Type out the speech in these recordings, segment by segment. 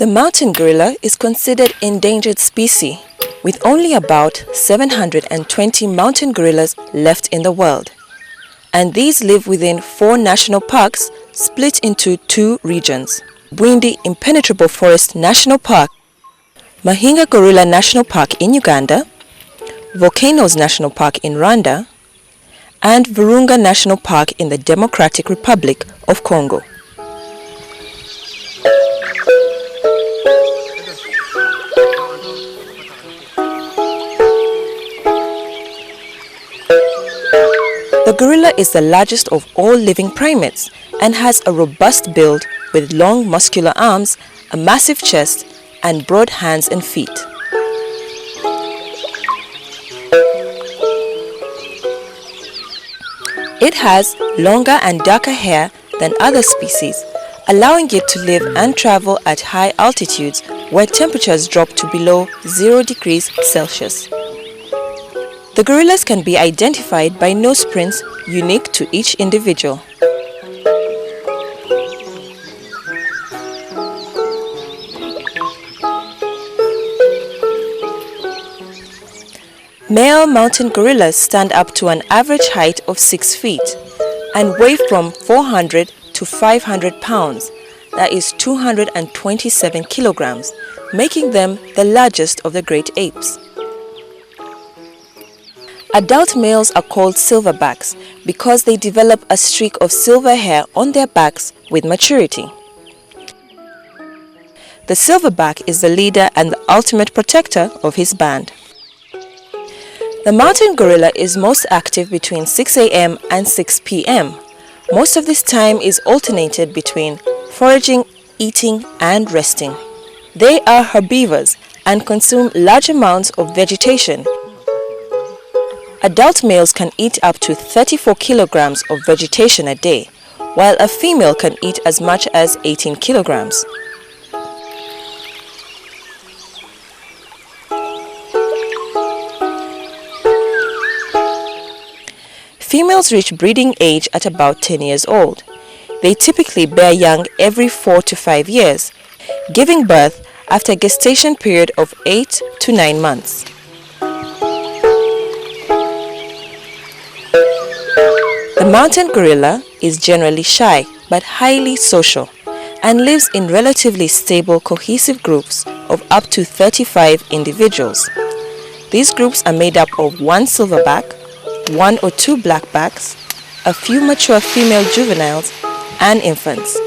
The mountain gorilla is considered endangered species, with only about 720 mountain gorillas left in the world. And these live within 4 national parks split into 2 regions: Bwindi Impenetrable Forest National Park, Mahinga Gorilla National Park in Uganda, Volcanoes National Park in Rwanda, and Virunga National Park in the Democratic Republic of Congo. The gorilla is the largest of all living primates and has a robust build with long muscular arms, a massive chest, and broad hands and feet. It has longer and darker hair than other species, allowing it to live and travel at high altitudes where temperatures drop to below 0 degrees Celsius. The gorillas can be identified by nose prints unique to each individual. Male mountain gorillas stand up to an average height of 6 feet and weigh from 400 to 500 pounds, that is 227 kilograms, making them the largest of the great apes. Adult males are called silverbacks because they develop a streak of silver hair on their backs with maturity. The silverback is the leader and the ultimate protector of his band. The mountain gorilla is most active between 6 a.m. and 6 p.m. Most of this time is alternated between foraging, eating, and resting. They are herbivores and consume large amounts of vegetation. Adult males can eat up to 34 kilograms of vegetation a day, while a female can eat as much as 18 kilograms. Females reach breeding age at about 10 years old. They typically bear young every 4 to 5 years, giving birth after a gestation period of 8 to 9 months. The mountain gorilla is generally shy but highly social and lives in relatively stable, cohesive groups of up to 35 individuals. These groups are made up of 1 silverback, 1 or 2 blackbacks, a few mature female juveniles, and infants.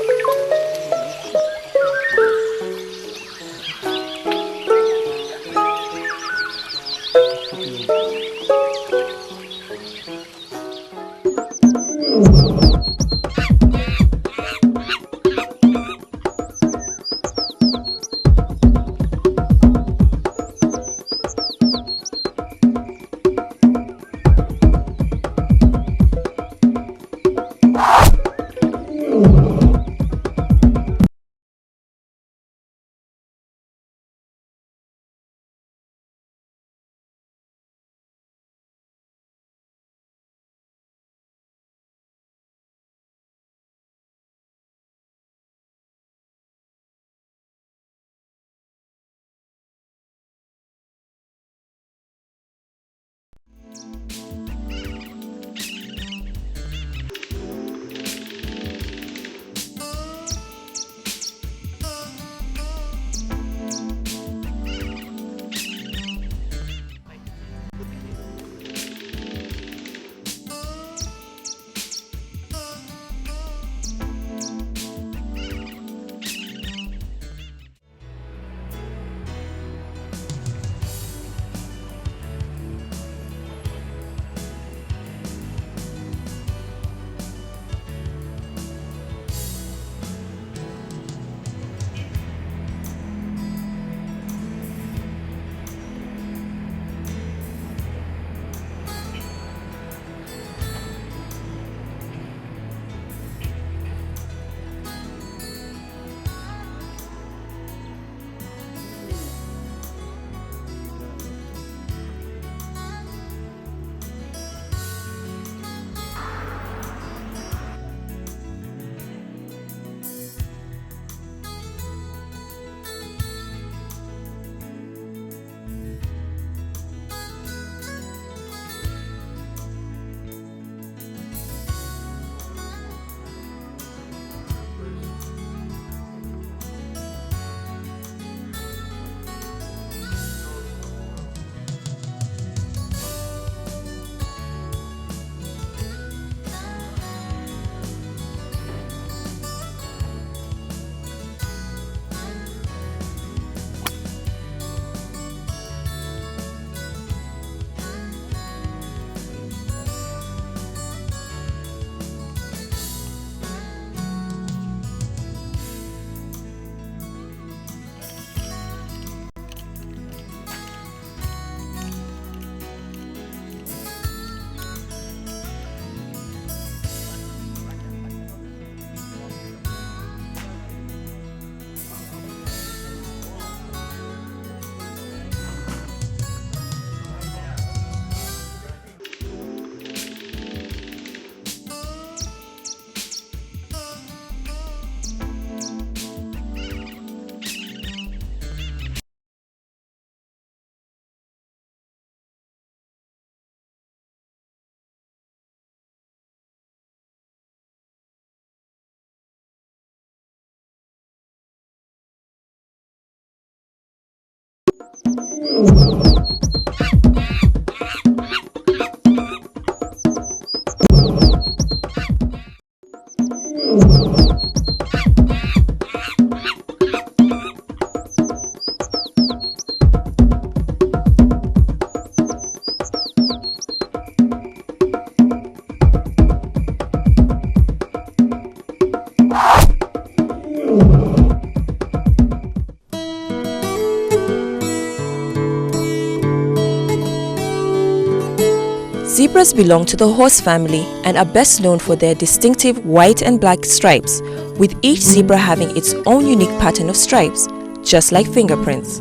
Zebras belong to the horse family and are best known for their distinctive white and black stripes, with each zebra having its own unique pattern of stripes, just like fingerprints.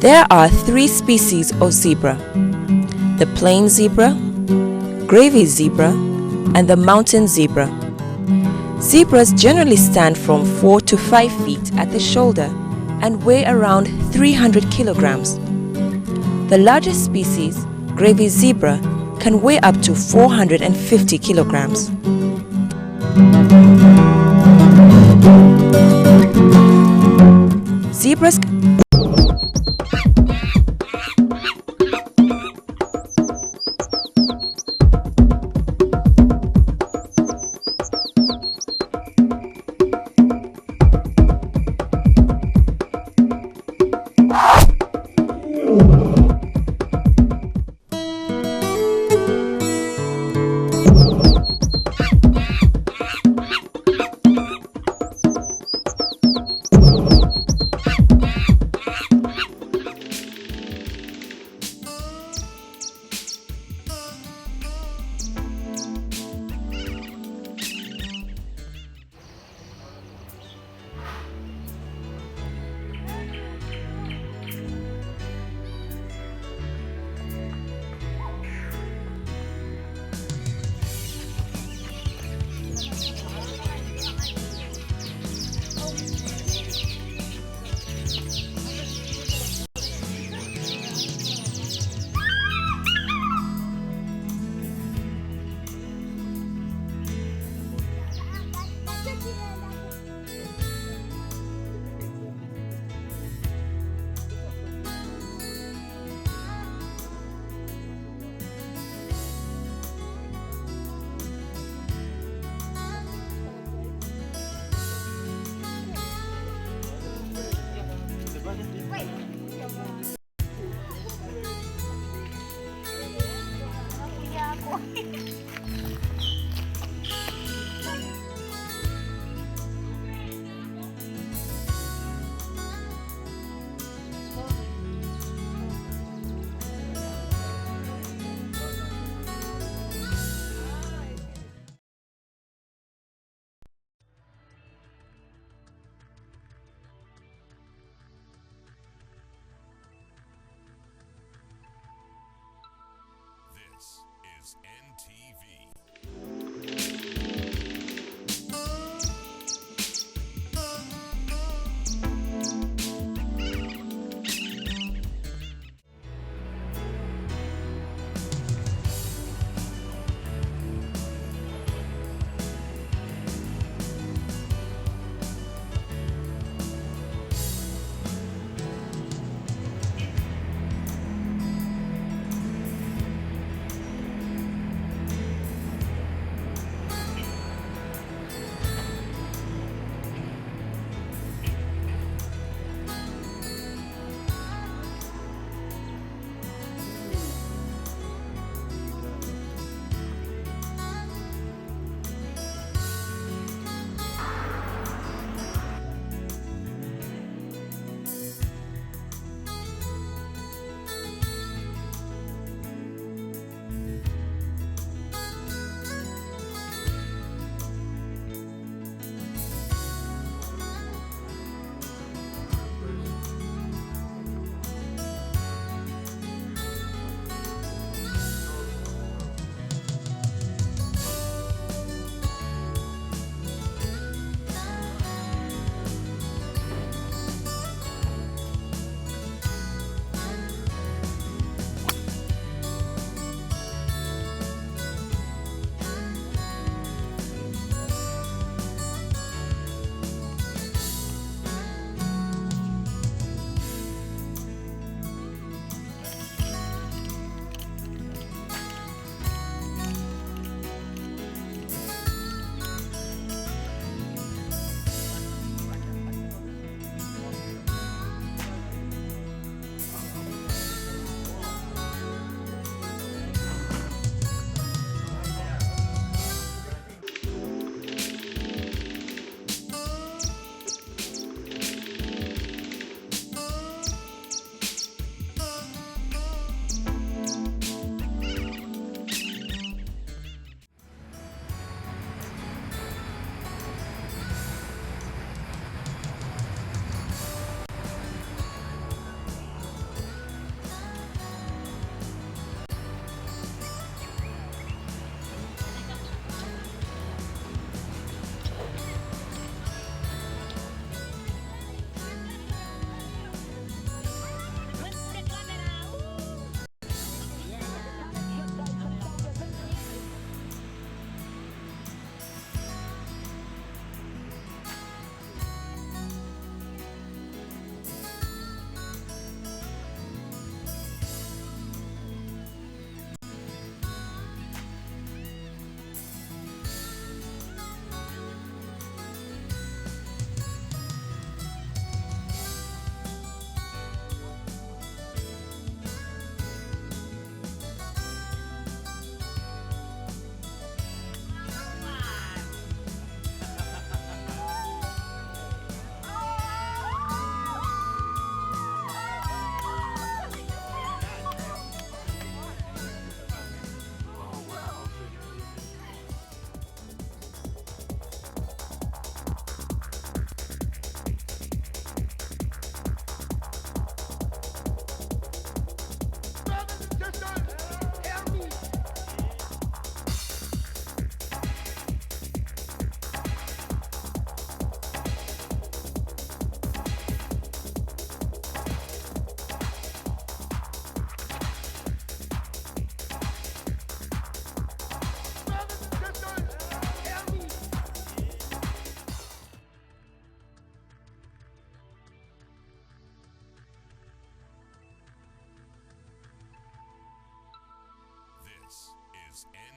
There are 3 species of zebra: the plain zebra, gravy zebra, and the mountain zebra. Zebras generally stand from 4 to 5 feet at the shoulder and weigh around 300 kilograms. The largest species, gravy zebra, can weigh up to 450 kilograms. Zebras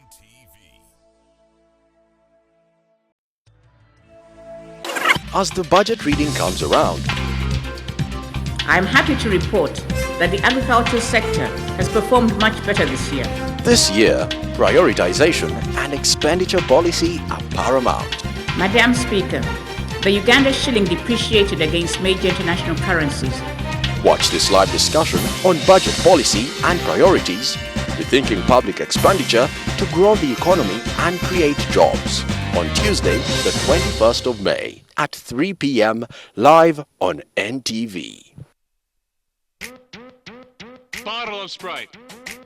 NTV. As the budget reading comes around, I'm happy to report that the agricultural sector has performed much better this year. this year, prioritization and expenditure policy are paramount. Madam Speaker, the Uganda shilling depreciated against major international currencies. Watch this live discussion on budget policy and priorities, rethinking public expenditure to grow the economy and create jobs on Tuesday, the 21st of May at 3 p.m. live on NTV. Bottle of Sprite.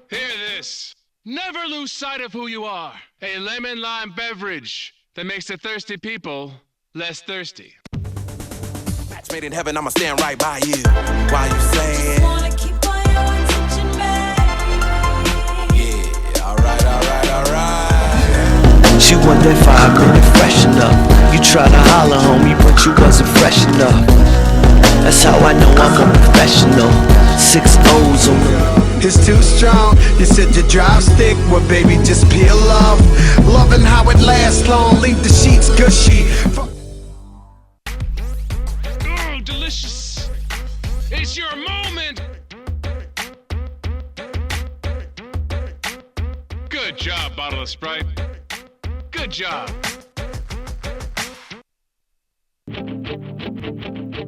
Hear this. Never lose sight of who you are. A lemon lime beverage that makes the thirsty people less thirsty. Match made in heaven, I'ma stand right by you. While you saying, Wanna keep all your attention back. yeah, alright. She want that fire, girl, that freshen up. You try to holler, homie, but you wasn't fresh enough. That's how I know I'm a professional. 6 O's on the It's too strong. You said you drive stick, well baby just peel off. Loving how it lasts long, leave the sheets gushy. Oh, delicious. It's your moment. Good job, Bottle of Sprite. Good job.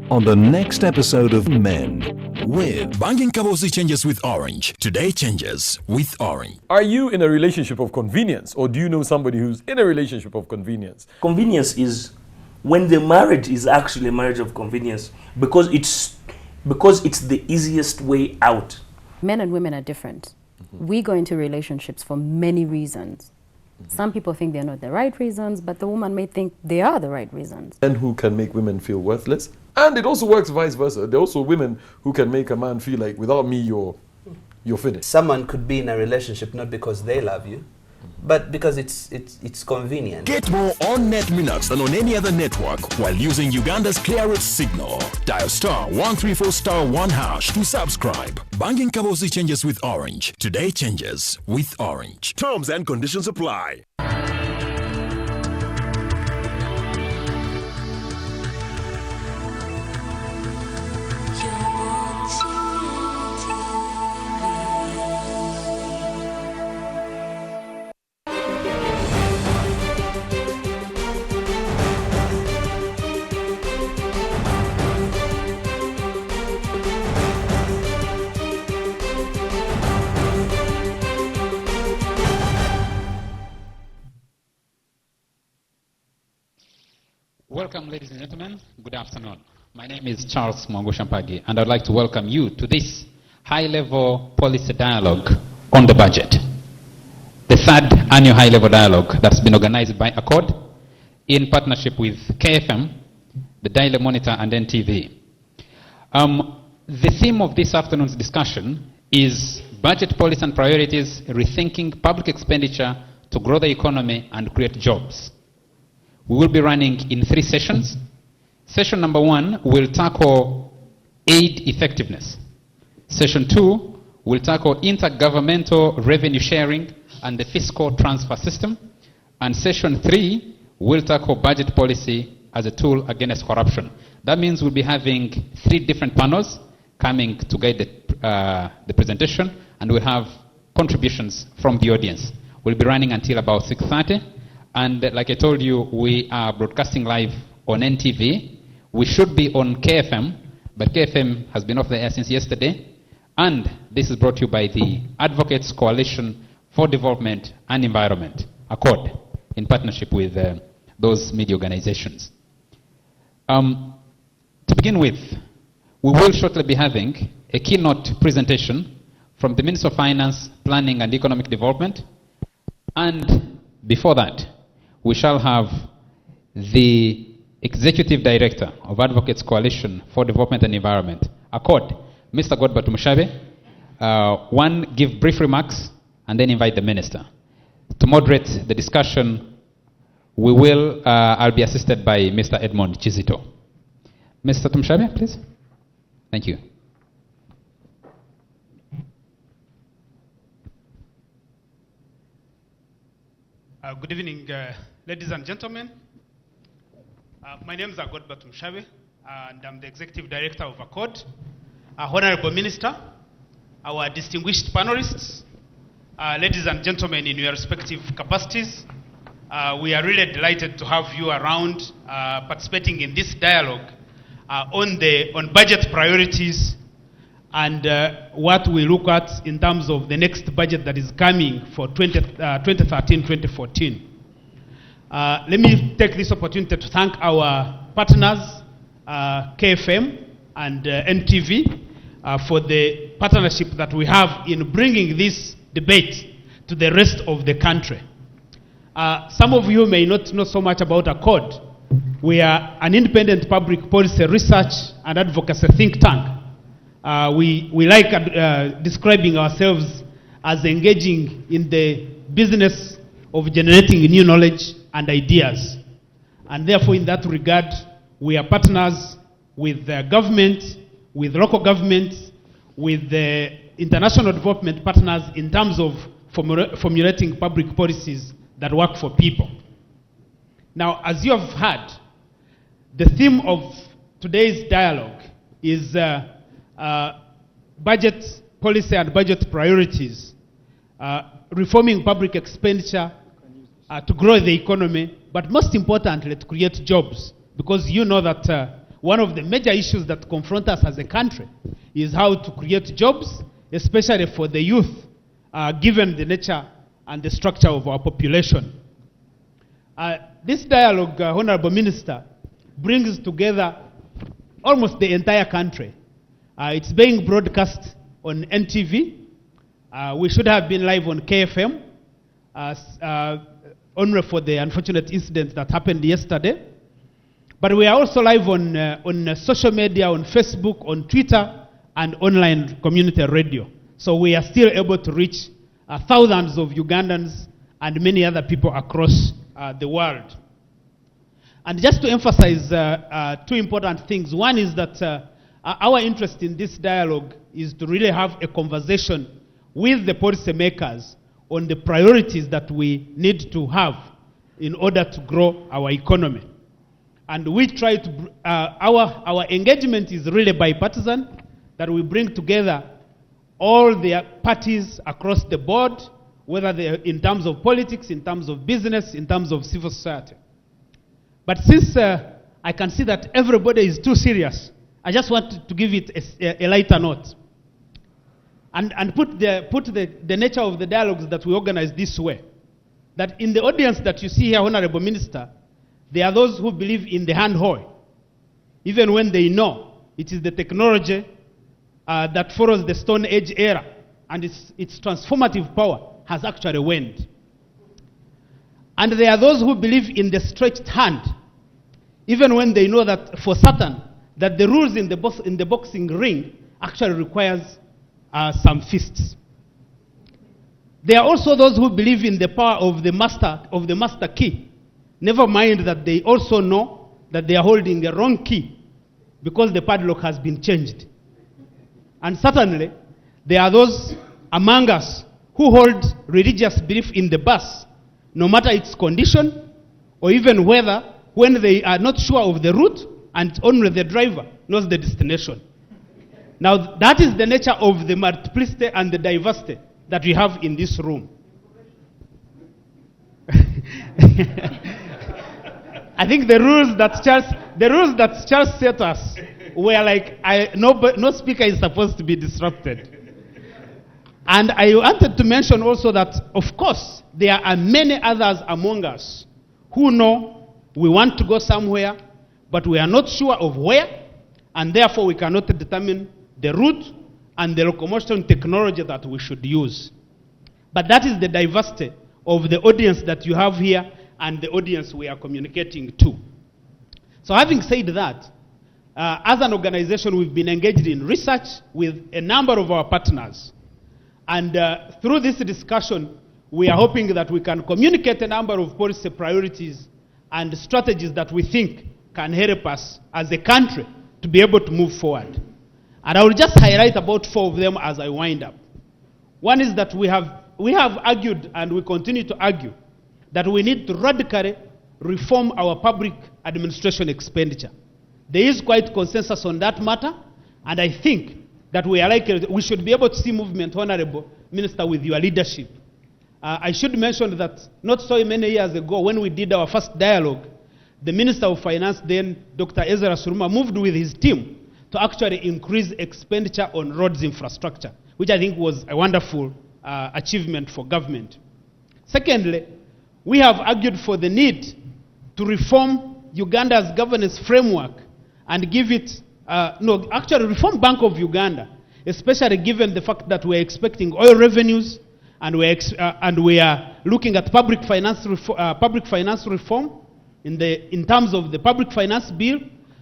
On the next episode of Men with Banking Kabosi changes with Orange. Today changes with Orange. Are you in a relationship of convenience, or do you know somebody who's in a relationship of convenience? Convenience is when the marriage is actually a marriage of convenience because it's the easiest way out. Men and women are different. We go into relationships for many reasons. Some people think they're not the right reasons, but the woman may think they are the right reasons. Men who can make women feel worthless, and it also works vice versa. There are also women who can make a man feel like, without me, you're finished. Someone could be in a relationship not because they love you, but because it's convenient. Get more on-net minutes than on any other network while using Uganda's clearest signal. Dial *134*1# to subscribe. Banking Kabosi changes with Orange. Today changes with Orange. Terms and conditions apply. Welcome, ladies and gentlemen. Good afternoon. My name is Charles Mwangushampagi, and I'd like to welcome you to this high-level policy dialogue on the budget, the third annual high-level dialogue that's been organized by Accord in partnership with KFM, the Daily Monitor, and NTV. The theme of this afternoon's discussion is budget policy and priorities, rethinking public expenditure to grow the economy and create jobs. We will be running in 3 sessions. Session number 1 will tackle aid effectiveness. Session 2 will tackle intergovernmental revenue sharing and the fiscal transfer system. And session 3 will tackle budget policy as a tool against corruption. That means we'll be having 3 different panels coming to guide the presentation, and we'll have contributions from the audience. We'll be running until about 6:30. And like I told you, we are broadcasting live on NTV. We should be on KFM, but KFM has been off the air since yesterday. And this is brought to you by the Advocates Coalition for Development and Environment, Accord, in partnership with those media organizations. To begin with, we will shortly be having a keynote presentation from the Minister of Finance, Planning and Economic Development. And before that, we shall have the Executive Director of Advocates Coalition for Development and Environment, Accord, Mr. Godbert Mushabe, give brief remarks and then invite the Minister. To moderate the discussion, I'll be assisted by Mr. Edmond Chizito. Mr. Tumshabe, please. Thank you. Good evening, ladies and gentlemen. My name is Agodbat Mshabe, and I'm the Executive Director of ACCORD. Honorable Minister, our distinguished panelists, ladies and gentlemen in your respective capacities, we are really delighted to have you around participating in this dialogue on budget priorities and what we look at in terms of the next budget that is coming for 2013-2014. Let me take this opportunity to thank our partners, KFM and NTV, for the partnership that we have in bringing this debate to the rest of the country. Some of you may not know so much about ACCORD. We are an independent public policy research and advocacy think tank. We like describing ourselves as engaging in the business of generating new knowledge and ideas. And therefore, in that regard, we are partners with the government, with local governments, with the international development partners in terms of formulating public policies that work for people. Now, as you have heard, the theme of today's dialogue is budget policy and budget priorities, reforming public expenditure to grow the economy, but most importantly, to create jobs. Because you know that one of the major issues that confront us as a country is how to create jobs, especially for the youth, given the nature and the structure of our population. This dialogue, Honorable Minister, brings together almost the entire country. It's being broadcast on NTV. We should have been live on KFM, only for the unfortunate incident that happened yesterday. But we are also live on social media, on Facebook, on Twitter, and online community radio. So we are still able to reach thousands of Ugandans and many other people across the world. And just to emphasize two important things. One is that our interest in this dialogue is to really have a conversation with the policymakers on the priorities that we need to have in order to grow our economy. And we try to, our engagement is really bipartisan, that we bring together all the parties across the board, whether they're in terms of politics, in terms of business, in terms of civil society. But since I can see that everybody is too serious, I just want to give it a lighter note. And put the nature of the dialogues that we organize this way. That in the audience that you see here, Honorable Minister, there are those who believe in the handhold, even when they know it is the technology that follows the Stone Age era, and its transformative power has actually waned. And there are those who believe in the stretched hand, even when they know that for certain that the rules in the boxing ring actually requires some fists. There are also those who believe in the power of the master key. Never mind that they also know that they are holding the wrong key because the padlock has been changed. And certainly, there are those among us who hold religious belief in the bus, no matter its condition, or even whether, when they are not sure of the route, and only the driver knows the destination. Now, that is the nature of the multiplicity and the diversity that we have in this room. I think the rules that Charles set us were like, no speaker is supposed to be disrupted. And I wanted to mention also that, of course, there are many others among us who know we want to go somewhere, but we are not sure of where, and therefore we cannot determine the route and the locomotion technology that we should use. But that is the diversity of the audience that you have here and the audience we are communicating to. So having said that, as an organization, we've been engaged in research with a number of our partners. And through this discussion, we are hoping that we can communicate a number of policy priorities and strategies that we think can help us as a country to be able to move forward. And I will just highlight about 4 of them as I wind up. One is that we have argued and we continue to argue that we need to radically reform our public administration expenditure. There is quite consensus on that matter, and I think that we should be able to see movement, Honorable Minister, with your leadership. I should mention that not so many years ago, when we did our first dialogue, the Minister of Finance then, Dr. Ezra Suruma, moved with his team to actually increase expenditure on roads infrastructure, which I think was a wonderful achievement for government. Secondly, we have argued for the need to reform Uganda's governance framework and give it, reform Bank of Uganda, especially given the fact that we're expecting oil revenues and we are looking at public finance reform in terms of the public finance bill,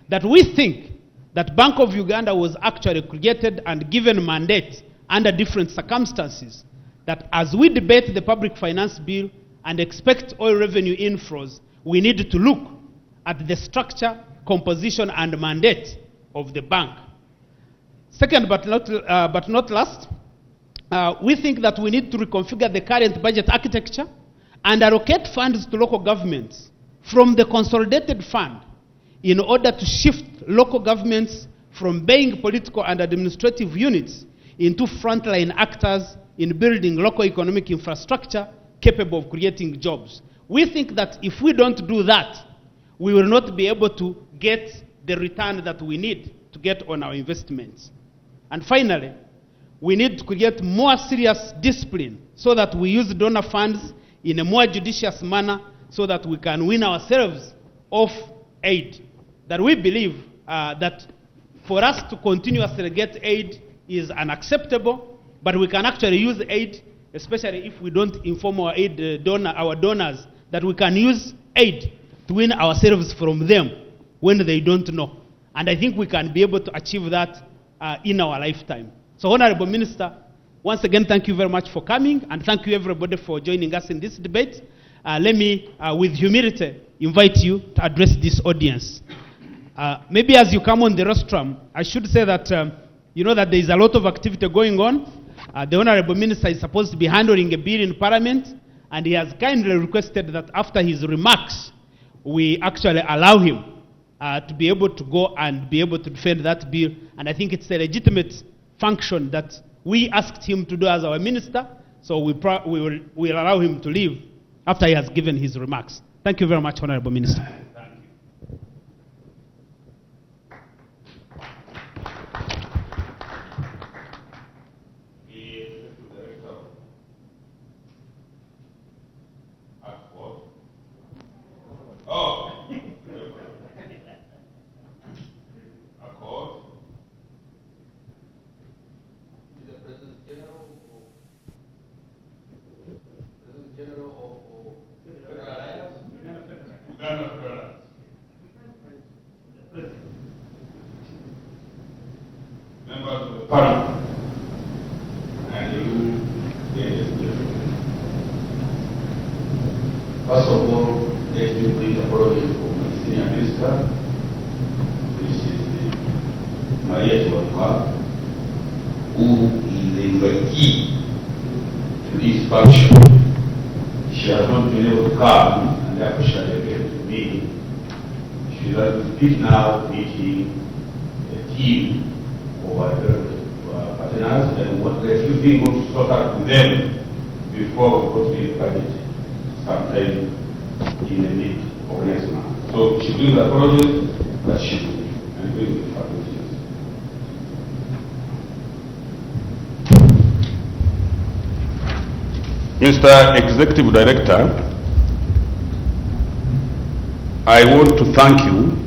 that we think that Bank of Uganda was actually created and given mandate under different circumstances, that as we debate the public finance bill and expect oil revenue inflows, we need to look at the structure, composition, and mandate of the bank. Second, but not last, we think that we need to reconfigure the current budget architecture and allocate funds to local governments from the consolidated fund in order to shift local governments from being political and administrative units into frontline actors in building local economic infrastructure capable of creating jobs. We think that if we don't do that, we will not be able to get the return that we need to get on our investments. And finally, we need to create more serious discipline so that we use donor funds in a more judicious manner so that we can win ourselves off aid. That we believe that for us to continuously get aid is unacceptable, but we can actually use aid, especially if we don't inform our donors, that we can use aid to win ourselves from them when they don't know. And I think we can be able to achieve that in our lifetime. So, Honorable Minister, once again, thank you very much for coming, and thank you everybody for joining us in this debate. Let me, with humility, invite you to address this audience. Maybe as you come on the rostrum, I should say that you know that there is a lot of activity going on. The Honorable Minister is supposed to be handling a bill in Parliament, and he has kindly requested that after his remarks, we actually allow him to be able to go and be able to defend that bill. And I think it's a legitimate function that we asked him to do as our minister, so we'll allow him to leave after he has given his remarks. Thank you very much, Honorable Minister. Members of the Parliament, and you, first of all, let me bring apology for my senior minister, which is Maria Chewapa, who is a invitee to this function. She has not been able to come, and therefore she has again to me. She has to speak now, meeting a team of partners, and what there are few things to sort out with them before we go to the budget sometime in the mid of next month. So she brings apologies, but she will be, and bring the faculties. Mr. Executive Director, I want to thank you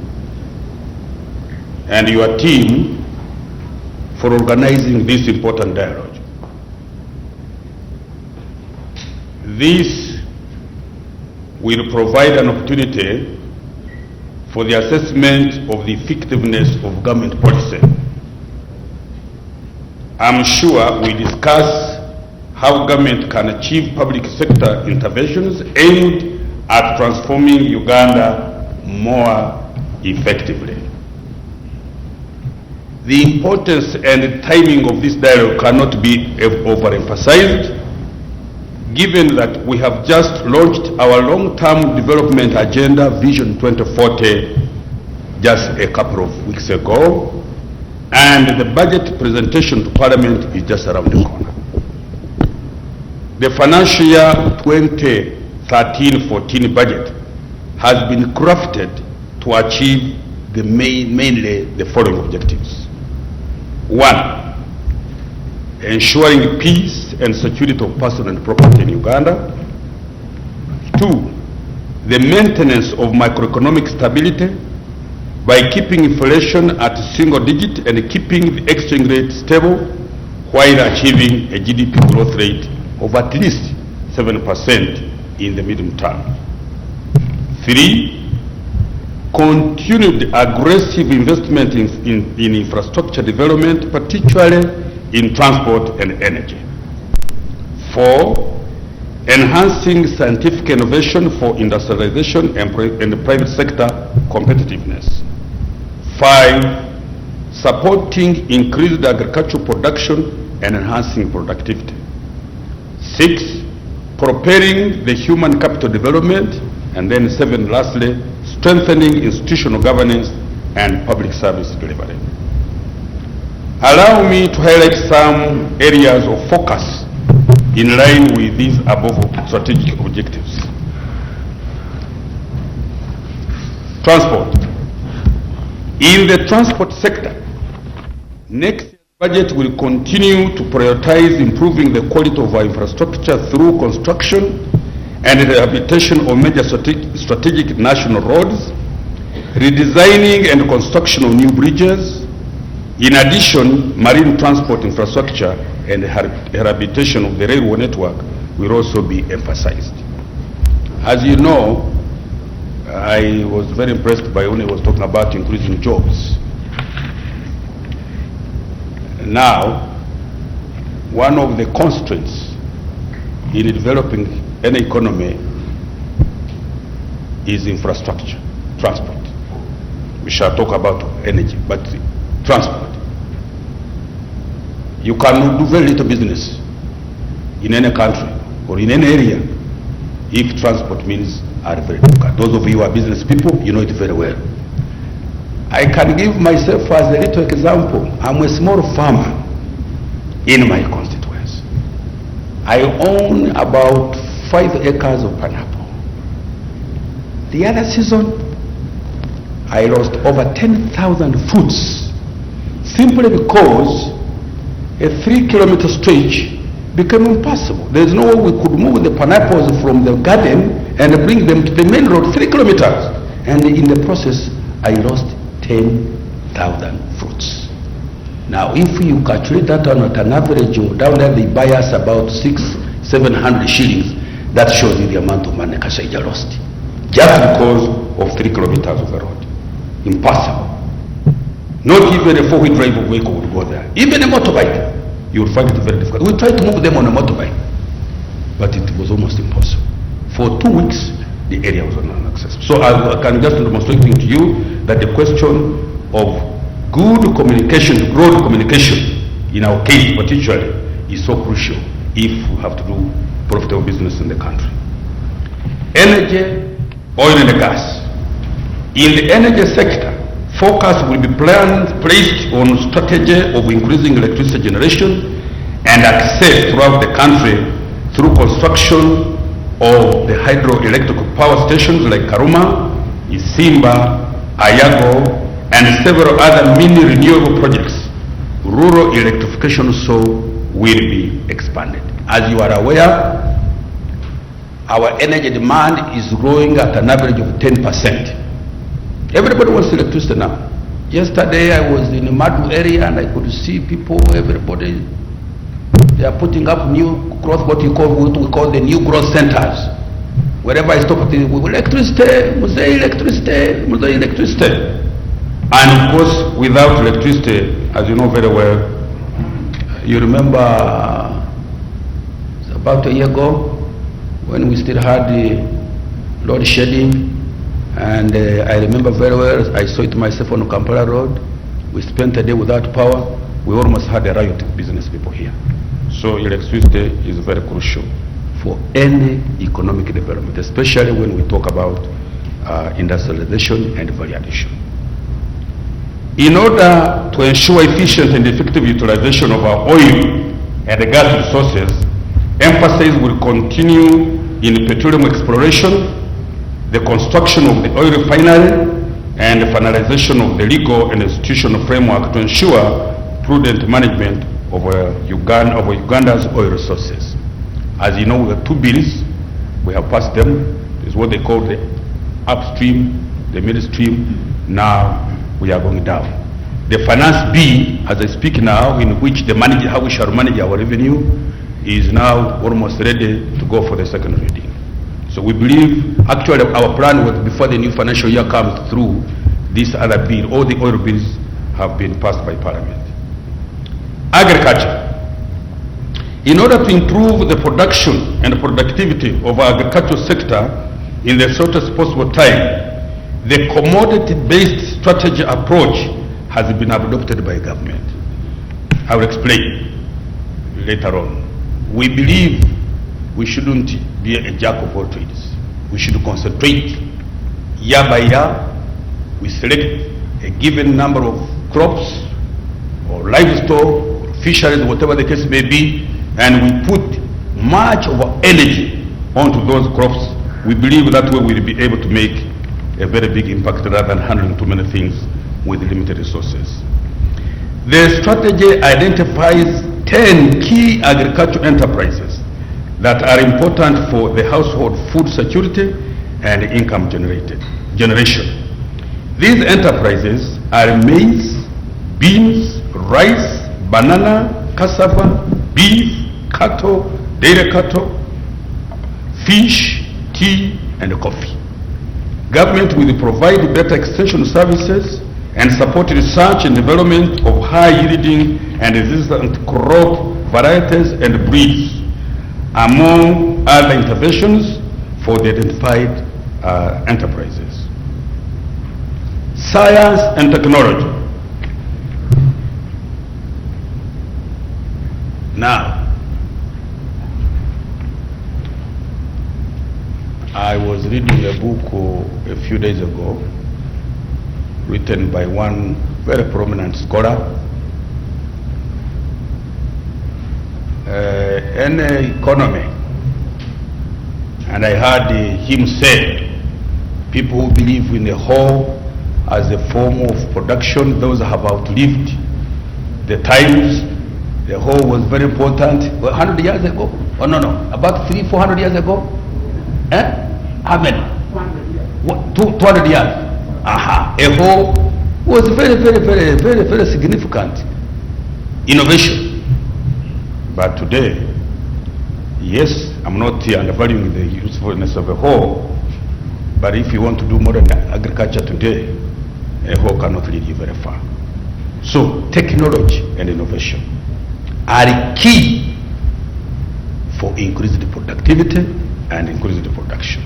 and your team for organizing this important dialogue. This will provide an opportunity for the assessment of the effectiveness of government policy. I'm sure we discuss how government can achieve public sector interventions aimed at transforming Uganda more effectively. The importance and timing of this dialogue cannot be overemphasized given that we have just launched our long-term development agenda, Vision 2040, just a couple of weeks ago, and the budget presentation to Parliament is just around the corner. The financial year 2013-14 budget has been crafted to achieve mainly the following objectives. 1. Ensuring peace and security of person and property in Uganda. 2. The maintenance of macroeconomic stability by keeping inflation at single digit and keeping the exchange rate stable while achieving a GDP growth rate of at least 7% in the medium term. 3. Continued aggressive investment in infrastructure development, particularly in transport and energy. 4. Enhancing scientific innovation for industrialization and private sector competitiveness. 5. Supporting increased agricultural production and enhancing productivity. 6. Propelling the human capital development. And then 7, lastly, strengthening institutional governance and public service delivery. Allow me to highlight some areas of focus in line with these above strategic objectives. Transport. In the transport sector, next year's budget will continue to prioritize improving the quality of our infrastructure through construction and rehabilitation of major strategic national roads, redesigning and construction of new bridges. In addition, marine transport infrastructure and rehabilitation of the railway network will also be emphasized. As you know, I was very impressed by when he was talking about increasing jobs. Now, one of the constraints in developing any economy is infrastructure, transport. We shall talk about energy, but transport. You can do very little business in any country or in any area if transport means are very difficult. Those of you who are business people, you know it very well. I can give myself as a little example. I'm a small farmer in my constituency. I own about 5 acres of pineapple. The other season, I lost over 10,000 fruits simply because a 3-kilometer stretch became impossible. There's no way we could move the pineapples from the garden and bring them to the main road 3 kilometers. And in the process, I lost 10,000 fruits. Now, if you calculate that on at an average, down there they buy us about 600-700 shillings. That shows you the amount of money Kasaija lost. Just because of 3 kilometers of the road. Impossible. Not even a 4-wheel drive vehicle would go there. Even a motorbike, you would find it very difficult. We tried to move them on a motorbike, but it was almost impossible. For 2 weeks, the area was inaccessible. So I can just demonstrate to you that the question of good communication, road communication, in our case particularly, is so crucial if we have to do profitable business in the country. Energy, oil and gas. In the energy sector, focus will be placed on strategy of increasing electricity generation and access throughout the country through construction of the hydroelectric power stations like Karuma, Isimba, Ayago, and several other mini renewable projects. Rural electrification also will be expanded. As you are aware, our energy demand is growing at an average of 10%. Everybody wants electricity now. Yesterday I was in a Madu area and I could see people, everybody, they are putting up new growth, what we call the new growth centers. Wherever I stop, electricity, electricity. And of course, without electricity, as you know very well, you remember about a year ago when we still had the load shedding. And I remember very well, I saw it myself on Kampala Road. We spent a day without power. We almost had a riot of business people here. So electricity is very crucial for any economic development, especially when we talk about industrialization and value addition. In order to ensure efficient and effective utilization of our oil and gas resources, emphasis will continue in petroleum exploration, the construction of the oil refinery, and the finalization of the legal and institutional framework to ensure prudent management of Uganda's oil resources. As you know, we have two bills. We have passed them. It's what they call the upstream, the midstream. Now we are going down. The finance bill, as I speak now, in which how we shall manage our revenue, is now almost ready to go for the second reading. So we believe, actually our plan was before the new financial year comes through, this other bill, all the oil bills have been passed by Parliament. Agriculture. In order to improve the production and productivity of our agricultural sector in the shortest possible time, the commodity-based strategy approach has been adopted by government. I will explain later on. We believe we shouldn't be a jack of all trades. We should concentrate year by year. We select a given number of crops or livestock or fisheries, whatever the case may be, and we put much of our energy onto those crops. We believe that way we'll be able to make a very big impact rather than handling too many things with limited resources. The strategy identifies 10 key agricultural enterprises that are important for the household food security and income generation. These enterprises are maize, beans, rice, banana, cassava, beef, cattle, dairy cattle, fish, tea, and coffee. Government will provide better extension services and support research and development of high-yielding and resistant crop varieties and breeds, among other interventions for the identified enterprises. Science and technology. Now, I was reading a book a few days ago written by one very prominent scholar, an economy, and I heard him say people who believe in the whole as a form of production, those have outlived the times. The whole was very important. 100 years ago? Oh no, about 300-400 years ago? How many? 200 years. Aha. A whole was very significant innovation. But today, yes, I'm not undervaluing the usefulness of a whole, but if you want to do modern agriculture today, a whole cannot lead you very far. So technology and innovation are key for increased productivity and increased production.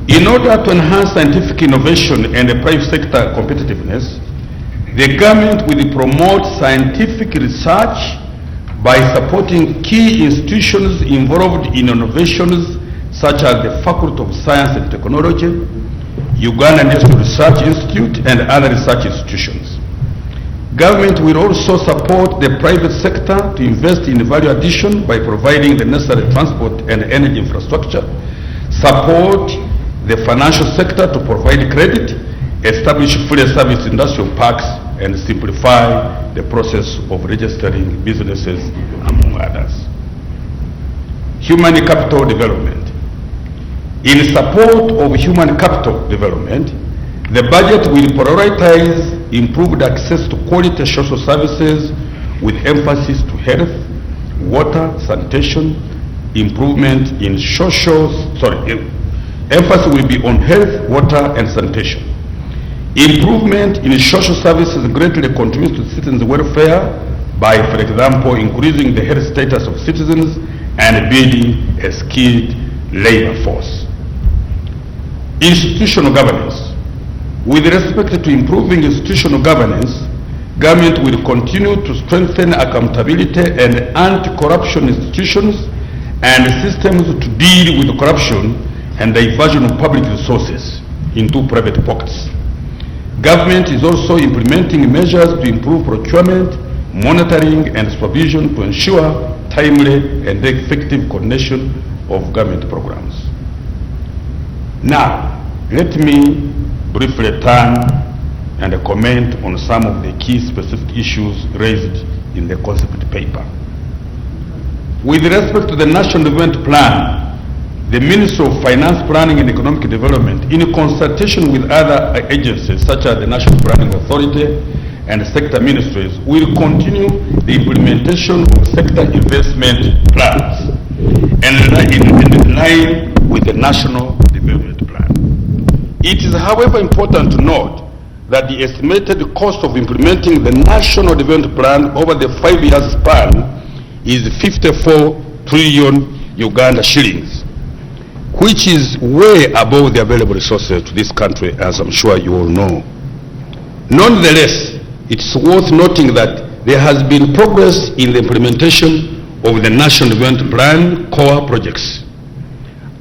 In order to enhance scientific innovation and the private sector competitiveness, the government will promote scientific research by supporting key institutions involved in innovations such as the Faculty of Science and Technology, Uganda National Research Institute, and other research institutions. Government will also support the private sector to invest in value addition by providing the necessary transport and energy infrastructure, support the financial sector to provide credit, establish fully serviced industrial parks, and simplify the process of registering businesses, among others. Human capital development. In support of human capital development, the budget will prioritize improved access to quality social services with emphasis to health, water, sanitation, improvement in emphasis will be on health, water, and sanitation. Improvement in social services greatly contributes to citizens' welfare by, for example, increasing the health status of citizens and building a skilled labor force. Institutional governance. With respect to improving institutional governance, government will continue to strengthen accountability and anti-corruption institutions and systems to deal with corruption and diversion of public resources into private pockets. Government is also implementing measures to improve procurement, monitoring, and supervision to ensure timely and effective coordination of government programs. Now, let me briefly turn and comment on some of the key specific issues raised in the concept paper. With respect to the National Development Plan, the Ministry of Finance, Planning and Economic Development, in consultation with other agencies such as the National Planning Authority and sector ministries, will continue the implementation of sector investment plans and in line with the National Development Plan. It is, however, important to note that the estimated cost of implementing the National Development Plan over the 5 years span is 54 trillion Uganda shillings, which is way above the available resources to this country, as I'm sure you all know. Nonetheless, it's worth noting that there has been progress in the implementation of the National Development Plan core projects.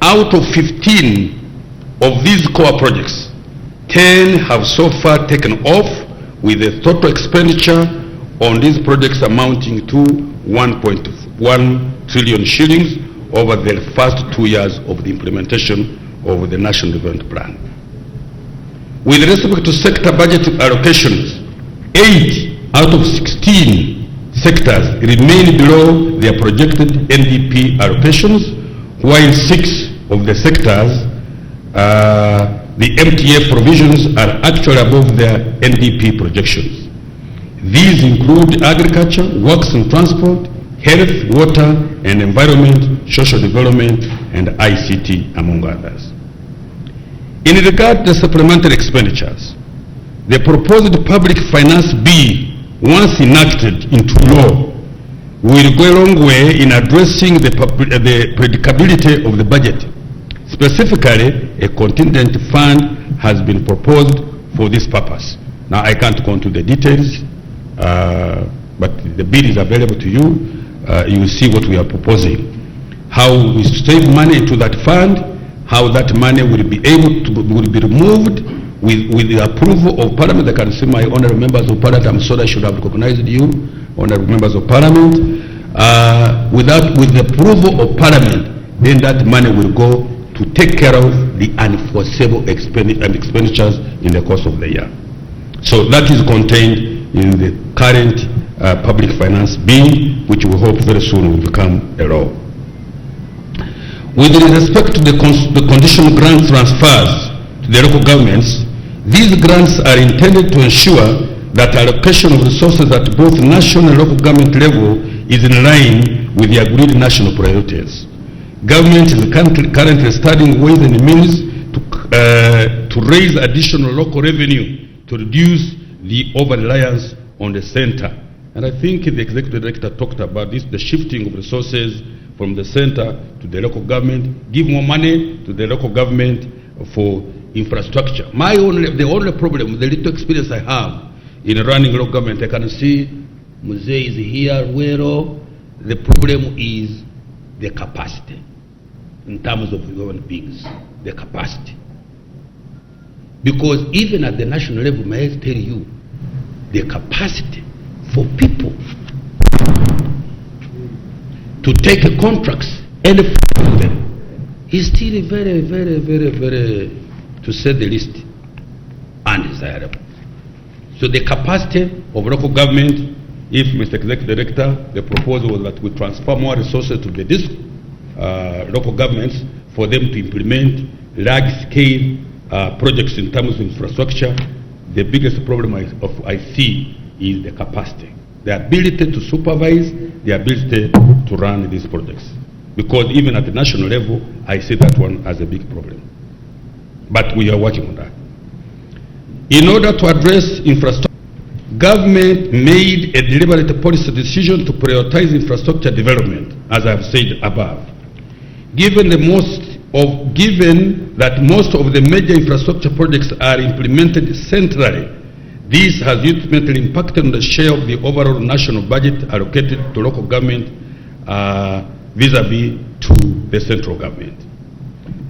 Out of 15 of these core projects, 10 have so far taken off, with a total expenditure on these projects amounting to 1.1 trillion shillings over the first 2 years of the implementation of the National Development Plan. With respect to sector budget allocations, 8 out of 16 sectors remain below their projected NDP allocations, while 6 of the sectors, the MTF provisions are actually above their NDP projections. These include agriculture, works and transport, health, water and environment, social development, and ICT, among others. In regard to supplementary expenditures, the proposed public finance bill, once enacted into law, will go a long way in addressing the predictability of the budget. Specifically, a contingent fund has been proposed for this purpose. Now, I can't go into the details, but the bill is available to you. You will see what we are proposing. How we save money into that fund, how that money will be able to be removed with the approval of Parliament. I can see my honorable members of Parliament. I'm sorry I should have recognized you, honorable members of Parliament. With the approval of Parliament, then that money will go to take care of the unforeseeable expenditures in the course of the year. So that is contained in the current public finance bill, which we hope very soon will become a law. With respect to the conditional grant transfers to the local governments, these grants are intended to ensure that allocation of resources at both national and local government level is in line with the agreed national priorities. Government is currently studying ways and means to raise additional local revenue to reduce the over-reliance on the center. And I think the executive director talked about this, the shifting of resources from the center to the local government, give more money to the local government for infrastructure. The only problem, the little experience I have in running local government, I can see Muzee is here, Wero. The problem is the capacity in terms of human beings, the capacity. Because even at the national level, may I tell you, the capacity for people to take contracts and follow them is still very, very, very, very, to say the least, undesirable. So the capacity of local government, if Mr. Executive Director, the proposal was that we transfer more resources to the local governments for them to implement large-scale projects in terms of infrastructure. The biggest problem I see is the capacity, the ability to supervise, the ability to run these projects. Because even at the national level, I see that one as a big problem. But we are working on that. In order to address infrastructure, government made a deliberate policy decision to prioritize infrastructure development, as I have said above. Given that most of the major infrastructure projects are implemented centrally, this has ultimately impacted on the share of the overall national budget allocated to local government vis-a-vis to the central government.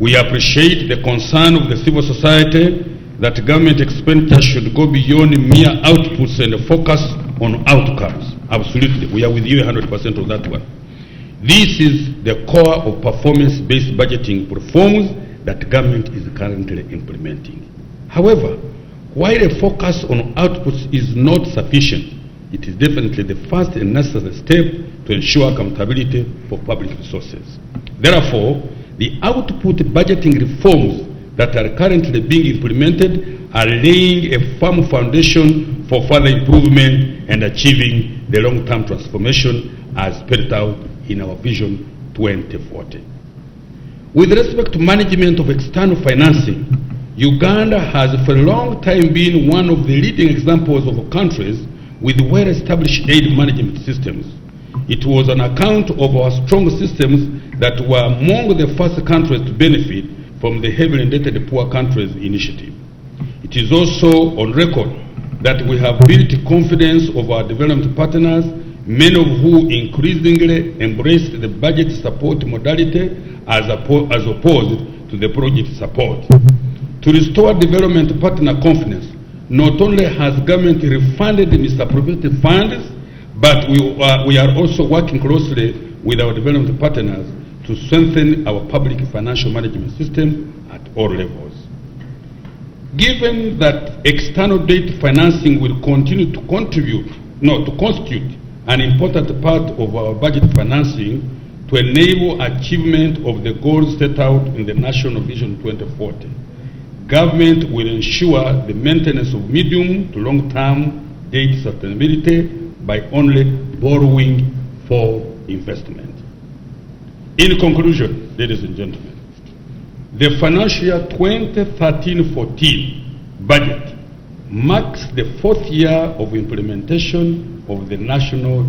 We appreciate the concern of the civil society that government expenditure should go beyond mere outputs and focus on outcomes. Absolutely, we are with you 100% on that one. This is the core of performance-based budgeting reforms that government is currently implementing. However, while a focus on outputs is not sufficient, it is definitely the first and necessary step to ensure accountability for public resources. Therefore, the output budgeting reforms that are currently being implemented are laying a firm foundation for further improvement and achieving the long-term transformation as spelled out in our Vision 2040. With respect to management of external financing, Uganda has for a long time been one of the leading examples of countries with well-established aid management systems. It was on account of our strong systems that we were among the first countries to benefit from the heavily indebted poor countries initiative. It is also on record that we have built confidence of our development partners, many of who increasingly embraced the budget support modality as opposed to the project support. To restore development partner confidence, not only has government refunded the misappropriated funds, but we are also working closely with our development partners to strengthen our public financial management system at all levels. Given that external debt financing will continue to constitute an important part of our budget financing to enable achievement of the goals set out in the National Vision 2040, government will ensure the maintenance of medium to long-term debt sustainability by only borrowing for investment. In conclusion, ladies and gentlemen, the financial year 2013-14 budget marks the fourth year of implementation of the National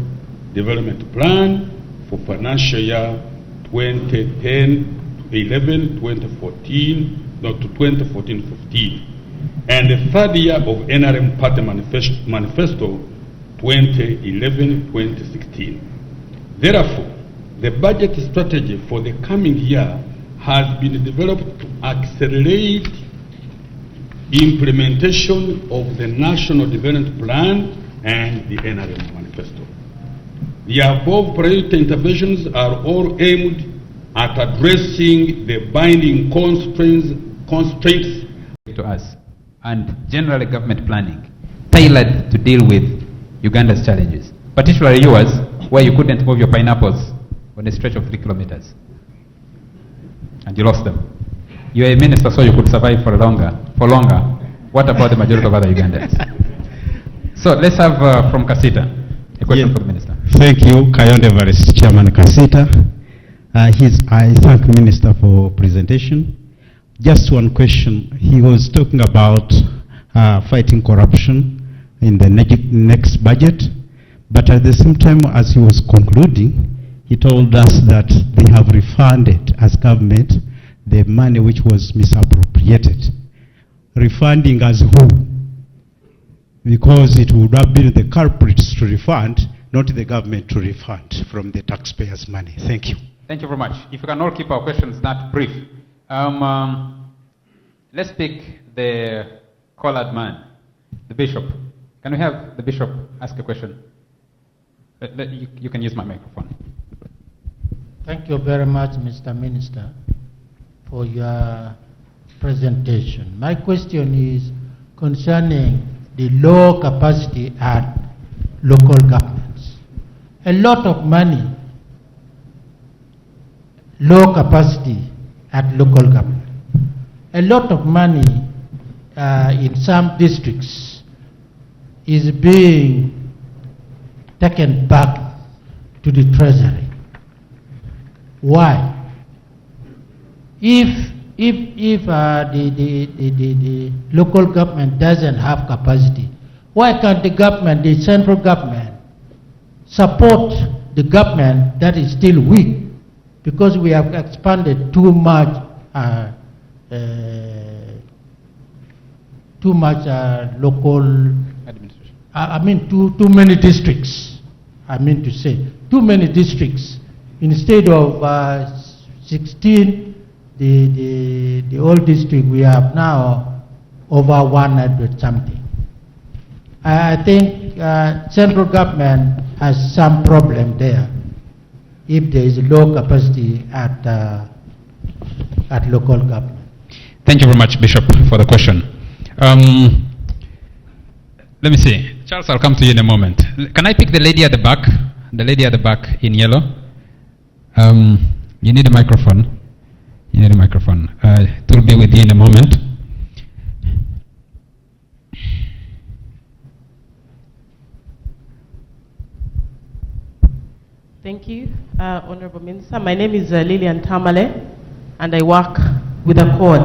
Development Plan for financial year 2010-11, 2014, to 2014-15, and the third year of NRM Party Manifesto 2011-2016. Therefore, the budget strategy for the coming year has been developed to accelerate implementation of the National Development Plan and the NRM Manifesto. The above priority interventions are all aimed at addressing the binding constraints to us, and generally government planning tailored to deal with Uganda's challenges, particularly yours, where you couldn't move your pineapples on a stretch of 3 kilometers and you lost them. You're a minister, so you could survive for longer. What about the majority of other Ugandans? So let's have from Kasita a question for the minister. Thank you, Kayonde Vice Chairman Kasita. I thank Minister for presentation. Just one question. He was talking about fighting corruption in the next budget, but at the same time, as he was concluding, he told us that they have refunded as government the money which was misappropriated. Refunding as who? Because it would have been the culprits to refund, not the government to refund from the taxpayers' money. Thank you. Thank you very much. If you can all keep our questions that brief. Let's pick the collared man, the bishop. Can we have the bishop ask a question? You can use my microphone. Thank you very much, Mr. Minister, for your presentation. My question is concerning the low capacity at local governments. A lot of money, low capacity at local government. A lot of money in some districts is being taken back to the treasury. Why? If the local government doesn't have capacity, why can't the government, the central government, support the government that is still weak? Because we have expanded too much local administration. I mean, too many districts. I mean to say, too many districts. Instead of 16, the old district we have now over 100 something. I think central government has some problem there if there is low capacity at local government. Thank you very much, Bishop, for the question. Let me see. Charles, I'll come to you in a moment. Can I pick the lady at the back? The lady at the back in yellow. You need a microphone. You need a microphone. It will be with you in a moment. Thank you, Honorable Minister. My name is Lillian Tamale, and I work with Accord.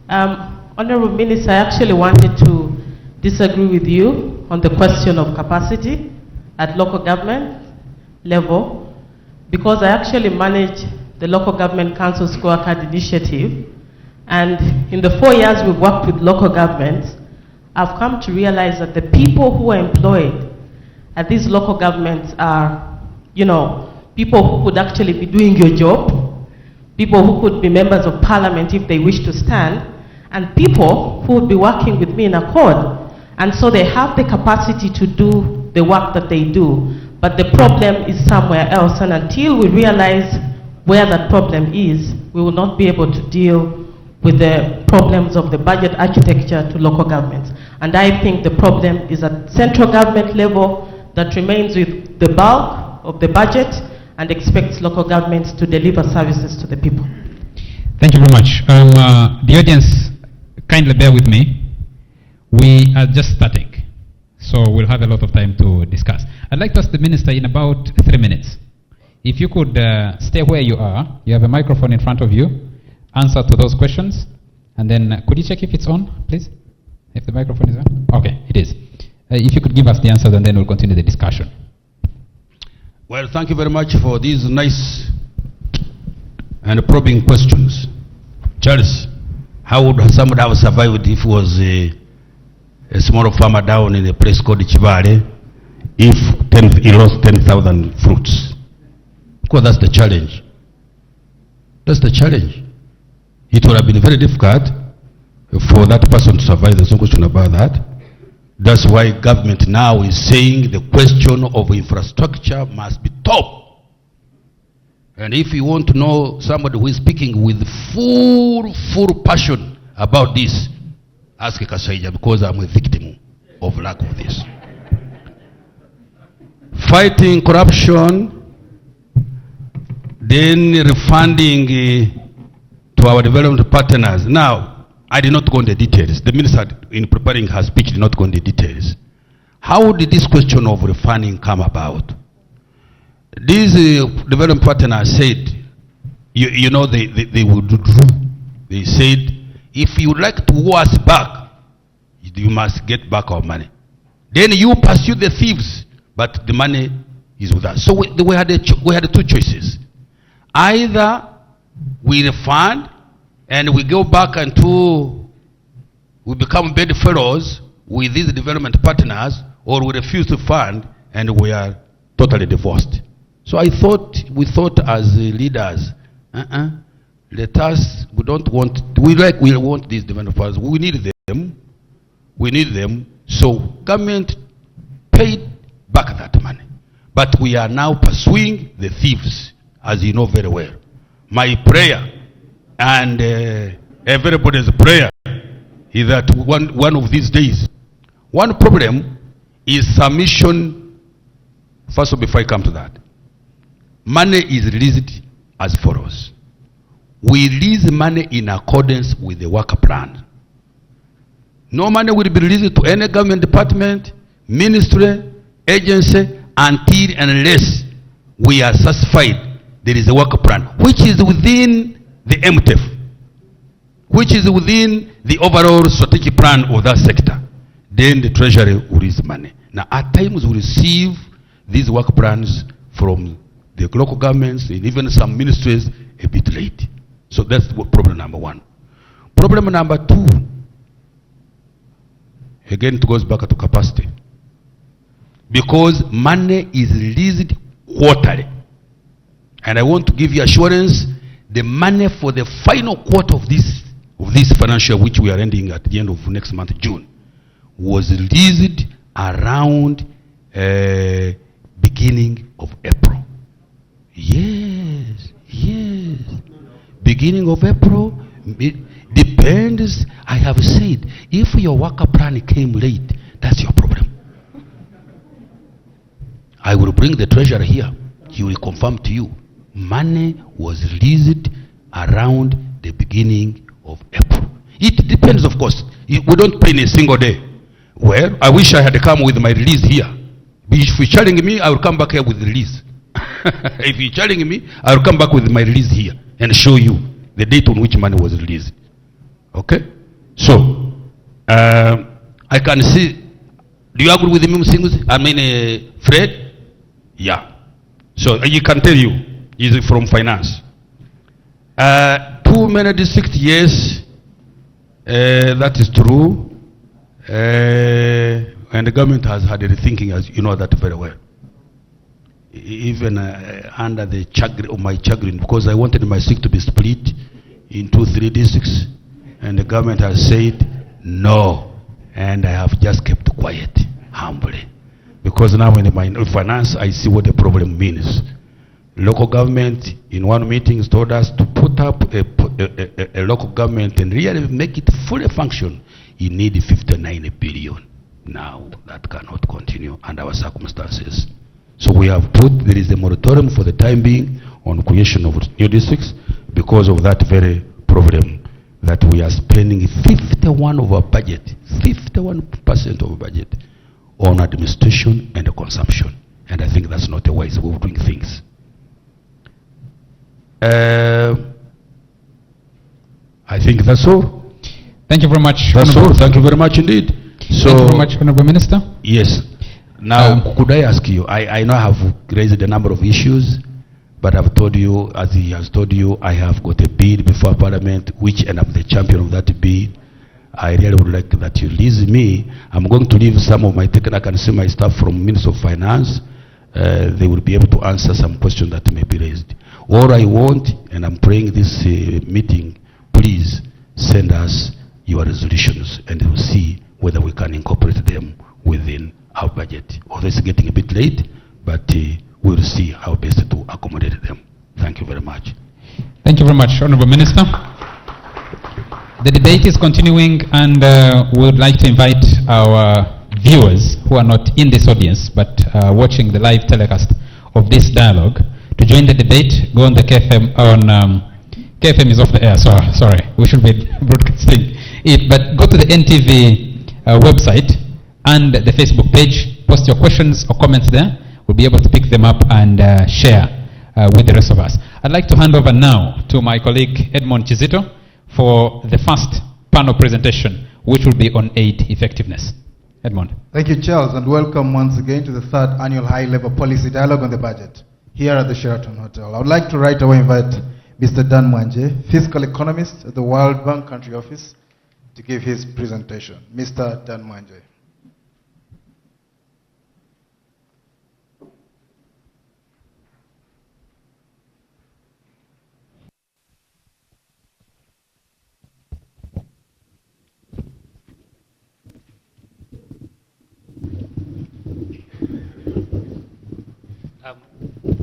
Honorable Minister, I actually wanted to disagree with you on the question of capacity at local government level, because I actually manage the Local Government Council Scorecard Initiative, and in the 4 years we've worked with local governments, I've come to realize that the people who are employed at these local governments are, you know, people who could actually be doing your job, people who could be members of parliament if they wish to stand, and people who would be working with me in Accord. And so they have the capacity to do the work that they do, but the problem is somewhere else. And until we realize where that problem is, we will not be able to deal with the problems of the budget architecture to local governments. And I think the problem is at central government level that remains with the bulk of the budget and expects local governments to deliver services to the people. Thank you very much. The audience, kindly bear with me. We are just starting, so we'll have a lot of time to discuss. I'd like to ask the Minister in about 3 minutes. If you could stay where you are, you have a microphone in front of you, answer to those questions, and then could you check if it's on, please? If the microphone is on? Okay, it is. If you could give us the answers, and then we'll continue the discussion. Well, thank you very much for these nice and probing questions. Charles, how would someone have survived if he was a small farmer down in a place called Chivale if he lost 10,000 fruits? Because that's the challenge. That's the challenge. It would have been very difficult for that person to survive. There's no question about that. That's why government now is saying the question of infrastructure must be top. And if you want to know somebody who is speaking with full passion about this, ask Kasaija, because I'm a victim of lack of this. Fighting corruption, then refunding to our development partners. Now, I did not go into the details. The minister, in preparing her speech, did not go into the details. How did this question of refunding come about? These development partners said, you know, they would do. They said, if you like to owe us back, you must get back our money. Then you pursue the thieves, but the money is with us. So we had two choices. Either we refund and we go back until we become bedfellows with these development partners, or we refuse to fund and we are totally divorced. So we thought as leaders, let us, we want these development partners, we need them, so government paid back that money. But we are now pursuing the thieves, as you know very well. My prayer, and everybody's prayer, is that one of these days, one problem is submission. First of all, before I come to that, money is released as follows. We release money in accordance with the work plan. No money will be released to any government department, ministry, agency, until and unless we are satisfied there is a work plan, which is within the MTF, which is within the overall strategic plan of that sector. Then the treasury will release money. Now, at times we receive these work plans from the local governments and even some ministries a bit late. So that's problem number one. Problem number two, again, it goes back to capacity. Because money is released quarterly. And I want to give you assurance the money for the final quarter of this financial, which we are ending at the end of next month, June, was released around beginning of April. Yes. Beginning of April. It depends. I have said, if your worker plan came late, that's your problem. I will bring the treasurer here. He will confirm to you. Money was released around the beginning of April. It depends, of course. We don't pay in a single day. Well, I wish I had come with my release here. If you're challenging me, I will come back here with the release. If you're challenging me, I will come back with my release here and show you the date on which money was released. Okay? So, I can see. Do you agree with me, Fred? Yeah. So, he can tell you. He's from finance. 2 minutes, 6 years. That is true. And the government has had a rethinking, as you know that very well. Even under the chagrin of my chagrin, because I wanted my seat to be split into 3 districts, and the government has said no, and I have just kept quiet, humbly, because now in my finance I see what the problem means. Local government in one meeting told us to put up a local government and really make it fully function. You need 59 billion. Now that cannot continue under our circumstances. So we have there is a moratorium for the time being on creation of new districts because of that very problem that we are spending 51% of our budget on administration and consumption. And I think that's not a wise way of doing things. I think that's all. Thank you very much. That's all. Thank you very much indeed. So, thank you very much, Honorable Minister. Yes. Now, could I ask you, I know I have raised a number of issues, but I've told you, as he has told you, I have got a bid before Parliament, and I'm the champion of that bid. I really would like that you release me. I'm going to leave some of my technical and semi staff from Minister of Finance. They will be able to answer some questions that may be raised. All I want, and I'm praying this meeting, please send us your resolutions and we'll see whether we can incorporate them within our budget. Although it's getting a bit late, but we'll see how best to accommodate them. Thank you very much. Thank you very much, Honorable Minister. The debate is continuing, and we would like to invite our viewers who are not in this audience but watching the live telecast of this dialogue to join the debate. Go on the KFM KFM is off the air. Sorry, we should be broadcasting it. But go to the NTV website and the Facebook page. Post your questions or comments there. We'll be able to pick them up and share with the rest of us. I'd like to hand over now to my colleague Edmond Chizito for the first panel presentation, which will be on aid effectiveness. Edmond. Thank you, Charles, and welcome once again to the 3rd Annual High-Level Policy Dialogue on the Budget here at the Sheraton Hotel. I would like to right away invite Mr. Dan Mwanje, Fiscal Economist at the World Bank Country Office, to give his presentation. Mr. Dan Mwanje.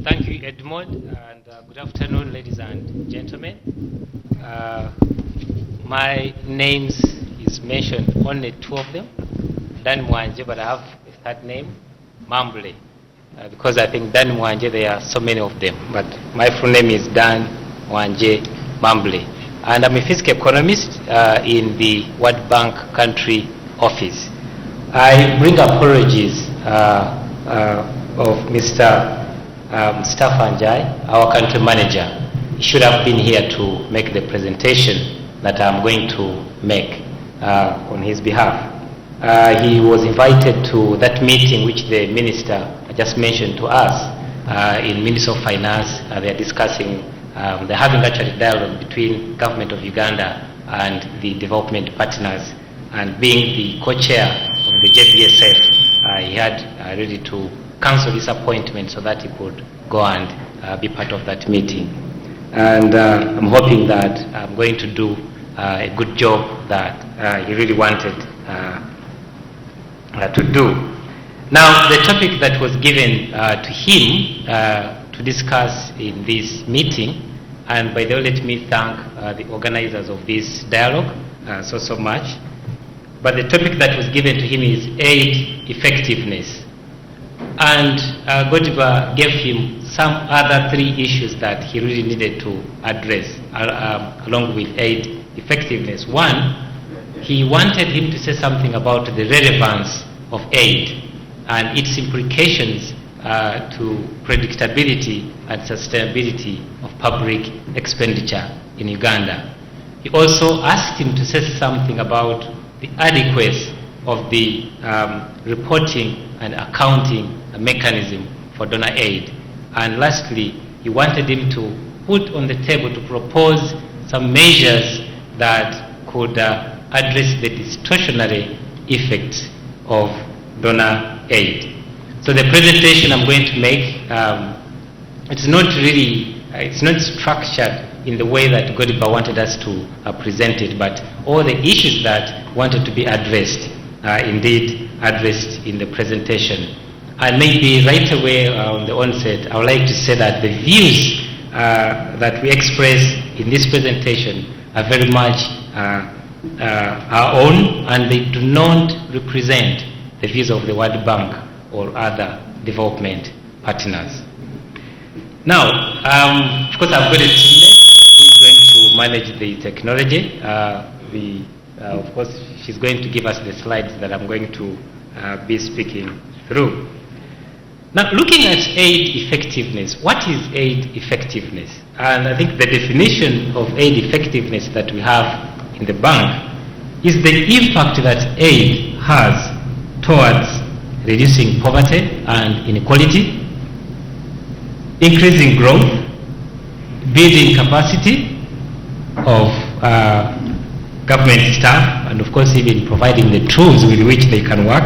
Thank you, Edmond, and good afternoon, ladies and gentlemen. My names is mentioned, only 2 of them, Dan Mwanje, but I have a 3rd name, Mamble, because I think Dan Mwanje, there are so many of them, but my full name is Dan Mwanje Mamble, and I'm a fiscal economist in the World Bank Country Office. I bring apologies of Mr. Staffan Jai, our country manager. He should have been here to make the presentation that I'm going to make on his behalf. He was invited to that meeting which the minister just mentioned to us in Ministry of Finance. They are discussing, they're having actually dialogue between government of Uganda and the development partners, and being the co-chair of the JBSF, he had ready to cancel his appointment so that he could go and be part of that meeting. And I'm hoping that I'm going to do a good job that he really wanted to do. Now, the topic that was given to him to discuss in this meeting, and by the way, let me thank the organizers of this dialogue so much. But the topic that was given to him is aid effectiveness. And Godiba gave him some other 3 issues that he really needed to address along with aid effectiveness. One, he wanted him to say something about the relevance of aid and its implications to predictability and sustainability of public expenditure in Uganda. He also asked him to say something about the adequacy of the reporting and accounting mechanism for donor aid. And lastly, he wanted him to put on the table to propose some measures that could address the distortionary effects of donor aid. So the presentation I'm going to make, it's not structured in the way that Godiba wanted us to present it, but all the issues that wanted to be addressed, indeed addressed in the presentation. And maybe right away on the onset, I would like to say that the views that we express in this presentation are very much our own, and they do not represent the views of the World Bank or other development partners. Now, of course, I've got a teammate who is going to manage the technology. Of course, she's going to give us the slides that I'm going to be speaking through. Now, looking at aid effectiveness, what is aid effectiveness? And I think the definition of aid effectiveness that we have in the bank is the impact that aid has towards reducing poverty and inequality, increasing growth, building capacity of government staff, and of course even providing the tools with which they can work,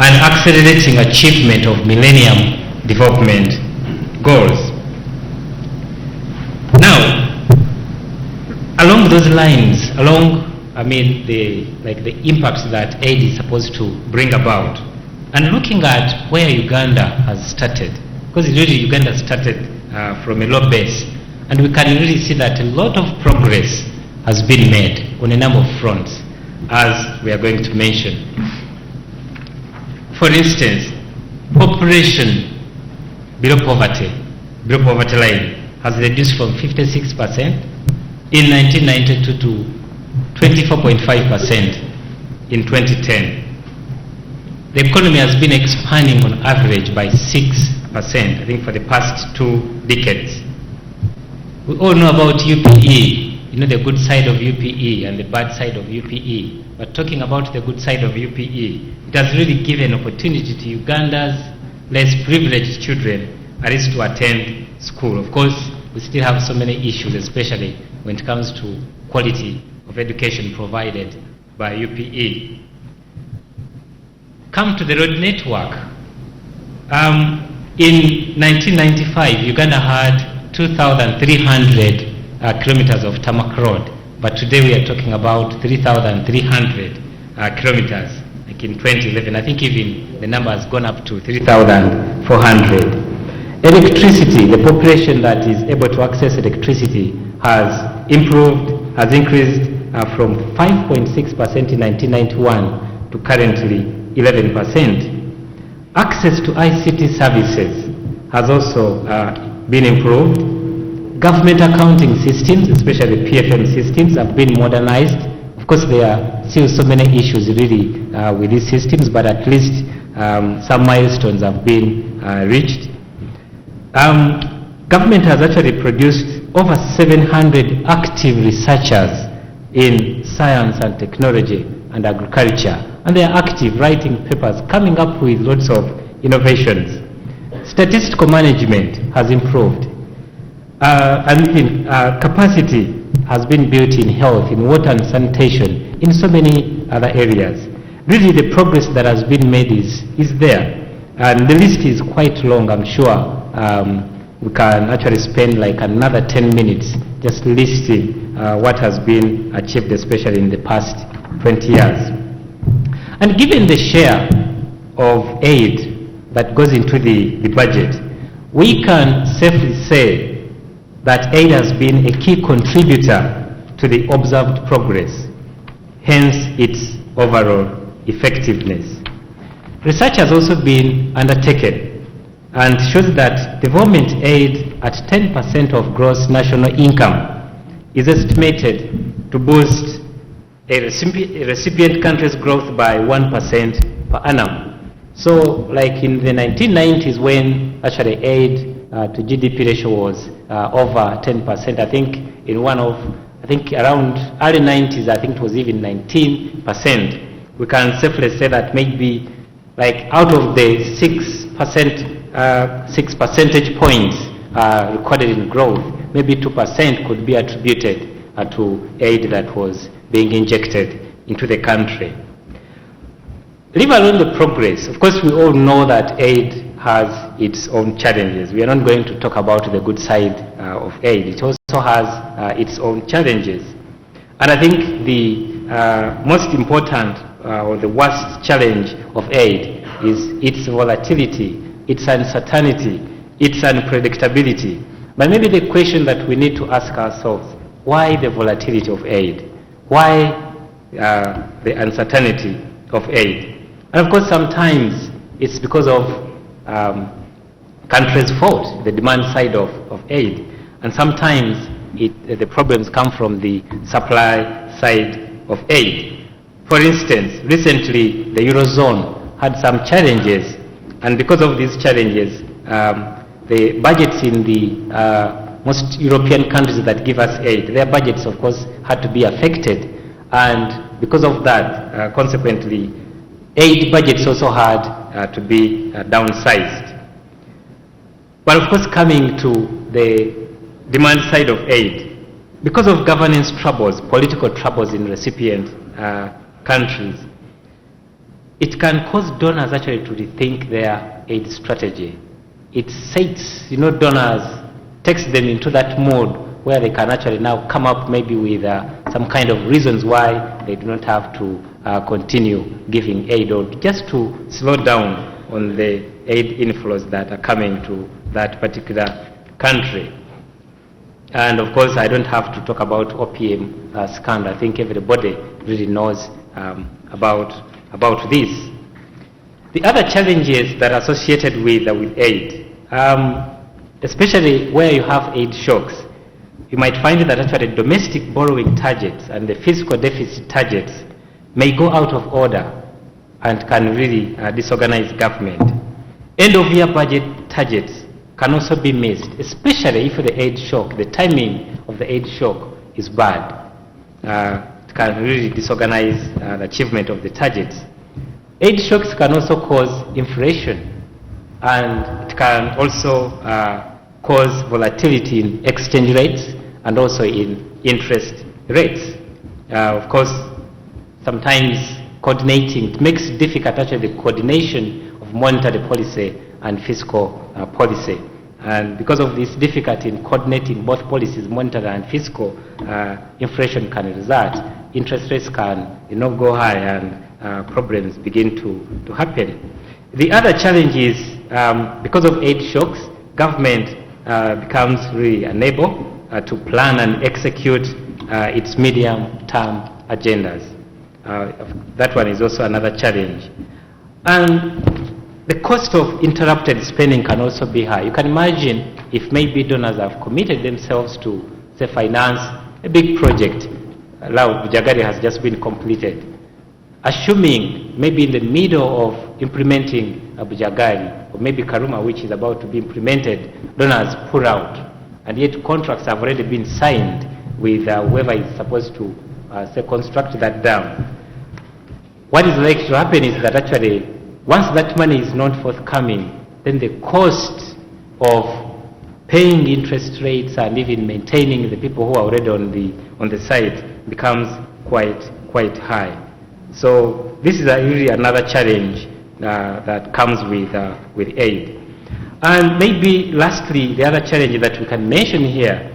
and accelerating achievement of Millennium Development Goals. Now, along those lines, the impacts that aid is supposed to bring about, and looking at where Uganda has started, because really Uganda started from a low base, and we can really see that a lot of progress has been made on a number of fronts, as we are going to mention. For instance, population below poverty line has reduced from 56% in 1992 to 24.5% in 2010. The economy has been expanding on average by 6%, I think, for the past 2 decades. We all know about UPE, the good side of UPE and the bad side of UPE. But talking about the good side of UPE, it has really given opportunity to Uganda's less privileged children at least to attend school. Of course, we still have so many issues, especially when it comes to quality of education provided by UPE. Come to the road network. In 1995, Uganda had 2,300 kilometers of tarmac road, but today we are talking about 3,300 kilometers. Like in 2011, I think even the number has gone up to 3,400. Electricity, the population that is able to access electricity has increased from 5.6% in 1991 to currently 11%. Access to ICT services has also been improved. Government accounting systems, especially Kfm systems, have been modernized. Of course, there are still so many issues really with these systems, but at least some milestones have been reached. Government has actually produced over 700 active researchers in science and technology and agriculture, and they are active writing papers, coming up with lots of innovations. Statistical management has improved. Capacity has been built in health, in water and sanitation, in so many other areas. Really, the progress that has been made is there. And the list is quite long, I'm sure. we can actually spend like another 10 minutes just listing what has been achieved, especially in the past 20 years. And given the share of aid that goes into the budget, we can safely say that aid has been a key contributor to the observed progress, hence its overall effectiveness. Research has also been undertaken and shows that development aid at 10% of gross national income is estimated to boost a recipient country's growth by 1% per annum. So like in the 1990s, when actually aid to GDP ratio was over 10%, I think in around early 90s, I think it was even 19%. We can safely say that maybe like out of the 6 percentage points recorded in growth, maybe 2% could be attributed to aid that was being injected into the country. Leave alone the progress. Of course, we all know that aid has its own challenges. We are not going to talk about the good side of aid. It also has its own challenges. And I think the most important or the worst challenge of aid is its volatility, its uncertainty, its unpredictability. But maybe the question that we need to ask ourselves, why the volatility of aid? Why the uncertainty of aid? And of course, sometimes it's because of countries' fault, the demand side of aid. And sometimes the problems come from the supply side of aid. For instance, recently the Eurozone had some challenges, and because of these challenges, the budgets in the most European countries that give us aid, their budgets, of course, had to be affected. And because of that, consequently, aid budgets also had to be downsized. But of course, coming to the demand side of aid, because of governance troubles, political troubles in recipient countries, it can cause donors actually to rethink their aid strategy. It sets, donors, takes them into that mode where they can actually now come up maybe with some kind of reasons why they do not have to continue giving aid, or just to slow down on the aid inflows that are coming to that particular country. And of course, I don't have to talk about opium scandal. I think everybody really knows about this. The other challenges that are associated with aid, especially where you have aid shocks, you might find that actually domestic borrowing targets and the fiscal deficit targets may go out of order and can really disorganize government. End of year budget targets can also be missed, especially if the aid shock, the timing of the aid shock is bad. It can really disorganize the achievement of the targets. Aid shocks can also cause inflation, and it can also cause volatility in exchange rates and also in interest rates. Of course, sometimes coordinating, it makes difficult actually the coordination of monetary policy and fiscal policy. And because of this difficulty in coordinating both policies, monetary and fiscal, inflation can result. Interest rates can go high, and problems begin to happen. The other challenge is because of aid shocks, government becomes really unable to plan and execute its medium-term agendas. That one is also another challenge. And the cost of interrupted spending can also be high. You can imagine if maybe donors have committed themselves to, say, finance a big project. Now, Bujagari has just been completed. Assuming maybe in the middle of implementing Bujagari, or maybe Karuma, which is about to be implemented, donors pull out. And yet contracts have already been signed with whoever is supposed to, say, construct that dam. What is likely to happen is that actually, once that money is not forthcoming, then the cost of paying interest rates and even maintaining the people who are already on the site becomes quite high. So this is really another challenge that comes with aid. And maybe lastly, the other challenge that we can mention here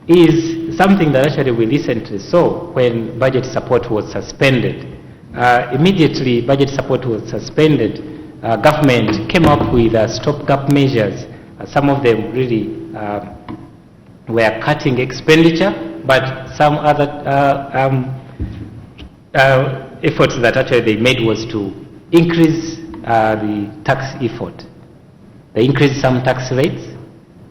is something that actually we recently saw when budget support was suspended. Immediately budget support was suspended, government came up with stopgap measures. Some of them really were cutting expenditure, but some other efforts that actually they made was to increase the tax effort. They increased some tax rates,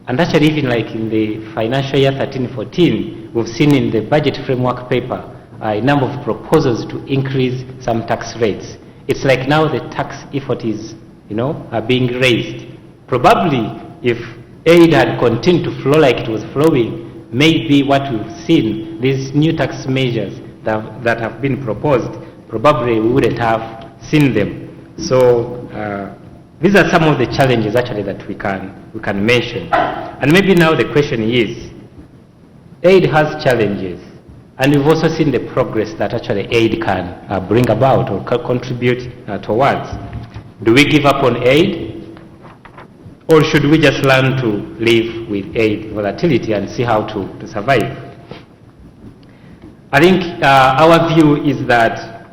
and actually even like in the financial year 13-14, we've seen in the budget framework paper a number of proposals to increase some tax rates. It's like now the tax effort is, being raised. Probably if aid had continued to flow like it was flowing, maybe what we've seen, these new tax measures that have been proposed, probably we wouldn't have seen them. So these are some of the challenges actually that we can mention. And maybe now the question is, aid has challenges, and we've also seen the progress that actually aid can bring about or contribute towards. Do we give up on aid, or should we just learn to live with aid volatility and see how to survive? I think our view is that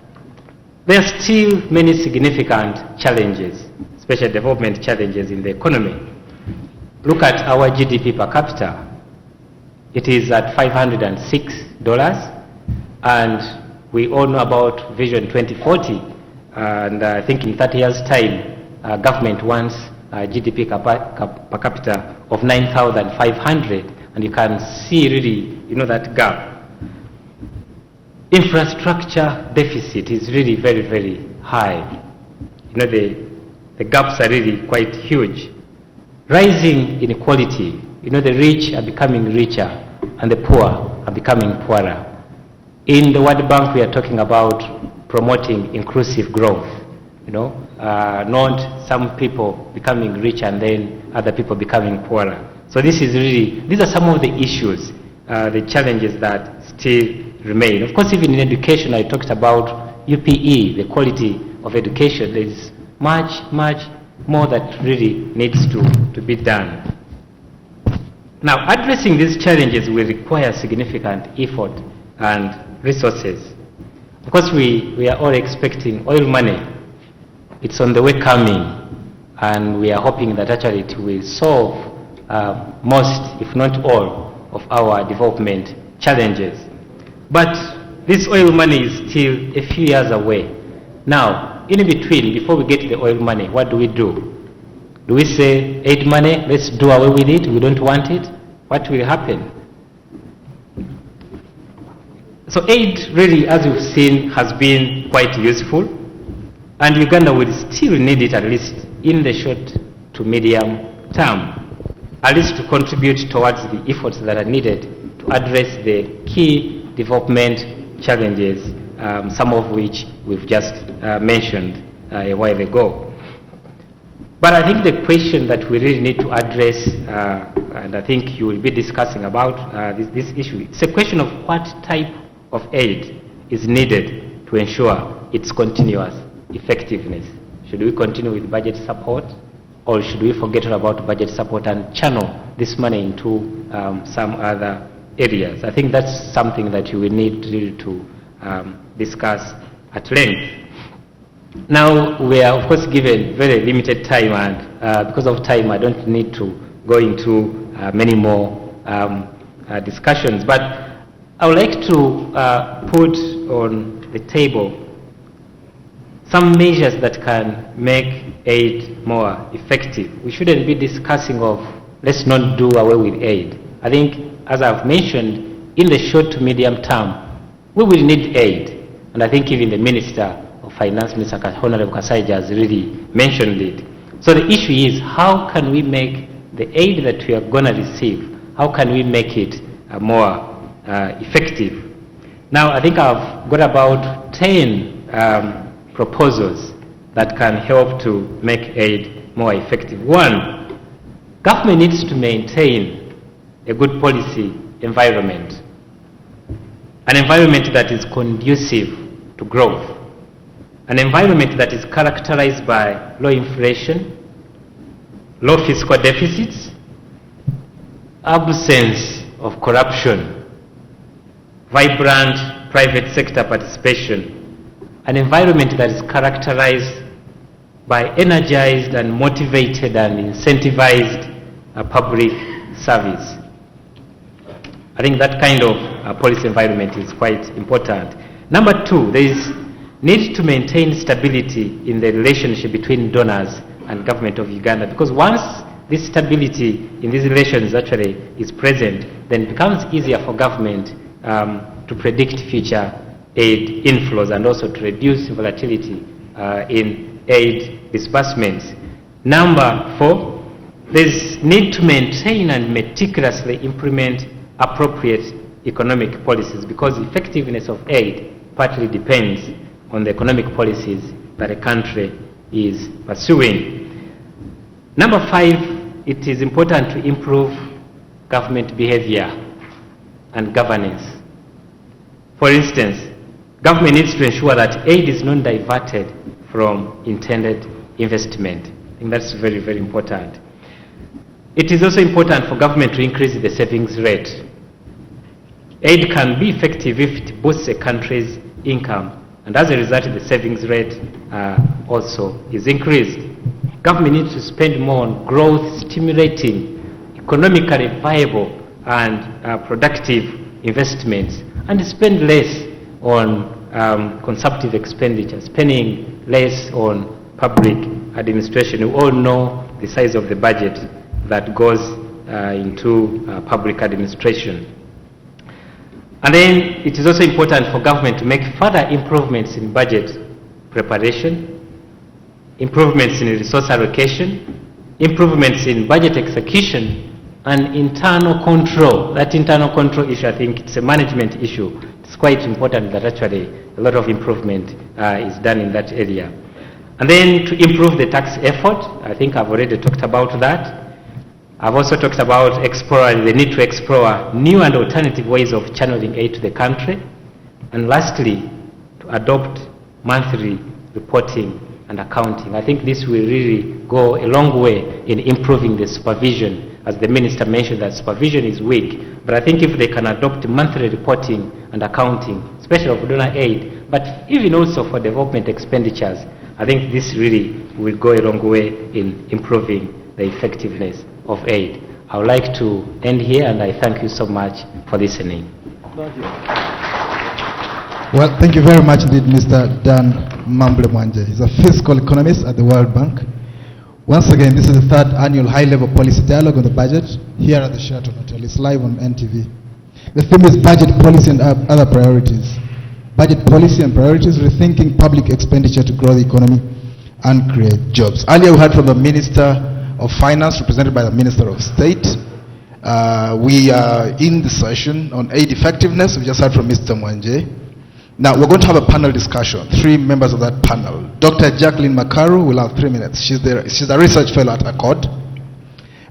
there are still many significant challenges, especially development challenges in the economy. Look at our GDP per capita. It is at $506, and we all know about Vision 2040, and I think in 30 years' time, government wants GDP per capita of 9,500, and you can see really, that gap. Infrastructure deficit is really very, very high. The gaps are really quite huge. Rising inequality, the rich are becoming richer and the poor are becoming poorer. In the World Bank, we are talking about promoting inclusive growth, not some people becoming rich and then other people becoming poorer. So these are some of the issues, the challenges that still remain. Of course, even in education, I talked about UPE, the quality of education. There is much, much more that really needs to be done. Now, addressing these challenges will require significant effort and resources. Of course, we are all expecting oil money. It's on the way coming, and we are hoping that actually it will solve most, if not all, of our development challenges. But this oil money is still a few years away. Now, in between, before we get the oil money, what do? Do we say, aid money, let's do away with it, we don't want it? What will happen? So aid really, as you've seen, has been quite useful, and Uganda will still need it at least in the short to medium term, at least to contribute towards the efforts that are needed to address the key development challenges, some of which we've just mentioned a while ago. But I think the question that we really need to address, and I think you will be discussing about this issue, it's a question of what type of aid is needed to ensure its continuous effectiveness. Should we continue with budget support, or should we forget all about budget support and channel this money into some other areas? I think that's something that you will need really to discuss at length. Now, we are of course given very limited time, and because of time I don't need to go into many more discussions, but I would like to put on the table some measures that can make aid more effective. We shouldn't be discussing of let's not do away with aid. I think, as I've mentioned, in the short to medium term, we will need aid. And I think even the Minister of Finance, Mr. Honorable Kasaija, has really mentioned it. So the issue is, how can we make the aid that we are going to receive, how can we make it more effective? Now, I think I've got about 10 proposals that can help to make aid more effective. One, government needs to maintain a good policy environment, an environment that is conducive to growth, an environment that is characterized by low inflation, low fiscal deficits, absence of corruption, vibrant private sector participation, an environment that is characterized by energized and motivated and incentivized public service. I think that kind of policy environment is quite important. Number two, there is need to maintain stability in the relationship between donors and government of Uganda, because once this stability in these relations actually is present, then it becomes easier for government to predict future aid inflows and also to reduce volatility in aid disbursements. Number four, there's need to maintain and meticulously implement appropriate economic policies, because the effectiveness of aid partly depends on the economic policies that a country is pursuing. Number five, it is important to improve government behavior and governance. For instance, government needs to ensure that aid is not diverted from intended investment. I think that's very, very important. It is also important for government to increase the savings rate. Aid can be effective if it boosts a country's income, and as a result, the savings rate also is increased. Government needs to spend more on growth-stimulating, economically viable and productive investments, and spend less on consumptive expenditure, spending less on public administration. We all know the size of the budget that goes into public administration. And then it is also important for government to make further improvements in budget preparation, improvements in resource allocation, improvements in budget execution, and internal control. That internal control issue, I think it's a management issue. It's quite important that actually a lot of improvement is done in that area. And then to improve the tax effort, I think I've already talked about that. I've also talked about the need to explore new and alternative ways of channeling aid to the country. And lastly, to adopt monthly reporting and accounting. I think this will really go a long way in improving the supervision. As the minister mentioned, that supervision is weak. But I think if they can adopt monthly reporting and accounting, especially of donor aid, but even also for development expenditures, I think this really will go a long way in improving the effectiveness of aid. I would like to end here, and I thank you so much for listening. Well, thank you very much indeed, Mr. Dan Mwanje. He's a fiscal economist at the World Bank. Once again, this is the third annual high-level policy dialogue on the budget here at the Sheraton Hotel. It's live on NTV. The theme is budget policy and other priorities. Budget policy and priorities, rethinking public expenditure to grow the economy and create jobs. Earlier we heard from the Minister of Finance, represented by the Minister of State. We are in the session on aid effectiveness. We just heard from Mr. Mwanje. Now we're going to have a panel discussion. 3 members of that panel. Dr. Jacqueline Makaru will have 3 minutes. She's a research fellow at ACCORD.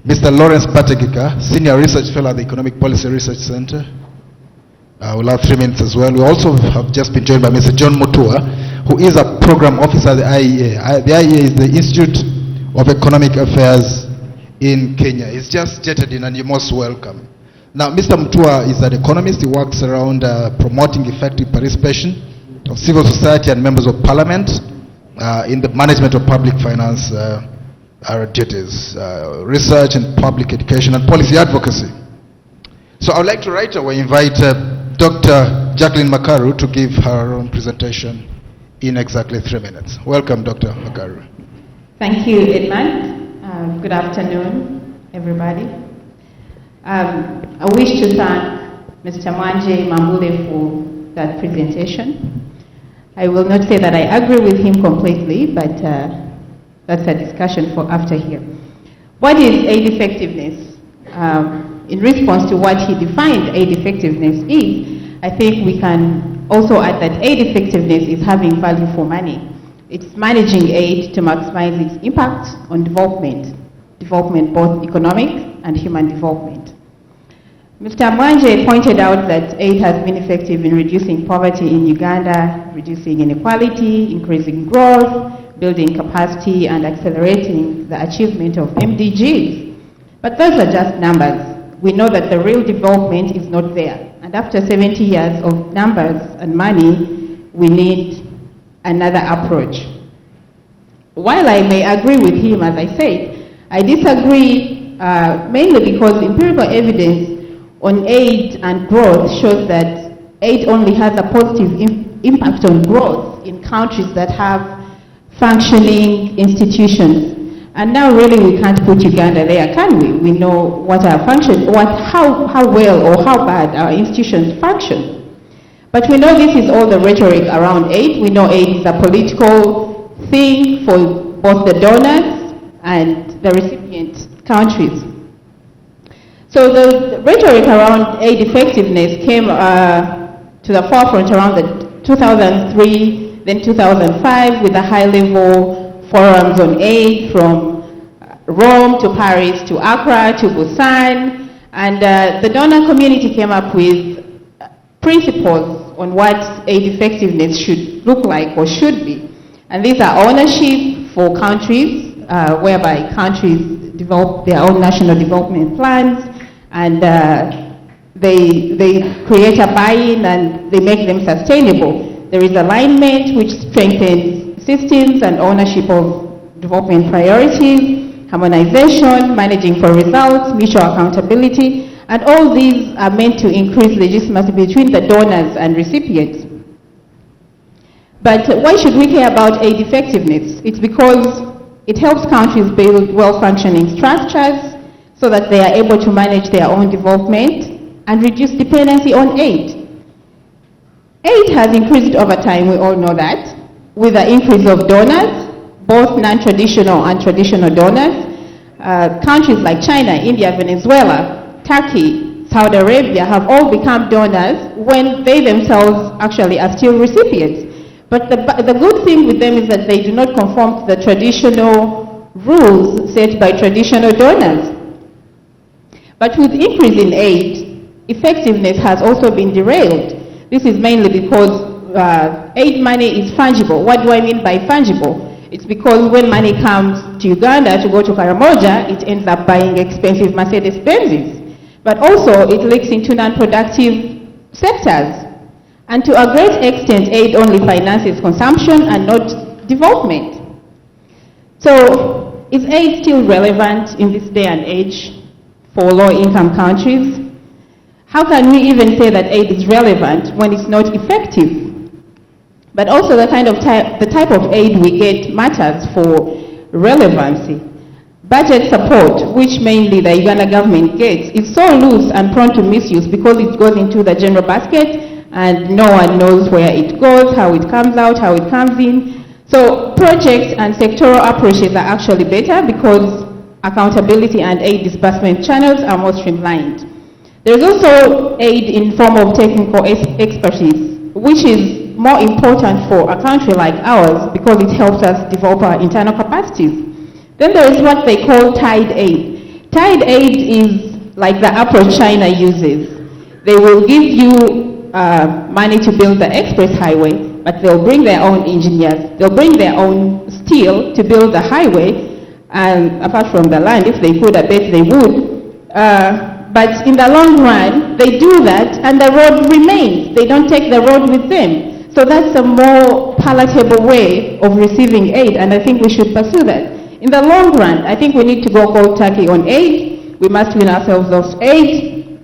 Mr. Lawrence Bategika, senior research fellow at the Economic Policy Research Center, will have 3 minutes as well. We also have just been joined by Mr. John Mutua, who is a program officer at the IEA. The IEA is the Institute of Economic Affairs in Kenya. He's just jetted in, and you're most welcome. Now, Mr. Mutua is an economist. He works around promoting effective participation of civil society and members of parliament in the management of public finance duties, research and public education and policy advocacy. So I would like to right away invite Dr. Jacqueline Makaru to give her own presentation in exactly 3 minutes. Welcome, Dr. Makaru. Thank you, Edmund. Good afternoon, everybody. I wish to thank Mr. Mwanje Mambule for that presentation. I will not say that I agree with him completely, but that's a discussion for after here. What is aid effectiveness? In response to what he defined aid effectiveness is, I think we can also add that aid effectiveness is having value for money. It's managing aid to maximize its impact on development both economic and human development. Mr. Mwanje pointed out that aid has been effective in reducing poverty in Uganda, reducing inequality, increasing growth, building capacity, and accelerating the achievement of MDGs. But those are just numbers. We know that the real development is not there. And after 70 years of numbers and money, we need another approach. While I may agree with him, as I said, I disagree mainly because empirical evidence on aid and growth shows that aid only has a positive impact on growth in countries that have functioning institutions. And now really we can't put Uganda there, can we? We know what our function, how well or how bad our institutions function. But we know this is all the rhetoric around aid. We know aid is a political thing for both the donors and the recipient countries. So the rhetoric around aid effectiveness came to the forefront around the 2003, then 2005 with the high-level forums on aid from Rome to Paris to Accra to Busan, and the donor community came up with principles on what aid effectiveness should look like or should be. And these are ownership for countries, whereby countries develop their own national development plans, and they create a buy-in and they make them sustainable. There is alignment, which strengthens systems and ownership of development priorities, harmonization, managing for results, mutual accountability, and all these are meant to increase legitimacy between the donors and recipients. But why should we care about aid effectiveness? It's because it helps countries build well-functioning structures so that they are able to manage their own development and reduce dependency on aid. Aid has increased over time, we all know that, with the increase of donors, both non-traditional and traditional donors. Countries like China, India, Venezuela, Turkey, Saudi Arabia have all become donors when they themselves actually are still recipients. But the good thing with them is that they do not conform to the traditional rules set by traditional donors. But with increase in aid, effectiveness has also been derailed. This is mainly because aid money is fungible. What do I mean by fungible? It's because when money comes to Uganda to go to Karamoja, it ends up buying expensive Mercedes-Benzes. But also it leaks into non-productive sectors. And to a great extent, aid only finances consumption and not development. So is aid still relevant in this day and age for low-income countries? How can we even say that aid is relevant when it's not effective? But also the type of aid we get matters for relevancy. Budget support, which mainly the Uganda government gets, is so loose and prone to misuse because it goes into the general basket and no one knows where it goes, how it comes out, how it comes in. So projects and sectoral approaches are actually better because accountability and aid disbursement channels are more streamlined. There is also aid in form of technical expertise, which is more important for a country like ours because it helps us develop our internal capacities. Then there is what they call tied aid. Tied aid is like the approach China uses. They will give you money to build the express highway, but they'll bring their own engineers. They'll bring their own steel to build the highway, and apart from the land, if they could, I bet they would. But in the long run, they do that and the road remains. They don't take the road with them. So that's a more palatable way of receiving aid, and I think we should pursue that. In the long run, I think we need to go cold turkey on aid. We must win ourselves off aid.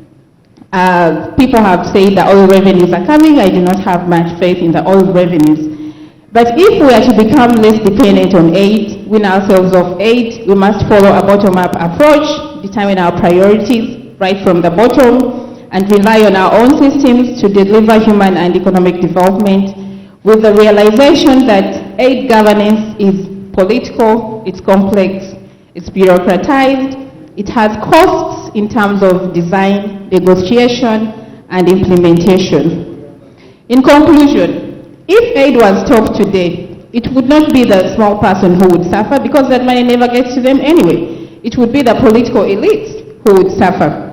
People have said the oil revenues are coming. I do not have much faith in the oil revenues. But if we are to become less dependent on aid, win ourselves off aid, we must follow a bottom-up approach, determine our priorities right from the bottom, and rely on our own systems to deliver human and economic development with the realization that aid governance is political, it's complex, it's bureaucratized, it has costs in terms of design, negotiation, and implementation. In conclusion, if aid was stopped today, it would not be the small person who would suffer because that money never gets to them anyway. It would be the political elites who would suffer.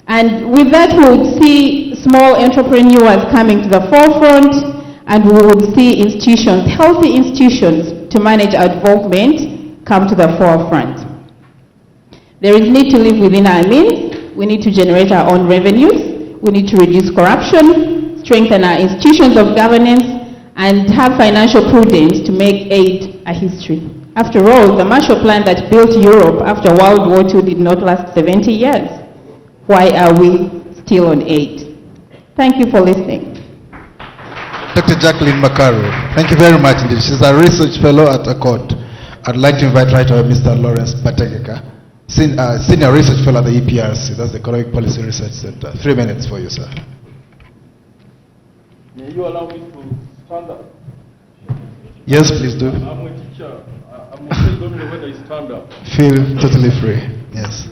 And with that, we would see small entrepreneurs coming to the forefront, and we would see institutions, healthy institutions, to manage our involvement come to the forefront. There is need to live within our means. We need to generate our own revenues. We need to reduce corruption, strengthen our institutions of governance, and have financial prudence to make aid a history. After all, the Marshall Plan that built Europe after World War II did not last 70 years. Why are we still on aid? Thank you for listening. Dr. Jacqueline Makaru, thank you very much indeed. She's a research fellow at Accord. I'd like to invite right away Mr. Lawrence Bategeka, Senior Research Fellow at the EPRC, that's the Economic Policy Research Center. 3 minutes for you, sir. May you allow me to stand up? Yes, please do. I'm a teacher. I'm afraid I don't know whether I stand up. Feel totally free, yes.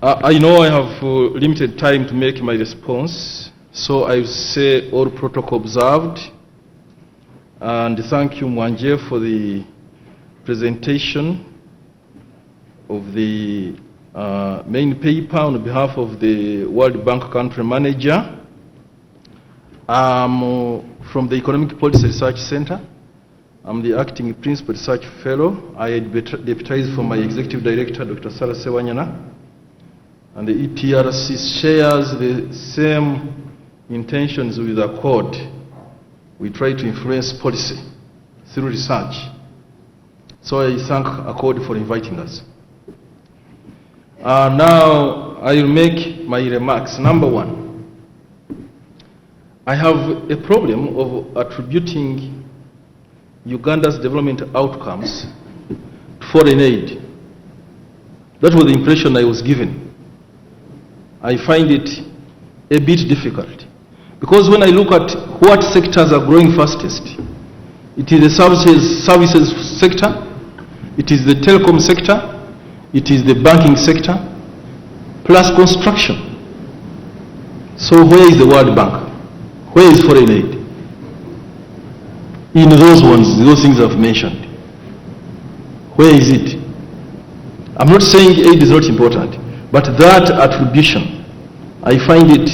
I know I have limited time to make my response, so I will say all protocol observed. And thank you, Mwanje, for the presentation of the main paper on behalf of the World Bank Country Manager. I'm from the Economic Policy Research Center. I'm the acting principal research fellow. I deputize for my executive director, Dr. Sarah Sewanyana. And the EPRC shares the same intentions with Accord. We try to influence policy through research. So I thank Accord for inviting us. Now I will make my remarks. Number one, I have a problem of attributing Uganda's development outcomes to foreign aid. That was the impression I was given. I find it a bit difficult. Because when I look at what sectors are growing fastest, it is the services sector, it is the telecom sector, it is the banking sector, plus construction. So where is the World Bank? Where is foreign aid? In those things I've mentioned. Where is it? I'm not saying aid is not important, but that attribution, I find it,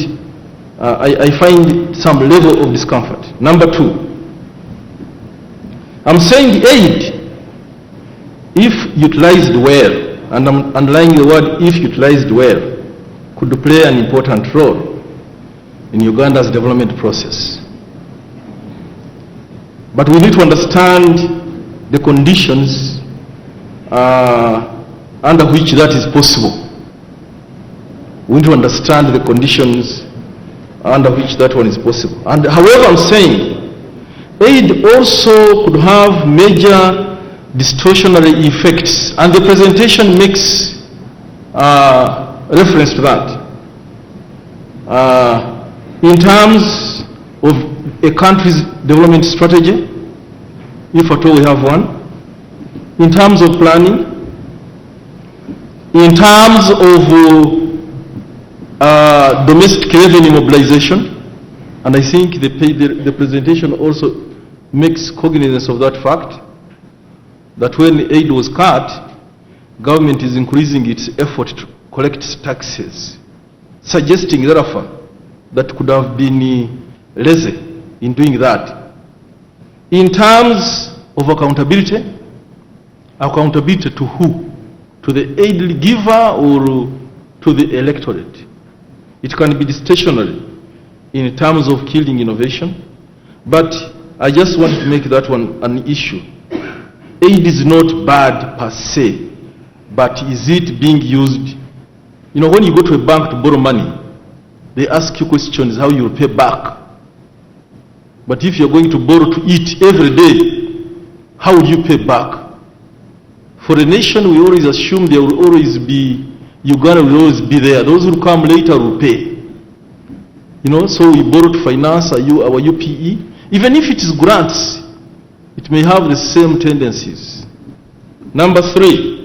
I find some level of discomfort. Number two, I'm saying aid, if utilized well, and I'm underlining the word if utilized well, could play an important role in Uganda's development process. But we need to understand the conditions under which that is possible. We need to understand the conditions under which that one is possible. And however, I'm saying, aid also could have major distortionary effects, and the presentation makes reference to that. In terms of a country's development strategy, if at all we have one, in terms of planning, in terms of domestic revenue mobilization, and I think the presentation also makes cognizance of that fact, that when aid was cut, government is increasing its effort to collect taxes, suggesting therefore that could have been lazy in doing that. In terms of accountability, accountability to who? To the aid giver or to the electorate? It can be distortionary in terms of killing innovation, but I just want to make that one an issue. Aid is not bad per se, but is it being used? You know, when you go to a bank to borrow money, they ask you questions how you will pay back. But if you're going to borrow to eat every day, how will you pay back? For a nation, we always assume there will always be, Uganda will always be there. Those who come later will pay. You know, so we borrow to finance our UPE. Even if it is grants, it may have the same tendencies. Number three,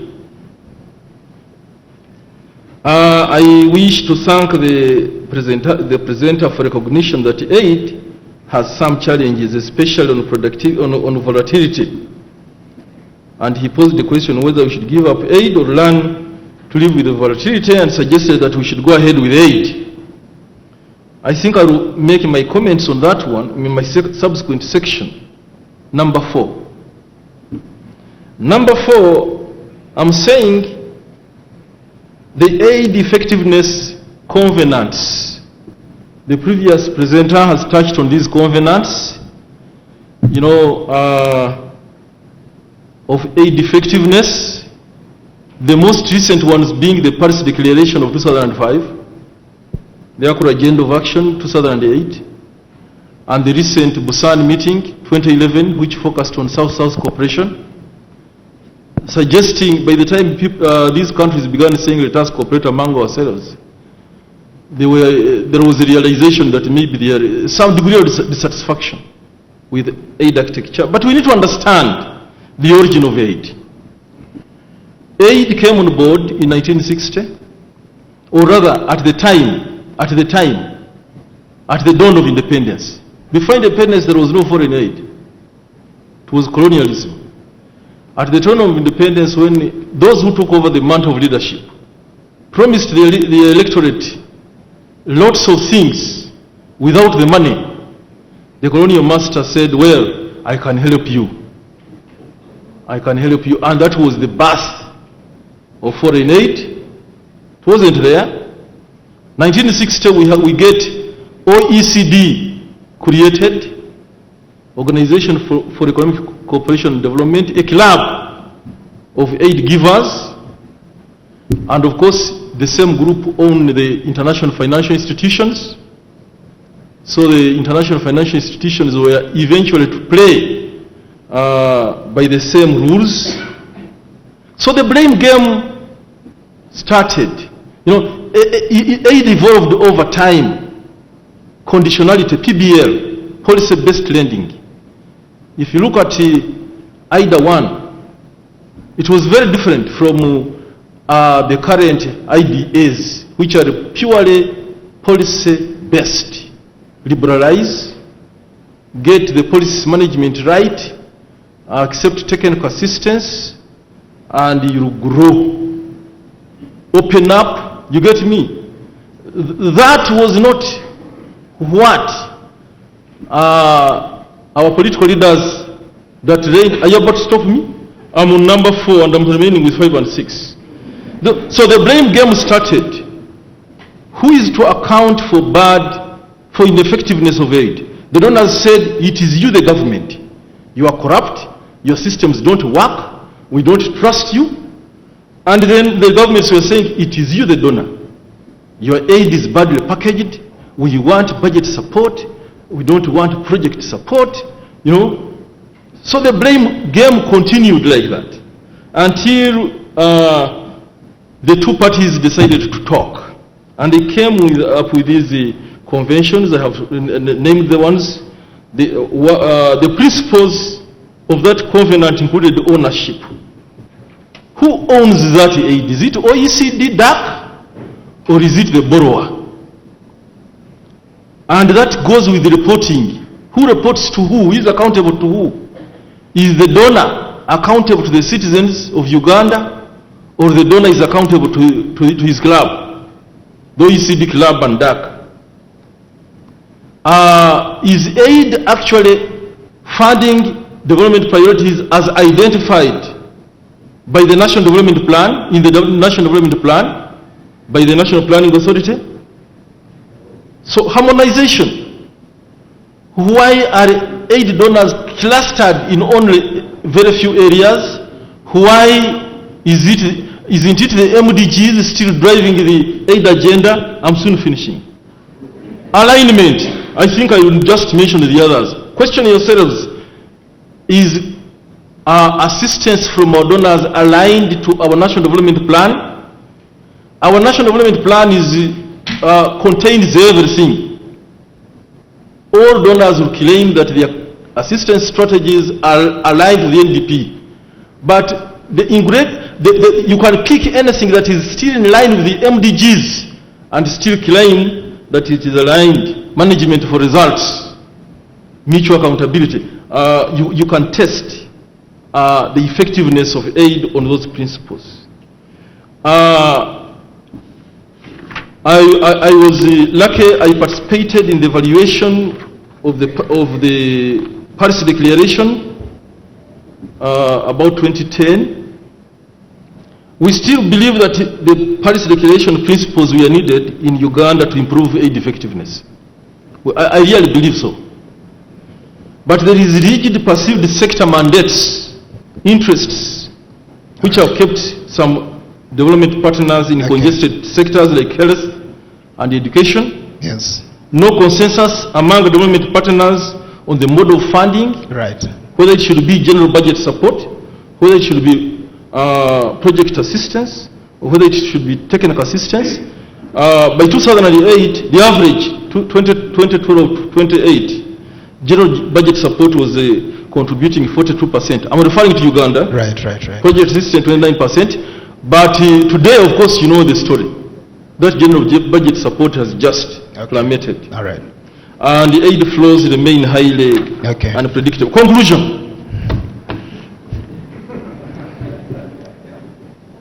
I wish to thank the presenter for recognition that aid has some challenges, especially on volatility. And he posed the question whether we should give up aid or learn to live with the volatility, and suggested that we should go ahead with aid. I think I will make my comments on that one in my subsequent section. number 4. Number 4, I'm saying the aid effectiveness covenants. The previous presenter has touched on these covenants, of aid effectiveness. The most recent ones being the Paris Declaration of 2005, the Accra Agenda of Action 2008, and the recent Busan meeting 2011, which focused on South-South cooperation, suggesting by the time these countries began saying let us cooperate among ourselves, there was a realization that maybe there is some degree of dissatisfaction with aid architecture. But we need to understand the origin of aid. Aid came on board in 1960, or rather at the dawn of independence. Before independence, there was no foreign aid. It was colonialism. At the dawn of independence, when those who took over the mantle of leadership promised the electorate lots of things without the money, the colonial master said, well, I can help you. I can help you. And that was the birth of foreign aid. It wasn't there. 1960, we get OECD created, Organization for Economic Cooperation and Development, a club of aid givers, and of course the same group owned the international financial institutions. So the international financial institutions were eventually to play by the same rules. So the blame game started. Aid evolved over time. Conditionality, PBL, policy-based lending. If you look at IDA 1, it was very different from the current IDAs, which are purely policy-based. Liberalize, get the policy management right, accept technical assistance, and you grow. Open up, you get me? That was not what our political leaders that reigned. Are you about to stop me? I'm on number 4 and I'm remaining with 5 and 6. So the blame game started. Who is to account for ineffectiveness of aid? The donors said, it is you, the government. You are corrupt, your systems don't work, we don't trust you. And then the governments were saying, it is you, the donor. Your aid is badly packaged, we want budget support, we don't want project support, So the blame game continued like that until the two parties decided to talk. And they came up with these conventions. I have named the ones. The principles of that covenant included ownership. Who owns that aid? Is it OECD DAC or is it the borrower? And that goes with the reporting. Who reports to who? Who is accountable to who? Is the donor accountable to the citizens of Uganda, or the donor is accountable to his club, the OECD club and DAC? Is aid actually funding development priorities as identified by the National Development Plan, in the National Development Plan, by the National Planning Authority? So harmonization. Why are aid donors clustered in only very few areas? Why isn't it the MDGs still driving the aid agenda? I'm soon finishing. Alignment. I think I will just mention the others. Question yourselves, is assistance from our donors aligned to our National Development Plan? Our National Development Plan contains everything. All donors will claim that their assistance strategies are aligned with the NDP. But you can pick anything that is still in line with the MDGs and still claim that it is aligned. Management for results, mutual accountability. You can test the effectiveness of aid on those principles. I was lucky. I participated in the evaluation of the Paris Declaration about 2010, we still believe that the Paris Declaration principles were needed in Uganda to improve aid effectiveness. I really believe so. But there is rigid perceived sector mandates, interests, which have kept some development partners in congested sectors like health and education. Yes. No consensus among development partners on the mode of funding. Right. Whether it should be general budget support, whether it should be project assistance, or whether it should be technical assistance. By 2008, the average, 2012-28, general budget support was contributing 42%. I'm referring to Uganda. Right. Project assistance 29%. But today, of course, you know the story. That general budget support has just plummeted. All right. And the aid flows remain highly unpredictable. Conclusion.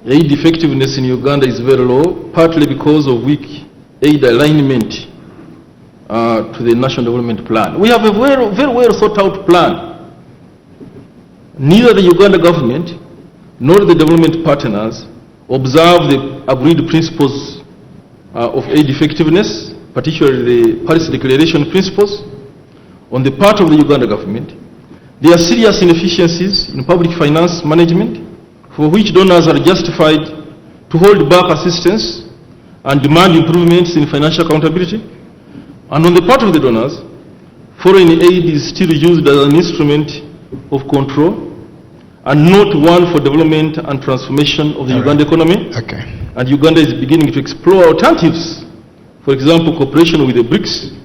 Aid effectiveness in Uganda is very low, partly because of weak aid alignment to the National Development Plan. We have a very well thought out plan. Neither the Uganda government nor the development partners observe the agreed principles of aid effectiveness, particularly the Paris Declaration principles. On the part of the Uganda government, there are serious inefficiencies in public finance management, for which donors are justified to hold back assistance and demand improvements in financial accountability. And on the part of the donors, foreign aid is still used as an instrument of control and not one for development and transformation of the Uganda economy. And Uganda is beginning to explore alternatives. For example, cooperation with the BRICS.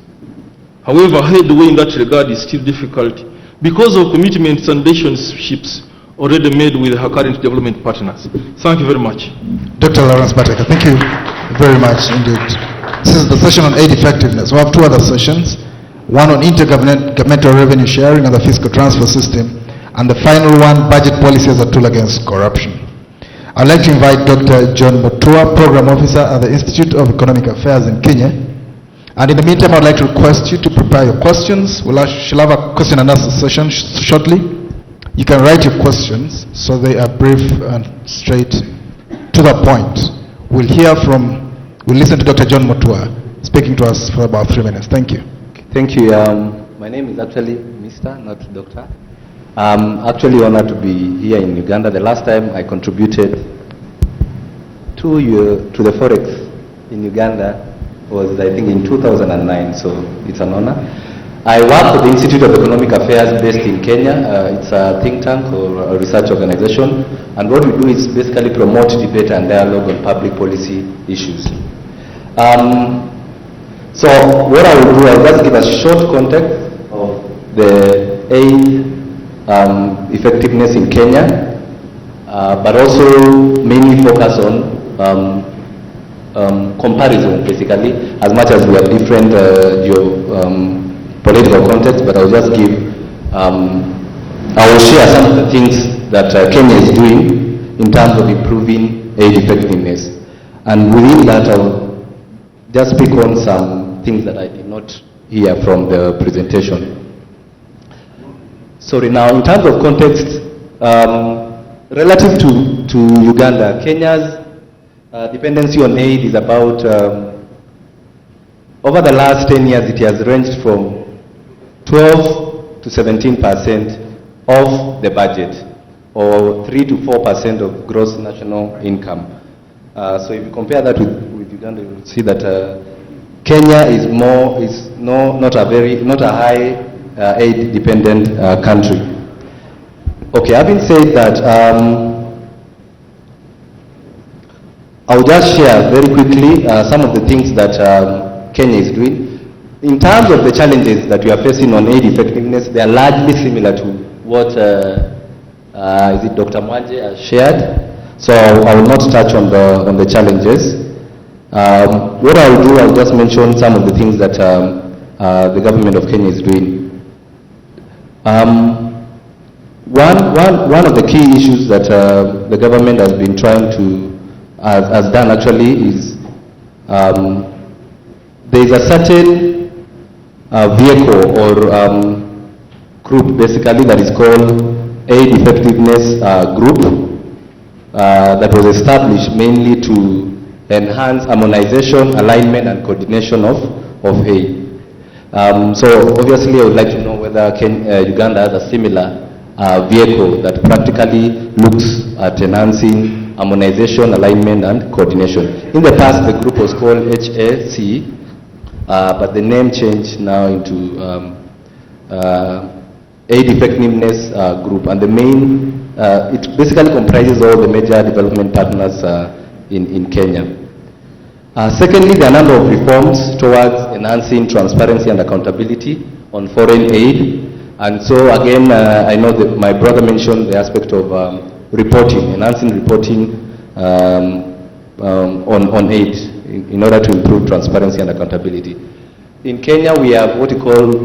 However, headway in that regard is still difficult because of commitments and relationships already made with her current development partners. Thank you very much. Dr. Lawrence Mateka, thank you very much indeed. This is the session on aid effectiveness. We have two other sessions, one on intergovernmental revenue sharing and the fiscal transfer system, and the final one, budget policy as a tool against corruption. I'd like to invite Dr. John Mutua, Program Officer at the Institute of Economic Affairs in Kenya. And in the meantime, I'd like to request you to prepare your questions. She'll have a question and answer session shortly. You can write your questions so they are brief and straight to the point. We'll listen to Dr. John Mutua speaking to us for about 3 minutes. Thank you. Thank you. My name is actually Mr., not Doctor. I'm actually honored to be here in Uganda. The last time I contributed to the Forex in Uganda was, I think, in 2009, so it's an honor. I work for the Institute of Economic Affairs based in Kenya. It's a think tank or a research organization, and what we do is basically promote debate and dialogue on public policy issues. So what I will do, I'll just give a short context of the aid effectiveness in Kenya, but also mainly focus on comparison, basically, as much as we have different political context, but I'll just give, I will share some of the things that Kenya is doing in terms of improving aid effectiveness. And within that, I'll just speak on some things that I did not hear from the presentation. Sorry, now in terms of context, relative to Uganda, Kenya's dependency on aid is about, over the last 10 years, it has ranged from 12 to 17% of the budget, or 3 to 4% of gross national income. So if you compare that with Uganda, you will see that Kenya is not a high aid dependent country. Okay, having said that, I'll just share very quickly some of the things that Kenya is doing. In terms of the challenges that we are facing on aid effectiveness, they are largely similar to what Dr. Mwanje has shared. So I will not touch on the challenges. What I will do, I'll just mention some of the things that the government of Kenya is doing. One of the key issues that the government has been trying to has done actually is there is a certain vehicle or group basically that is called aid effectiveness group that was established mainly to enhance harmonization, alignment, and coordination of aid. So obviously I would like to know whether Uganda has a similar vehicle that practically looks at enhancing harmonization, alignment, and coordination. In the past, the group was called HAC, but the name changed now into Aid Effectiveness Group, and the main, it basically comprises all the major development partners in Kenya. Secondly, there are a number of reforms towards enhancing transparency and accountability on foreign aid. And so again, I know that my brother mentioned the aspect of reporting, enhancing reporting on aid in order to improve transparency and accountability. In Kenya, we have what we call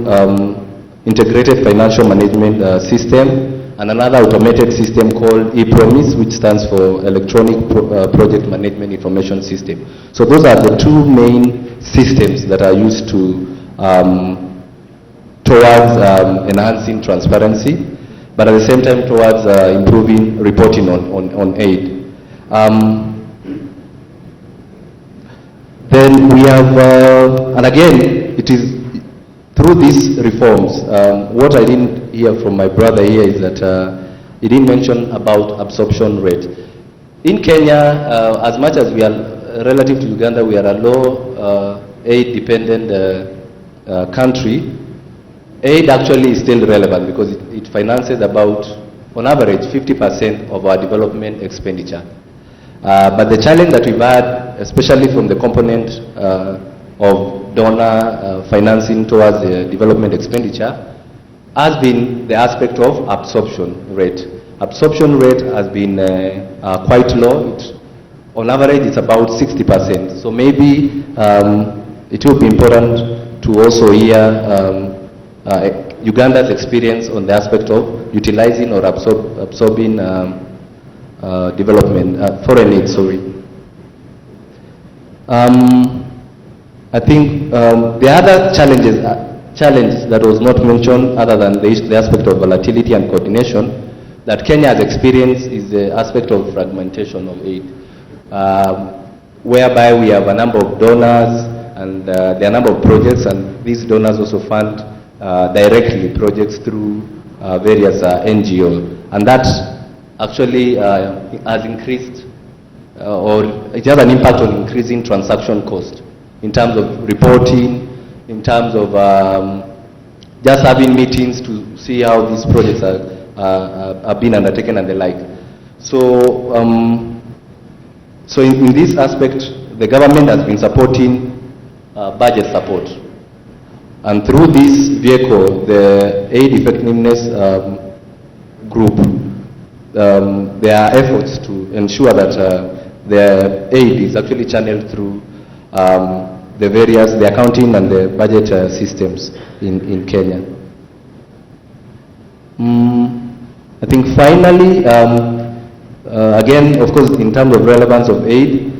integrated financial management system, and another automated system called ePromise, which stands for Electronic Project Management Information System. So those are the two main systems that are used to towards enhancing transparency, but at the same time towards improving reporting on aid. Then we have, and again, it is through these reforms, what I didn't hear from my brother here is that he didn't mention about absorption rate. In Kenya, as much as we are relative to Uganda, we are a low aid-dependent country. Aid actually is still relevant because it finances about, on average, 50% of our development expenditure. But the challenge that we've had, especially from the component of donor financing towards the development expenditure, has been the aspect of absorption rate. Absorption rate has been quite low. On average, it's about 60%. So maybe it will be important to also hear Uganda's experience on the aspect of utilizing or absorbing development, foreign aid, sorry. I think the other challenge that was not mentioned other than the aspect of volatility and coordination that Kenya has experienced is the aspect of fragmentation of aid, whereby we have a number of donors and there are a number of projects, and these donors also fund directly projects through various NGOs, and that actually has increased or it has an impact on increasing transaction cost in terms of reporting, in terms of just having meetings to see how these projects are being undertaken and the like. So, so in this aspect, the government has been supporting budget support. And through this vehicle, the aid effectiveness group, there are efforts to ensure that the aid is actually channeled through the accounting and the budget systems in Kenya. I think finally, again, of course, in terms of relevance of aid,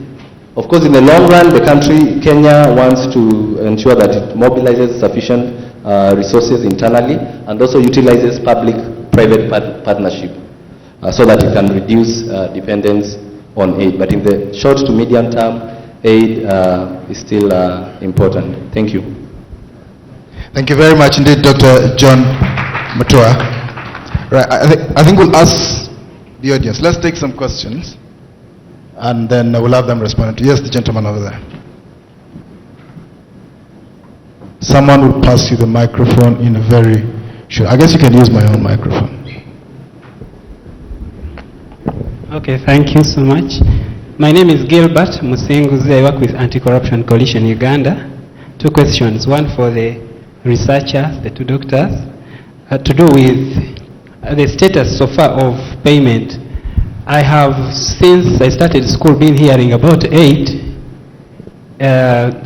of course, in the long run, the country, Kenya, wants to ensure that it mobilizes sufficient resources internally and also utilizes public-private partnership so that it can reduce dependence on aid. But in the short to medium term, aid is still important. Thank you. Thank you very much indeed, Dr. John Matua. Right, I think we'll ask the audience. Let's take some questions, and then we'll have them respond. Yes, the gentleman over there. Someone will pass you the microphone in a very short. I guess you can use my own microphone. Okay, thank you so much. My name is Gilbert Musinguzi. I work with Anti-Corruption Coalition Uganda. Two questions, one for the researchers, the two doctors, to do with the status so far of payment. I have, since I started school, been hearing about 8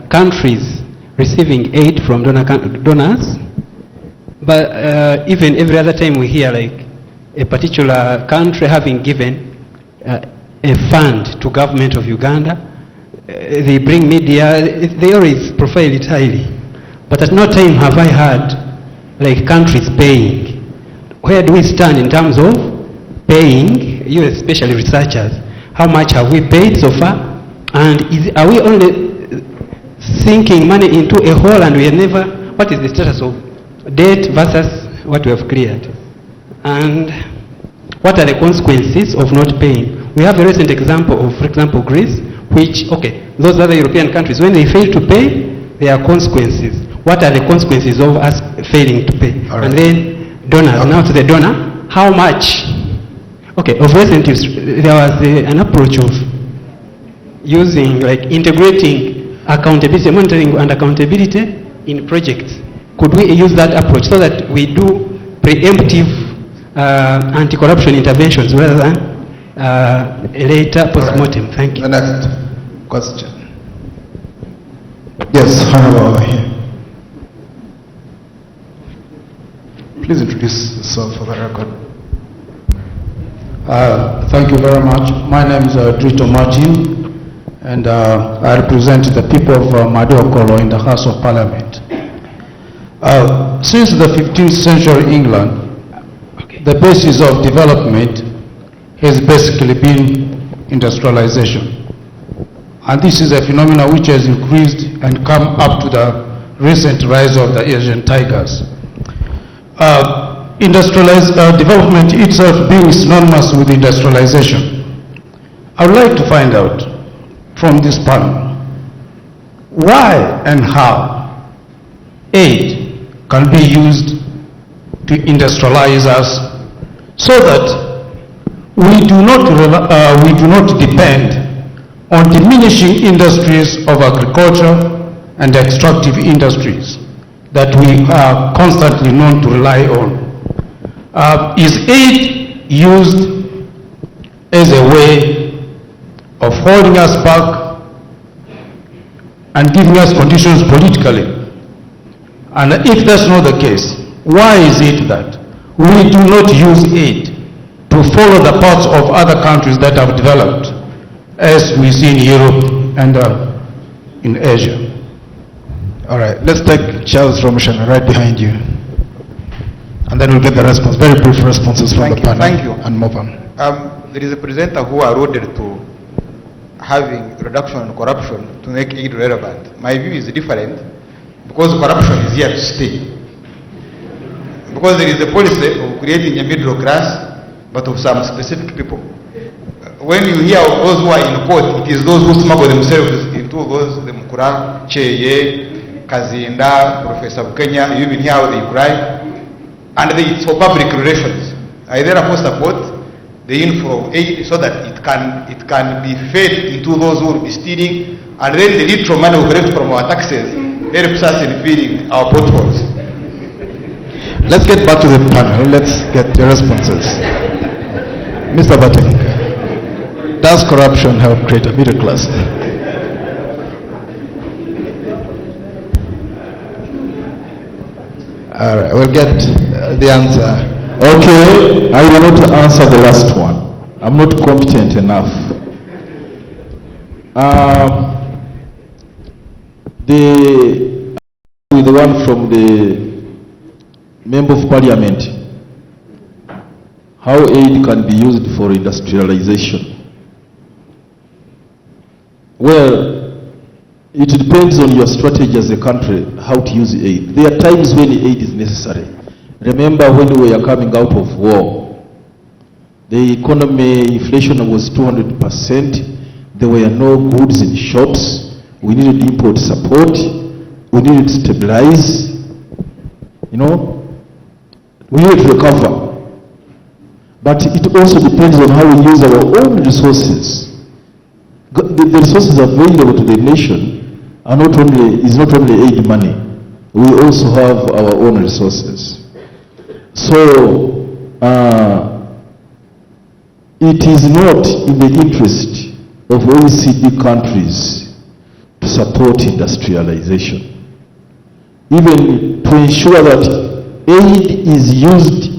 countries receiving aid from donors, but even every other time we hear like a particular country having given a fund to government of Uganda, they bring media, they always profile it highly, but at no time have I heard like countries paying. where do we stand in terms of paying, you especially researchers? How much have we paid so far? And are we only sinking money into a hole and we are never, what is the status of debt versus what we have cleared? And what are the consequences of not paying? We have a recent example of, for example, Greece, which, okay, those other European countries, when they fail to pay, there are consequences. What are the consequences of us failing to pay? And then donors, now to the donor, how much? Okay, of recent, there was an approach of using, like, integrating accountability, monitoring and accountability in projects. Could we use that approach so that we do preemptive anti-corruption interventions rather than later post-mortem? Thank you. The next question. Yes, Honorable over here. Please introduce yourself for the record. Thank you very much. My name is Drito Martin, and I represent the people of Madiokolo in the House of Parliament. Since the 15th century England, the basis of development has basically been industrialization. And this is a phenomenon which has increased and come up to the recent rise of the Asian tigers. Development itself being synonymous with industrialization. I would like to find out from this panel why and how aid can be used to industrialize us so that we do not depend on diminishing industries of agriculture and extractive industries that we are constantly known to rely on. Is aid used as a way of holding us back and giving us conditions politically? And if that's not the case, why is it that we do not use aid to follow the paths of other countries that have developed, as we see in Europe and in Asia? All right, let's take Charles Romshan right behind you. And then we'll get the response, very brief responses from the panel. Thank you. And move on. There is a presenter who alluded to having reduction in corruption to make aid relevant. My view is different because corruption is here to stay. Because there is a policy of creating a middle class, but of some specific people. When you hear of those who are in court, it is those who smuggle themselves into those, the Mukura, Cheye, Kazinda, Professor Bukenya, you even hear how they cry. And it's for public relations. I therefore support the inflow of aid so that it can be fed into those who will be stealing, and then the little money we collect from our taxes helps us in filling our potholes. Let's get back to the panel. Let's get the responses. Mr. Bating, does corruption help create a middle class? All right, we'll get the answer. Okay, I will not answer the last one. I'm not competent enough. The one from the Member of Parliament, how aid can be used for industrialization. Well, it depends on your strategy as a country, how to use aid. There are times when aid is necessary. Remember when we were coming out of war, the economy, inflation was 200%. There were no goods in shops. We needed import support. We needed to stabilize. You know, we need to recover. But it also depends on how we use our own resources. The resources available to the nation are not only aid money. We also have our own resources. So it is not in the interest of OECD countries to support industrialization, even to ensure that aid is used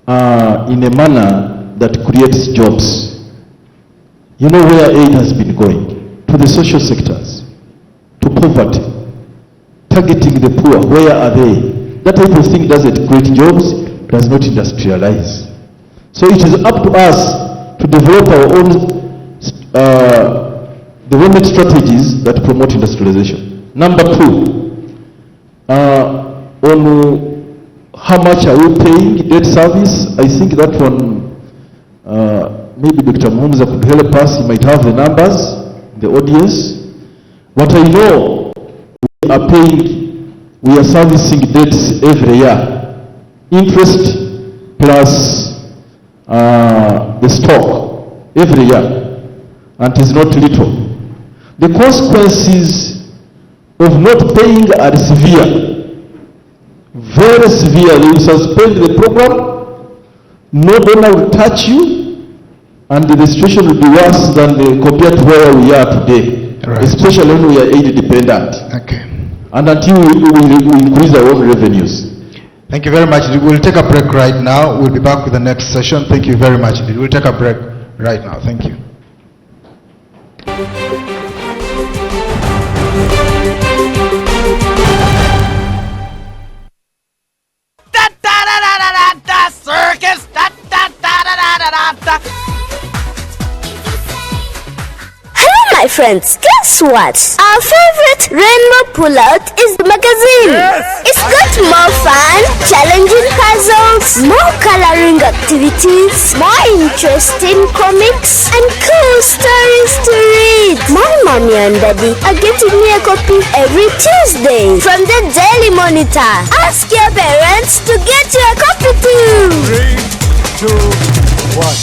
in a manner that creates jobs. You know where aid has been going? To the social sectors, to poverty, targeting the poor. Where are they? That type of thing doesn't create jobs, does not industrialize. So it is up to us to develop our own development strategies that promote industrialization. Number two, on how much are we paying debt service? I think that one, maybe Dr. Muhumuza could help us. He might have the numbers, the audience. What I know, we are servicing debts every year. Interest plus the stock every year, and it is not little. The consequences of not paying are severe. Very severe. They will suspend the program, no donor will touch you, and the situation will be worse than compared to where we are today, especially when we are aid dependent. Okay. And until we increase our own revenues. Thank you very much. We'll take a break right now. We'll be back with the next session. Thank you very much. We'll take a break right now. Thank you. Circus. Hello, my friends. Guess what? Our favorite rainbow pullout is the magazine. Yes. It's got more fun, challenging puzzles, more coloring activities, more interesting comics, and cool stories to read. My mommy and daddy are getting me a copy every Tuesday from the Daily Monitor. Ask your parents to get you a copy too. 3, 2, 1.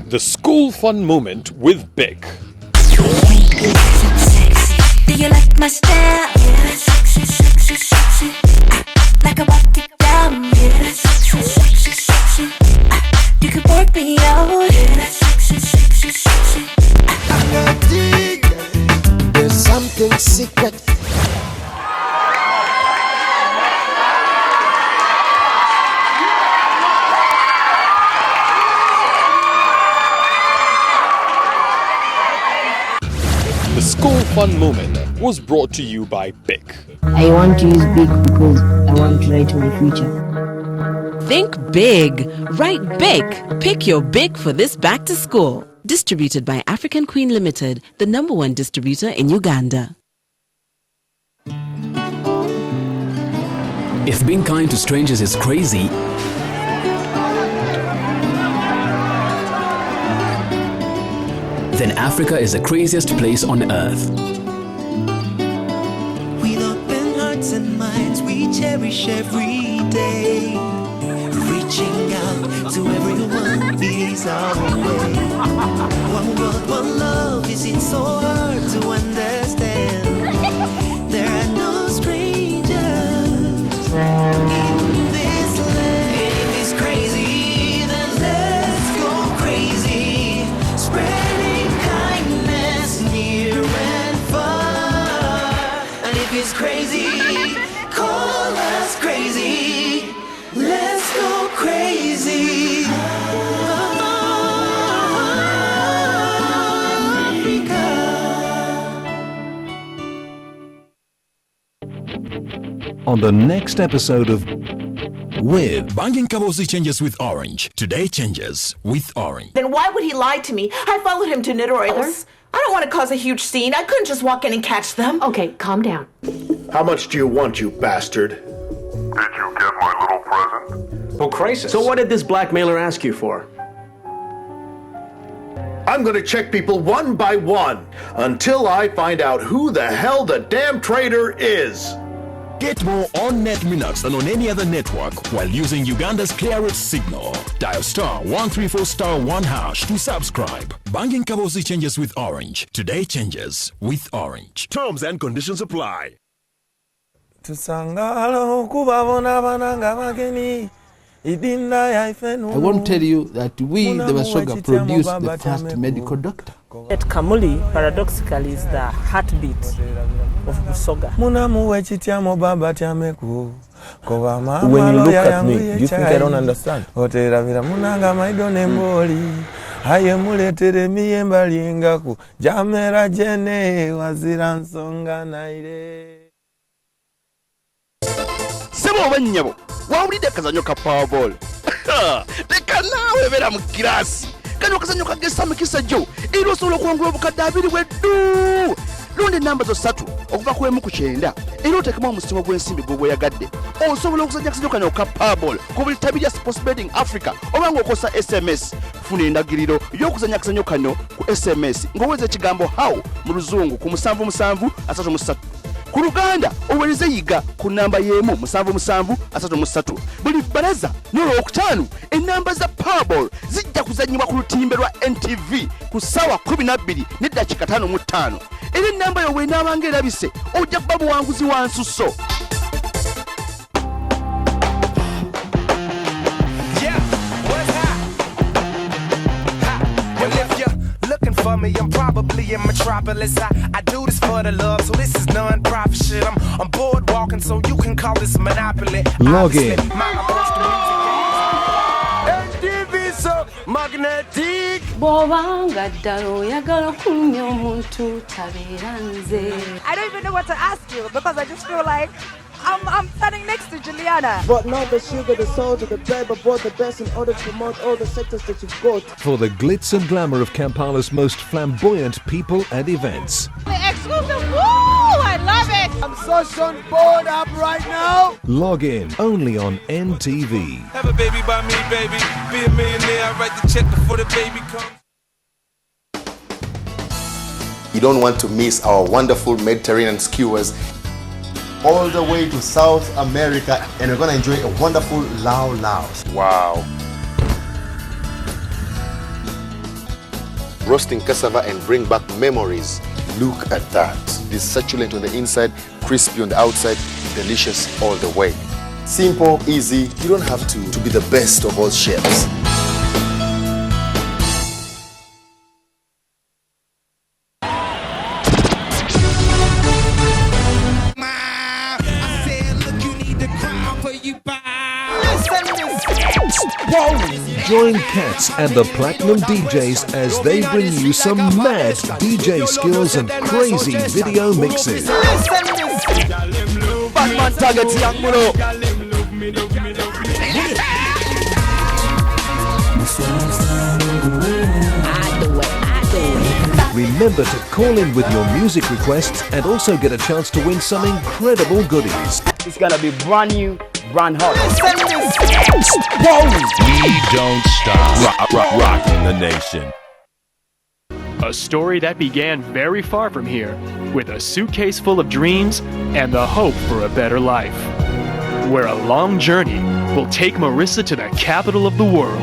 The School Fun Moment with BIC. Do you like my style? Yeah, sexy, sexy, sexy. Like a walk it down. Yeah, sexy, sexy, sexy. You could work me out. Yeah, sexy, sexy, sexy. I dig. There's something secret. The School Fun Moment was brought to you by BIC. I want to use BIC because I want to write my future. Think big. Write BIC. Pick your BIC for this back to school. Distributed by African Queen Limited, the #1 distributor in Uganda. If being kind to strangers is crazy, then Africa is the craziest place on earth. With open hearts and minds, we cherish every day. Reaching out to everyone is our way. One world, one love, is it so hard to understand? There are no strangers in this land. If it's crazy, then let's go crazy. Spreading kindness near and far. And if it's crazy, call us crazy. Let's go crazy. On the next episode of With Banking Kabosi changes with Orange. Today changes with Orange. Then why would he lie to me? I followed him to knit oils. I don't want to cause a huge scene. I couldn't just walk in and catch them. Okay, calm down. How much do you want, you bastard? Did you get my little present? Oh, crisis. So what did this blackmailer ask you for? I'm gonna check people one by one until I find out who the hell the damn traitor is. Get more on Net Minutes than on any other network while using Uganda's clearest signal. Dial *134*1# to subscribe. Banking Kabosi changes with Orange. Today changes with Orange. Terms and conditions apply. I won't tell you that we, the Basoga, produced the first medical doctor. At Kamuli, paradoxically, is the heartbeat of Busoga. When you look at me, do you think I don't understand? oba nnyabo wawulidde akazanyo ka Powerball leka naawe beera mu kirasi kano akazanyo kagesa mikisa gyo era osobola okuwangula obukadde 2 bweddu londa enamba zo 3 okuva ku 1 ku 9 era oteekemu omusingo gw'ensimbi gw'obweyagadde osobola okuzanya akazanyo kano ka Powerball ku buli ttabi lya Sports Betting Africa oba ng'okosa SMS. Funa endagiriro y'okuzanya akazanyo kano ku SMS ng'oweza ekigambo how mu luzungu ku 7733 ku Luganda owereze yiga ku namba y'emu 7733. Buli bbalaza n'olwokutaano ennamba za Powerball zijja kuzanyibwa ku lutimbe lwa NTV ku ssaawa 12:55 era ennamba yo bw'enaabanga erabise ojja kuba buwanguzi wa nsusso. For me, I'm probably in Metropolis. I do this for the love, so this is non-profit shit. I'm bored walking, so you can call this Monopoly. Log in. NTV so magnetic. Bobanga dalo yagala kunya omuntu tabeera nze. I don't even know what to ask you because I just feel like I'm standing next to Juliana. But not the sugar, the salt, the bread, but bought the best in order to promote all the sectors that you've got. For the glitz and glamour of Kampala's most flamboyant people and events. The exclusive, woo! I love it! I'm so bored up right now. Log in only on NTV. Have a baby by me, baby. Be a millionaire, I write the check before the baby comes. You don't want to miss our wonderful Mediterranean skewers all the way to South America, and we're going to enjoy a wonderful Lao Lao. Wow. Roasting cassava and bring back memories. Look at that. It's succulent on the inside, crispy on the outside, delicious all the way. Simple, easy. You don't have to be the best of all chefs. Join Cats and the Platinum DJs as they bring you some mad DJ skills and crazy video mixes. Remember to call in with your music requests and also get a chance to win some incredible goodies. It's gonna be brand new, brand hot. We don't stop rocking the nation. A story that began very far from here, with a suitcase full of dreams and the hope for a better life. Where a long journey will take Marissa to the capital of the world.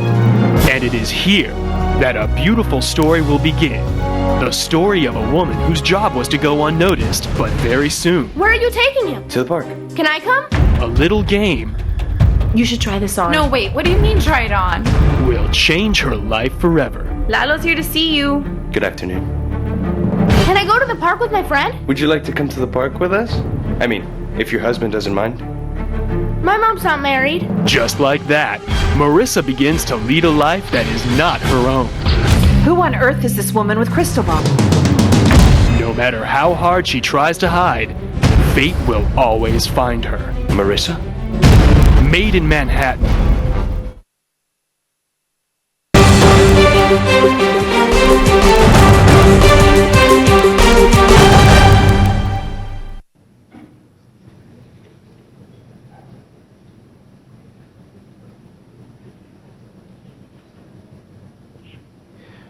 And it is here that a beautiful story will begin. The story of a woman whose job was to go unnoticed, but very soon. Where are you taking him? To the park. Can I come? A little game You should try this on. No, wait, what do you mean try it on? will change her life forever. Lalo's here to see you. Good afternoon. Can I go to the park with my friend? Would you like to come to the park with us? I mean, if your husband doesn't mind. My mom's not married. Just like that, Marissa begins to lead a life that is not her own. Who on earth is this woman with crystal ball? No matter how hard she tries to hide, fate will always find her. Marissa? Made in Manhattan.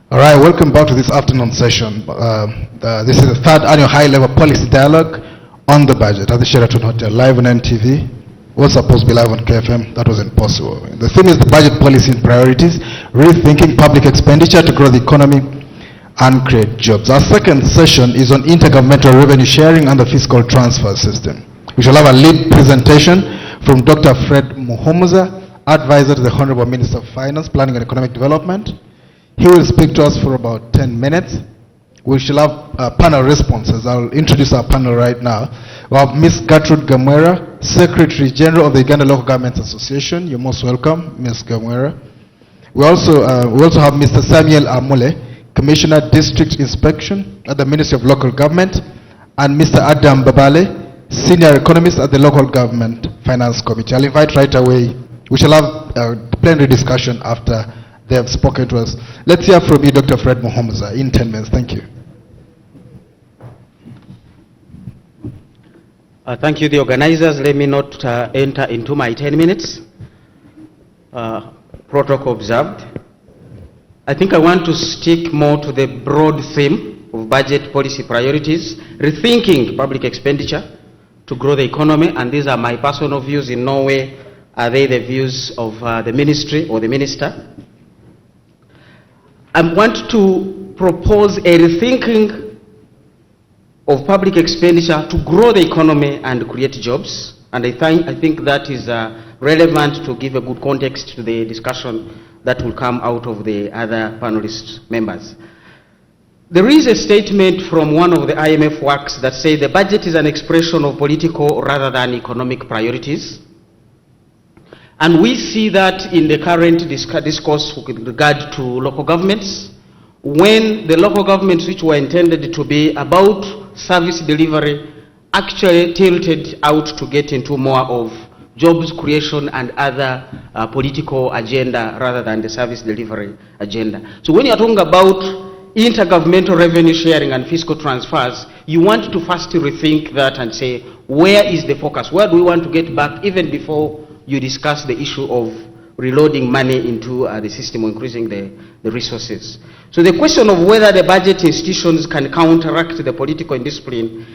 All right, welcome back to this afternoon session. This is the third annual high-level policy dialogue on the budget at the Sheraton Hotel, live on NTV. Was supposed to be live on KFM, that wasn't possible. The theme is the budget policy and priorities, rethinking public expenditure to grow the economy and create jobs. Our second session is on intergovernmental revenue sharing and the fiscal transfer system. We shall have a lead presentation from Dr. Fred Muhomuza, advisor to the Honorable Minister of Finance, Planning and Economic Development. He will speak to us for about 10 minutes. We shall have panel responses. I'll introduce our panel right now. We have Ms. Gertrude Gamwera, Secretary General of the Uganda Local Governments Association. You're most welcome, Ms. Gamwera. We also have Mr. Samuel Amule, Commissioner District Inspection at the Ministry of Local Government, and Mr. Adam Babale, Senior Economist at the Local Government Finance Committee. I'll invite right away. We shall have a plenary discussion after they have spoken to us. Let's hear from you, Dr. Fred Muhomuza, in 10 minutes. Thank you. Thank you, the organizers. Let me not enter into my 10 minutes. Protocol observed. I think I want to stick more to the broad theme of budget policy priorities, rethinking public expenditure to grow the economy, and these are my personal views. In no way are they the views of the ministry or the minister. I want to propose a rethinking of public expenditure to grow the economy and create jobs. And I think that is relevant to give a good context to the discussion that will come out of the other panelist members. There is a statement from one of the IMF works that says the budget is an expression of political rather than economic priorities. And we see that in the current discourse with regard to local governments, when the local governments which were intended to be about service delivery actually tilted out to get into more of jobs creation and other political agenda rather than the service delivery agenda. So when you're talking about intergovernmental revenue sharing and fiscal transfers, you want to first rethink that and say, where is the focus? Where do we want to get back even before you discuss the issue of reloading money into the system or increasing the resources? So the question of whether the budget institutions can counteract the political indiscipline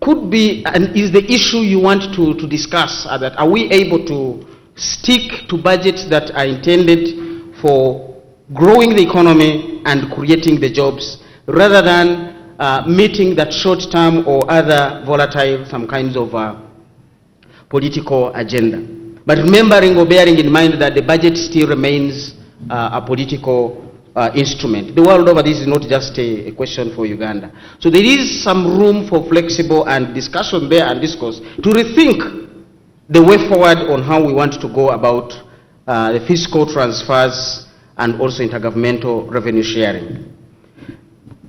could be, and is the issue you want to discuss, that are we able to stick to budgets that are intended for growing the economy and creating the jobs rather than meeting that short-term or other volatile, some kinds of political agenda. But remembering or bearing in mind that the budget still remains a political instrument. The world over, this is not just a question for Uganda. So there is some room for flexible and discussion there and discourse to rethink the way forward on how we want to go about the fiscal transfers and also intergovernmental revenue sharing.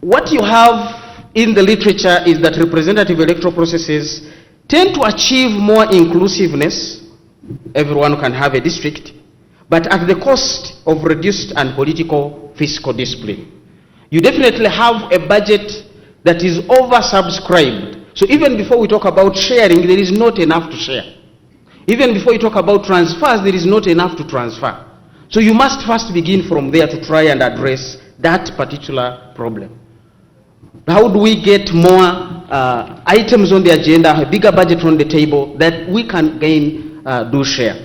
What you have in the literature is that representative electoral processes tend to achieve more inclusiveness. Everyone can have a district, but at the cost of reduced and political fiscal discipline. You definitely have a budget that is oversubscribed. So even before we talk about sharing, there is not enough to share. Even before you talk about transfers, there is not enough to transfer. So you must first begin from there to try and address that particular problem. How do we get more items on the agenda, a bigger budget on the table that we can do share?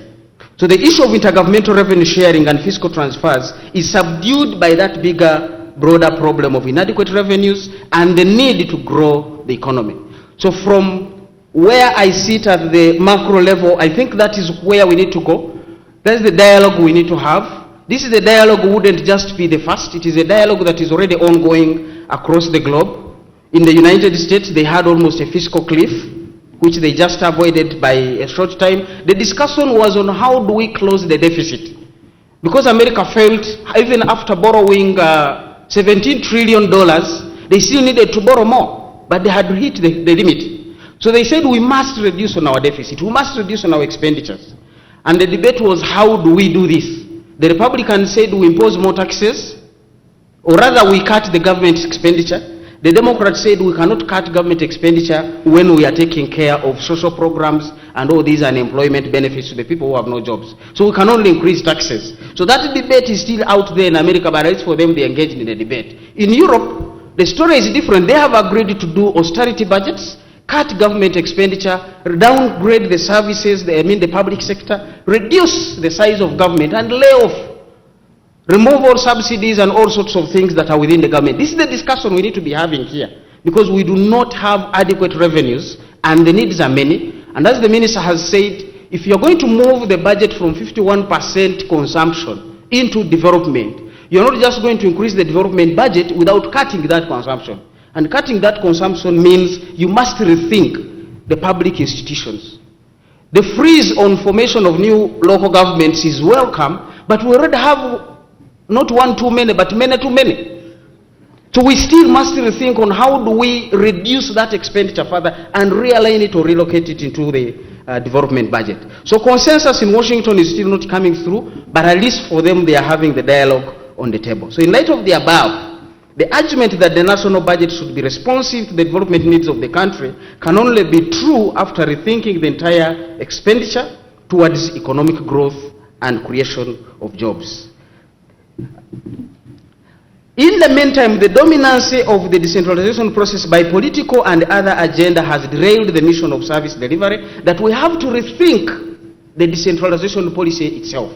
So the issue of intergovernmental revenue sharing and fiscal transfers is subdued by that bigger, broader problem of inadequate revenues and the need to grow the economy. So from where I sit at the macro level, I think that is where we need to go. That's the dialogue we need to have. This is a dialogue wouldn't just be the first. It is a dialogue that is already ongoing across the globe. In the United States, they had almost a fiscal cliff, which they just avoided by a short time. The discussion was on how do we close the deficit. Because America failed, even after borrowing $17 trillion, they still needed to borrow more, but they had hit the limit. So they said we must reduce on our deficit, we must reduce on our expenditures. And the debate was, how do we do this? The Republicans said we impose more taxes, or rather we cut the government expenditure. The Democrats said we cannot cut government expenditure when we are taking care of social programs and all these unemployment benefits to the people who have no jobs. So we can only increase taxes. So that debate is still out there in America, but it's for them, they engaged in the debate. In Europe, the story is different. They have agreed to do austerity budgets, cut government expenditure, downgrade the services, the public sector, reduce the size of government and lay off, remove all subsidies and all sorts of things that are within the government. This is the discussion we need to be having here, because we do not have adequate revenues and the needs are many. And as the minister has said, if you're going to move the budget from 51% consumption into development, you're not just going to increase the development budget without cutting that consumption. And cutting that consumption means you must rethink the public institutions. The freeze on formation of new local governments is welcome, but we already have not one too many, but many too many. So we still must rethink on how do we reduce that expenditure further and realign it or relocate it into the development budget. So consensus in Washington is still not coming through, but at least for them they are having the dialogue on the table. So in light of the above, the argument that the national budget should be responsive to the development needs of the country can only be true after rethinking the entire expenditure towards economic growth and creation of jobs. In the meantime, the dominance of the decentralization process by political and other agenda has derailed the mission of service delivery, that we have to rethink the decentralization policy itself.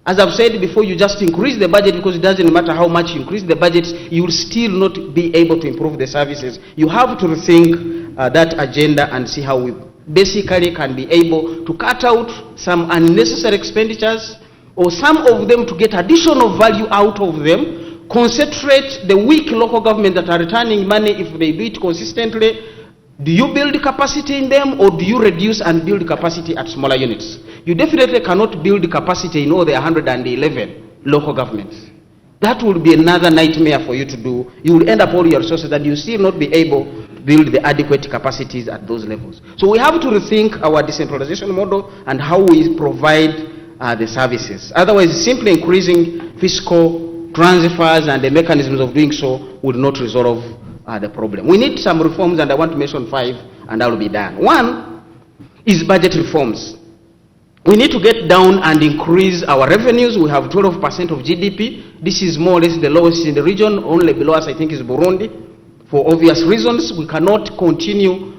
As I've said before, you just increase the budget because it doesn't matter how much you increase the budget, you will still not be able to improve the services. You have to rethink that agenda and see how we basically can be able to cut out some unnecessary expenditures, or some of them to get additional value out of them, concentrate the weak local government that are returning money if they do it consistently. Do you build capacity in them, or do you reduce and build capacity at smaller units? You definitely cannot build capacity in all the 111 local governments. That will be another nightmare for you to do. You will end up all your resources and you still not be able to build the adequate capacities at those levels. So we have to rethink our decentralization model and how we provide the services. Otherwise, simply increasing fiscal transfers and the mechanisms of doing so will not resolve the problem. We need some reforms, and I want to mention 5, and I will be done. One is budget reforms. We need to get down and increase our revenues. We have 12% of GDP. This is more or less the lowest in the region. Only below us, I think, is Burundi. For obvious reasons, we cannot continue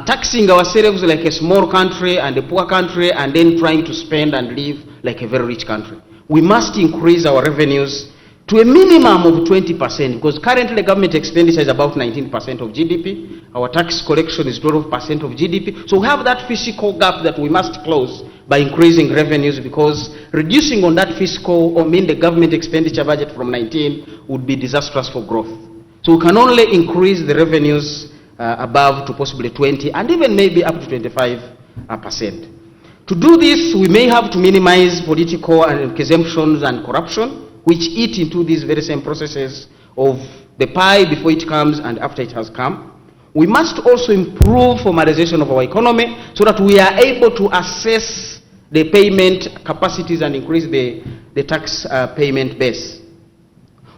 taxing ourselves like a small country and a poor country, and then trying to spend and live like a very rich country. We must increase our revenues to a minimum of 20%, because currently government expenditure is about 19% of GDP. Our tax collection is 12% of GDP. So we have that fiscal gap that we must close by increasing revenues, because reducing on that fiscal, or mean the government expenditure budget from 19 would be disastrous for growth. So we can only increase the revenues above to possibly 20, and even maybe up to 25%. To do this, we may have to minimize political and exemptions and corruption, which eat into these very same processes of the pie before it comes and after it has come. We must also improve formalization of our economy so that we are able to assess the payment capacities and increase the tax payment base.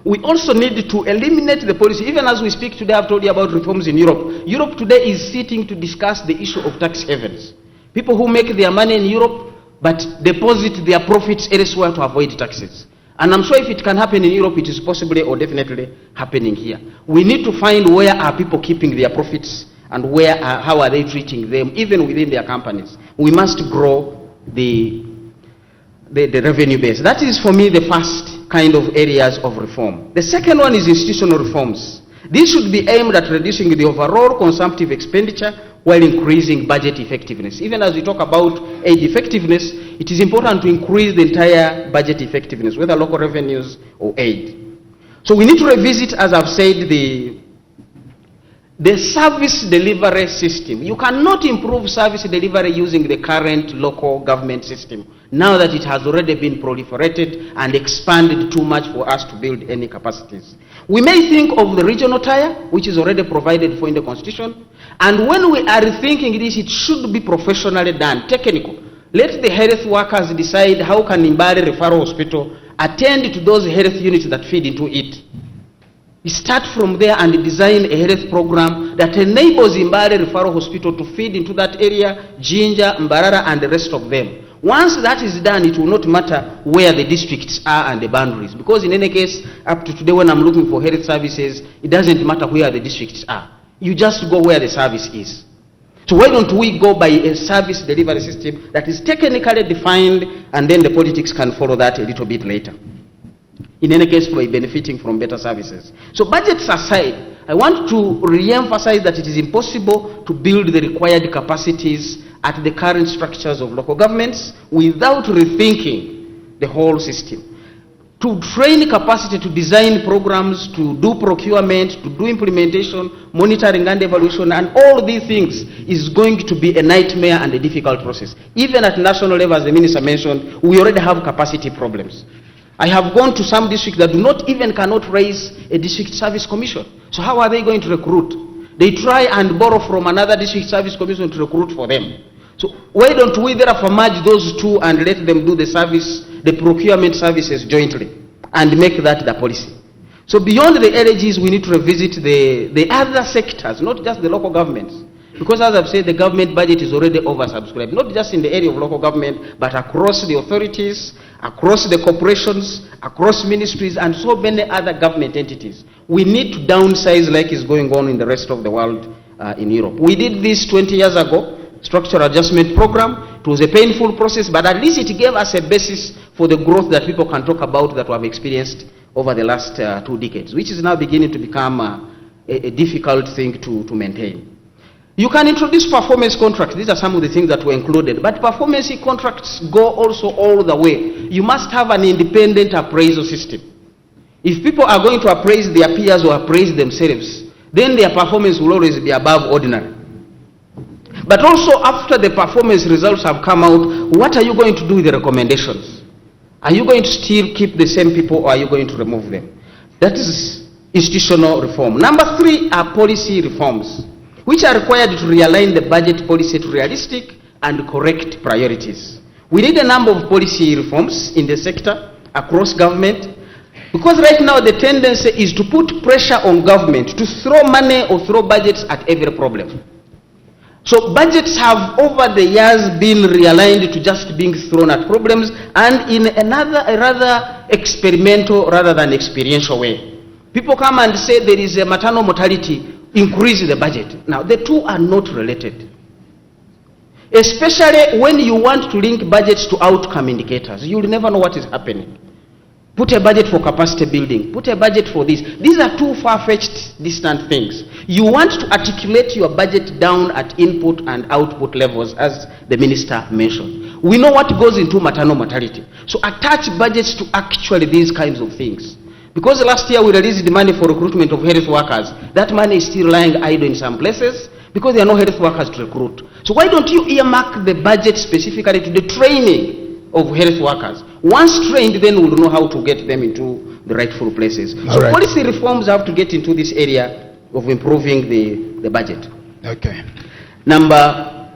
We also need to eliminate the policy. Even as we speak today, I've told you about reforms in Europe. Europe today is sitting to discuss the issue of tax havens. People who make their money in Europe but deposit their profits elsewhere to avoid taxes. And I'm sure if it can happen in Europe, it is possibly or definitely happening here. We need to find where are people keeping their profits and how are they treating them, even within their companies. We must grow the revenue base. That is, for me, the first kind of areas of reform. The second one is institutional reforms. This should be aimed at reducing the overall consumptive expenditure while increasing budget effectiveness. Even as we talk about aid effectiveness, it is important to increase the entire budget effectiveness, whether local revenues or aid. So we need to revisit, as I've said, the service delivery system. You cannot improve service delivery using the current local government system, now that it has already been proliferated and expanded too much for us to build any capacities. We may think of the regional tier, which is already provided for in the Constitution, and when we are rethinking this, it should be professionally done, technical. Let the health workers decide how can Imbari Referral Hospital attend to those health units that feed into it. We start from there and design a health program that enables Imbari Referral Hospital to feed into that area, Jinja, Mbarara, and the rest of them. Once that is done, it will not matter where the districts are and the boundaries, because in any case, up to today when I'm looking for health services, it doesn't matter where the districts are. You just go where the service is. So why don't we go by a service delivery system that is technically defined, and then the politics can follow that a little bit later. In any case, by benefiting from better services. So budgets aside, I want to re-emphasize that it is impossible to build the required capacities at the current structures of local governments without rethinking the whole system. To train capacity to design programs, to do procurement, to do implementation, monitoring and evaluation, and all these things is going to be a nightmare and a difficult process. Even at national level, as the minister mentioned, we already have capacity problems. I have gone to some districts that cannot raise a district service commission. So how are they going to recruit? They try and borrow from another district service commission to recruit for them. So why don't we therefore merge those two and let them do the service, the procurement services jointly, and make that the policy? So beyond the LAGs, we need to revisit the other sectors, not just the local governments. Because as I've said, the government budget is already oversubscribed, not just in the area of local government, but across the authorities, across the corporations, across ministries, and so many other government entities. We need to downsize like is going on in the rest of the world in Europe. We did this 20 years ago, structural adjustment program. It was a painful process, but at least it gave us a basis for the growth that people can talk about that we have experienced over the last 2 decades, which is now beginning to become a difficult thing to maintain. You can introduce performance contracts. These are some of the things that were included. But performance contracts go also all the way. You must have an independent appraisal system. If people are going to appraise their peers or appraise themselves, then their performance will always be above ordinary. But also after the performance results have come out, what are you going to do with the recommendations? Are you going to still keep the same people or are you going to remove them? That is institutional reform. Number 3 are policy reforms, which are required to realign the budget policy to realistic and correct priorities. We need a number of policy reforms in the sector, across government, because right now the tendency is to put pressure on government to throw money or throw budgets at every problem. So budgets have over the years been realigned to just being thrown at problems, and in a rather experimental rather than experiential way. People come and say there is a maternal mortality, increase the budget. Now, the two are not related. Especially when you want to link budgets to outcome indicators. You will never know what is happening. Put a budget for capacity building. Put a budget for this. These are two far-fetched, distant things. You want to articulate your budget down at input and output levels, as the minister mentioned. We know what goes into maternal mortality. So attach budgets to actually these kinds of things. Because last year we released the money for recruitment of health workers. That money is still lying idle in some places because there are no health workers to recruit. So why don't you earmark the budget specifically to the training of health workers? Once trained, then we'll know how to get them into the rightful places. So policy reforms have to get into this area of improving the budget. Okay. Number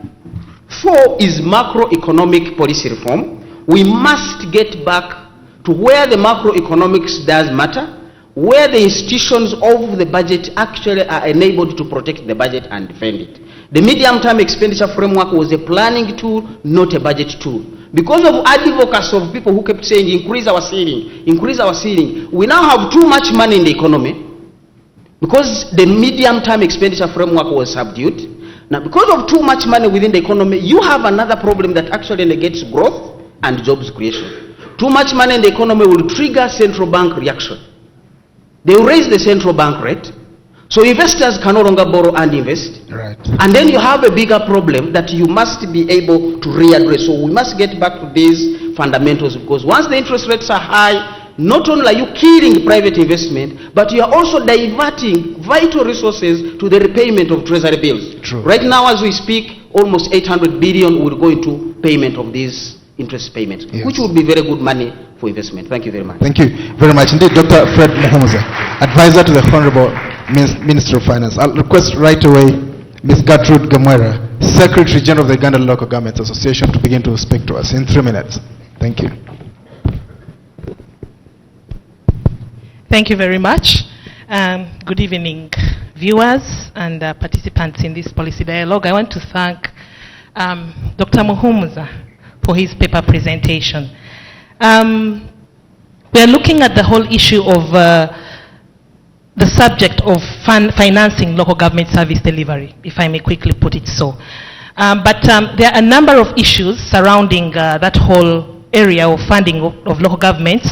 4 is macroeconomic policy reform. We must get back to where the macroeconomics does matter, where the institutions of the budget actually are enabled to protect the budget and defend it. The medium-term expenditure framework was a planning tool, not a budget tool. Because of advocacy of people who kept saying, increase our ceiling, we now have too much money in the economy because the medium-term expenditure framework was subdued. Now, because of too much money within the economy, you have another problem that actually negates growth and jobs creation. Too much money in the economy will trigger central bank reaction. They will raise the central bank rate, so investors can no longer borrow and invest. Right. And then you have a bigger problem that you must be able to readdress. So we must get back to these fundamentals, because once the interest rates are high, not only are you killing private investment, but you are also diverting vital resources to the repayment of treasury bills. True. Right now, as we speak, almost 800 billion will go into payment of these interest payments, yes, which would be very good money for investment. Thank you very much. Thank you very much indeed, Dr. Fred Muhumuza, advisor to the Honorable Minister of Finance. I'll request right away Ms. Gertrude Gamwera, Secretary General of the Uganda Local Governments Association, to begin to speak to us in 3 minutes. Thank you. Thank you very much. Good evening, viewers and participants in this policy dialogue. I want to thank Dr. Muhumuza for his paper presentation. We are looking at the whole issue of the subject of financing local government service delivery, if I may quickly put it so. But there are a number of issues surrounding that whole area of funding of local governments.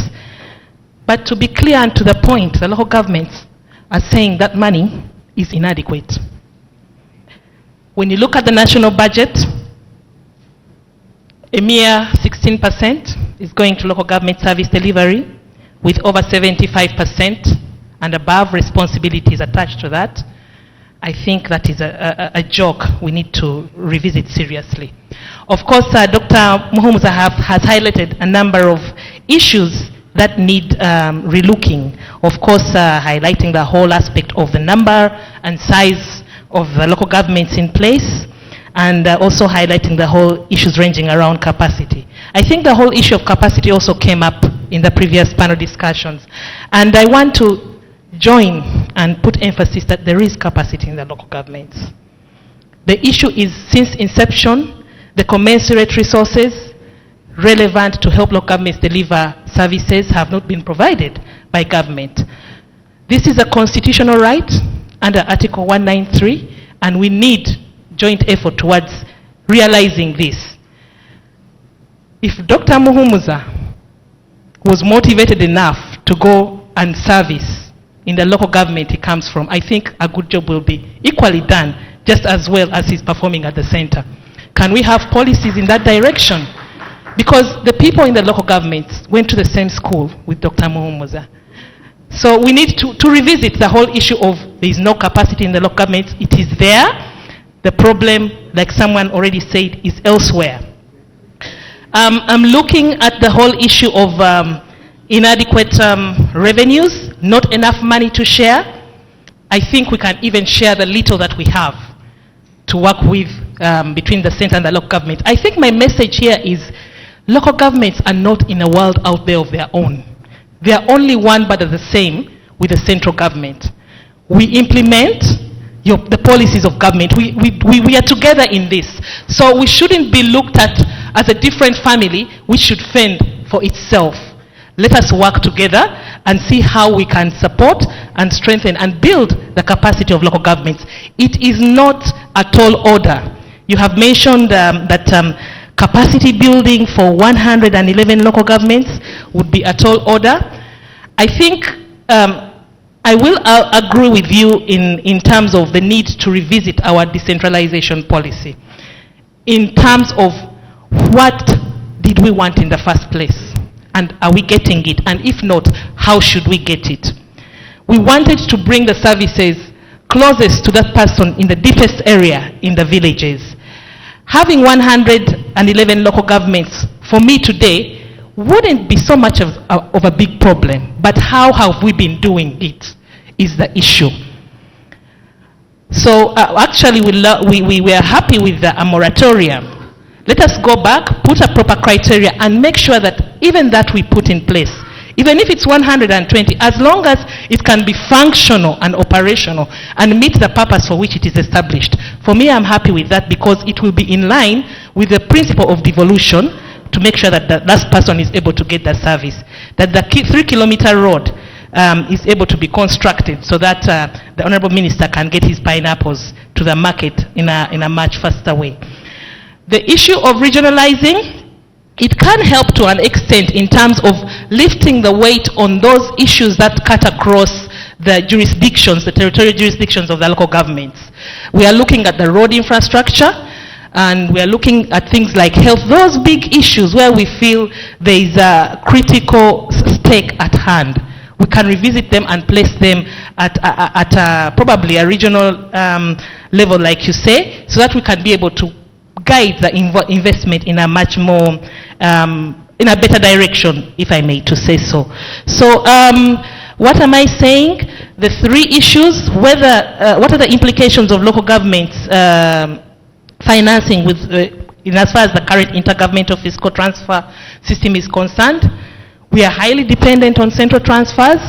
But to be clear and to the point, the local governments are saying that money is inadequate. When you look at the national budget, a mere 16% is going to local government service delivery, with over 75% and above responsibilities attached to that. I think that is a joke we need to revisit seriously. Of course, Dr. Muhumuza has highlighted a number of issues that need relooking. Of course, highlighting the whole aspect of the number and size of the local governments in place, and also highlighting the whole issues ranging around capacity. I think the whole issue of capacity also came up in the previous panel discussions, and I want to join and put emphasis that there is capacity in the local governments. The issue is, since inception, the commensurate resources relevant to help local governments deliver services have not been provided by government. This is a constitutional right under Article 193, and we need joint effort towards realizing this. If Dr. Muhumuza was motivated enough to go and service in the local government he comes from, I think a good job will be equally done, just as well as he's performing at the center. Can we have policies in that direction? Because the people in the local governments went to the same school with Dr. Muhumuza. So we need to revisit the whole issue of there is no capacity in the local governments. It is there. The problem, like someone already said, is elsewhere. I'm looking at the whole issue of inadequate revenues, not enough money to share. I think we can even share the little that we have to work with between the center and the local government. I think my message here is local governments are not in a world out there of their own. They are only one but are the same with the central government. We implement the policies of government. We are together in this. So we shouldn't be looked at as a different family which should fend for itself. Let us work together and see how we can support and strengthen and build the capacity of local governments. It is not a tall order. You have mentioned that capacity building for 111 local governments would be a tall order. I think I will agree with you in terms of the need to revisit our decentralization policy in terms of what did we want in the first place, and are we getting it, and if not, how should we get it? We wanted to bring the services closest to that person in the deepest area in the villages. Having 111 local governments, for me today, wouldn't be so much of a big problem, but how have we been doing it is the issue. So actually we are happy with a moratorium. Let us go back, put a proper criteria, and make sure that even that we put in place, even if it's 120, as long as it can be functional and operational and meet the purpose for which it is established. For me, I'm happy with that because it will be in line with the principle of devolution to make sure that the last person is able to get the service. That the 3-kilometer road is able to be constructed so that the Honorable Minister can get his pineapples to the market in a much faster way. The issue of regionalizing, it can help to an extent in terms of lifting the weight on those issues that cut across the jurisdictions, the territorial jurisdictions of the local governments. We are looking at the road infrastructure, and we are looking at things like health, those big issues where we feel there is a critical stake at hand. We can revisit them and place them at probably a regional level, like you say, so that we can be able to guide the investment in a much more, in a better direction, if I may to say so. So what am I saying? The three issues, whether, what are the implications of local governments financing with, in as far as the current intergovernmental fiscal transfer system is concerned? We are highly dependent on central transfers,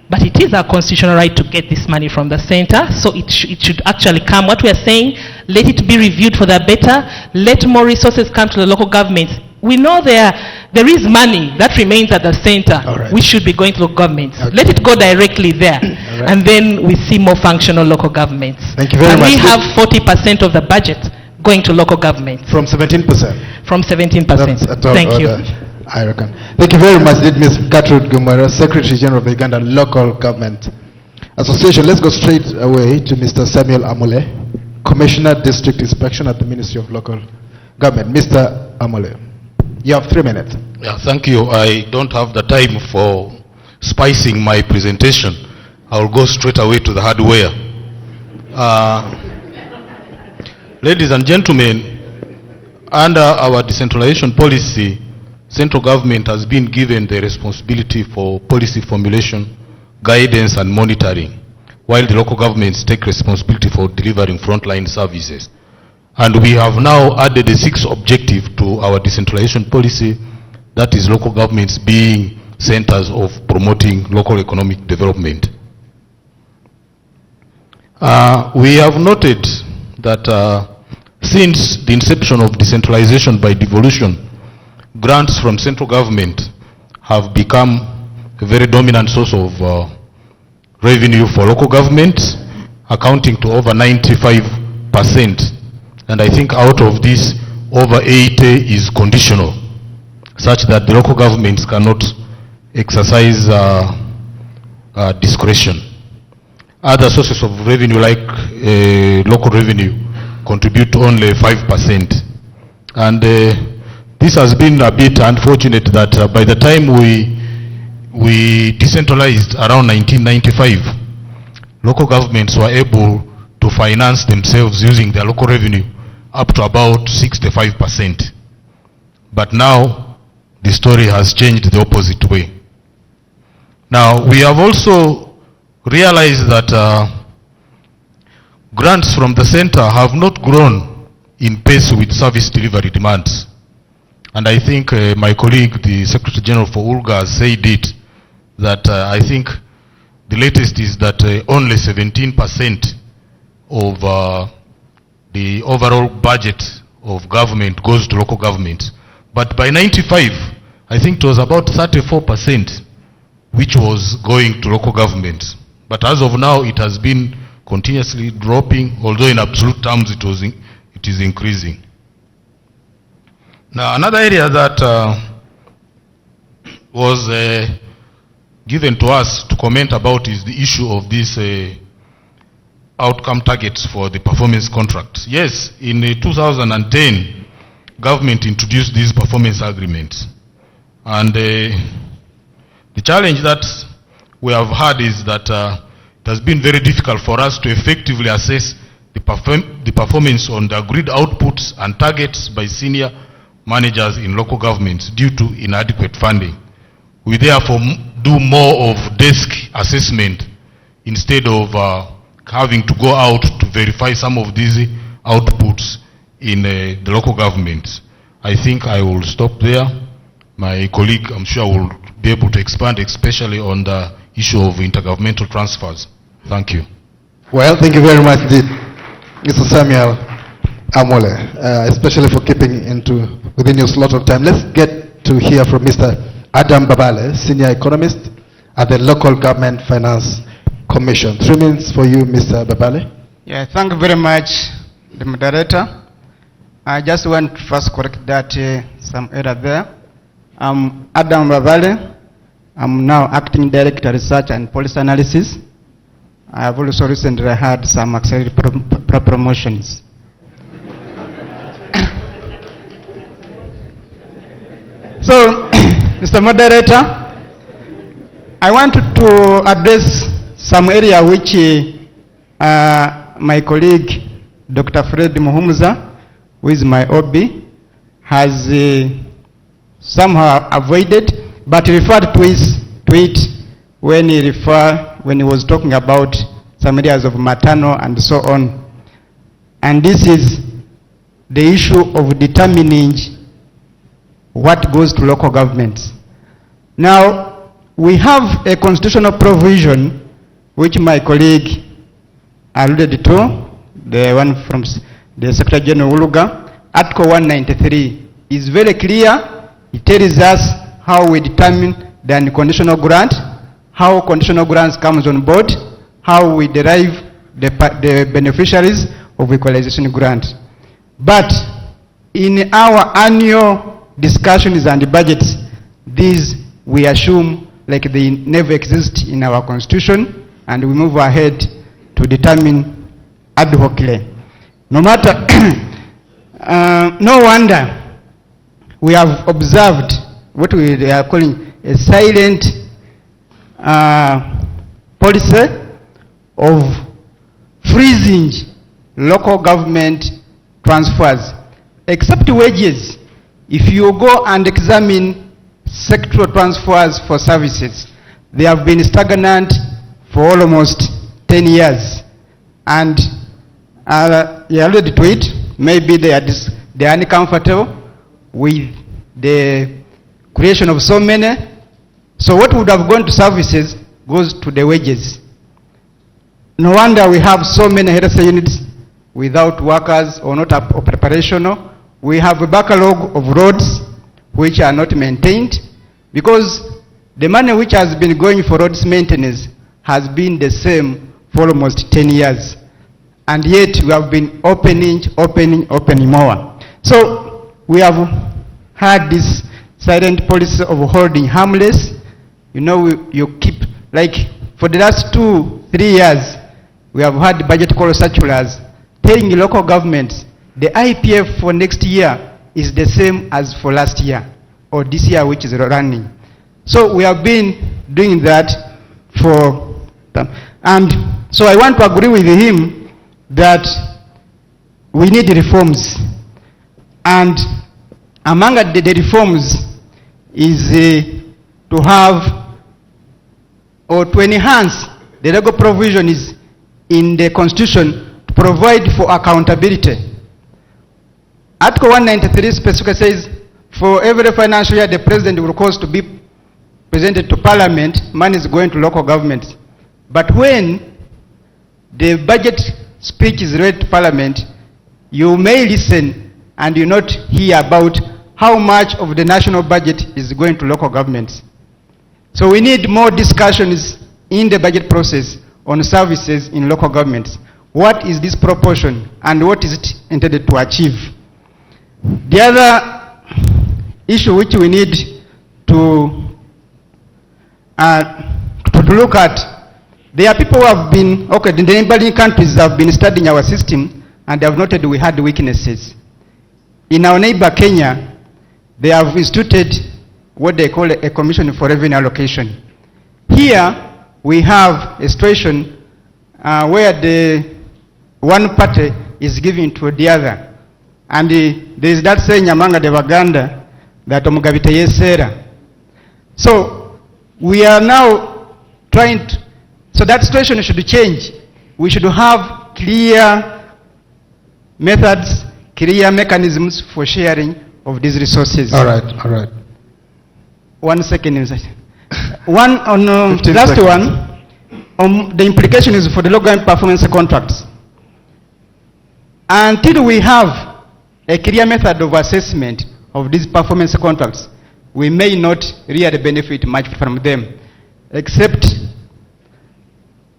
but it is our constitutional right to get this money from the center, so it should actually come. What we are saying, let it be reviewed for the better, let more resources come to the local governments. We know there is money that remains at the center, which should be going to local governments. Okay. Let it go directly there, and then we see more functional local governments. Thank you very much. We have 40% of the budget going to local governments. From 17%? From 17%. Thank you. I reckon. Thank you very much, Ms. Gertrude Gumara, Secretary General of the Uganda Local Government Association. Let's go straight away to Mr. Samuel Amole, Commissioner District Inspection at the Ministry of Local Government. Mr. Amole, you have 3 minutes. Yeah, thank you. I don't have the time for spicing my presentation. I'll go straight away to the hardware. Ladies and gentlemen, under our decentralization policy, central government has been given the responsibility for policy formulation, guidance and monitoring, while the local governments take responsibility for delivering frontline services. And we have now added a sixth objective to our decentralization policy, that is local governments being centers of promoting local economic development. We have noted that since the inception of decentralization by devolution, grants from central government have become a very dominant source of revenue for local governments, accounting to over 95%. And I think out of this, over 80 is conditional, such that the local governments cannot exercise discretion. Other sources of revenue like local revenue contribute only 5%. And this has been a bit unfortunate that by the time we decentralized around 1995, local governments were able to finance themselves using their local revenue up to about 65%. But now the story has changed the opposite way. Now we have also realized that grants from the center have not grown in pace with service delivery demands. And I think my colleague, the Secretary General for ULGA, has said it, that I think the latest is that only 17% of the overall budget of government goes to local government. But by 95, I think it was about 34% which was going to local government. But as of now, it has been continuously dropping, although in absolute terms it is increasing. Now, another area that was given to us to comment about is the issue of these outcome targets for the performance contracts. Yes, in 2010, government introduced these performance agreements. And the challenge that we have had is that it has been very difficult for us to effectively assess the performance on the agreed outputs and targets by senior managers in local governments due to inadequate funding. We therefore do more of desk assessment instead of having to go out to verify some of these outputs in the local governments. I think I will stop there. My colleague, I'm sure, will be able to expand especially on the issue of intergovernmental transfers. Thank you. Well, thank you very much, Mr. Samuel Amole, especially for keeping within your slot of time. Let's get to hear from Mr. Adam Babale, Senior Economist at the Local Government Finance Commission. 3 minutes for you, Mr. Babale. Yeah, thank you very much, the moderator. I just want to first correct that some error there. I'm Adam Babale. I'm now Acting Director Research and Policy Analysis. I have also recently had some accelerated promotions. So, Mr. Moderator, I wanted to address some area which my colleague, Dr. Fred Muhumuza, who is my OB, has somehow avoided, but referred to it when he was talking about some areas of maternal and so on. And this is the issue of determining what goes to local governments. Now, we have a constitutional provision which my colleague alluded to, the one from the Secretary General Uluga. Article 193 is very clear. It tells us how we determine the unconditional grant, how conditional grants comes on board, how we derive the beneficiaries of equalization grant. But in our annual discussions and budgets, these we assume like they never exist in our constitution, and we move ahead to determine ad hocly. No matter, no wonder we have observed what we are calling a silent policy of freezing local government transfers, except wages. If you go and examine sectoral transfers for services, they have been stagnant for almost 10 years. And you alluded to it, maybe they are uncomfortable with the creation of so many. So what would have gone to services goes to the wages. No wonder we have so many health units without workers or not operational. We have a backlog of roads which are not maintained because the money which has been going for roads maintenance has been the same for almost 10 years. And yet we have been opening more. So we have had this silent policy of holding harmless. You know, you keep, like for the last 2-3 years, we have had budget call circulars telling local governments the IPF for next year is the same as for last year or this year which is running. So we have been doing that for them. And so I want to agree with him that we need reforms. And among the reforms is to have or to enhance the legal provisions in the Constitution to provide for accountability. Article 193 specifically says, for every financial year, the President will cause to be presented to Parliament, money is going to local governments. But when the budget speech is read to Parliament, you may listen and you not hear about how much of the national budget is going to local governments. So we need more discussions in the budget process on services in local governments. What is this proportion and what is it intended to achieve? The other issue which we need to look at, there are people who have been, okay, the neighboring countries have been studying our system and they have noted we had weaknesses. In our neighbor Kenya, they have instituted what they call a commission for revenue allocation. Here, we have a situation where the one party is giving to the other. And there is that saying among the Baganda that omugabite yesera. So we are now trying to, so that situation should change. We should have clear methods, clear mechanisms for sharing of these resources. All right. 1 second inside. One on the last one, the implication is for the local performance contracts. Until we have a clear method of assessment of these performance contracts, we may not really benefit much from them, except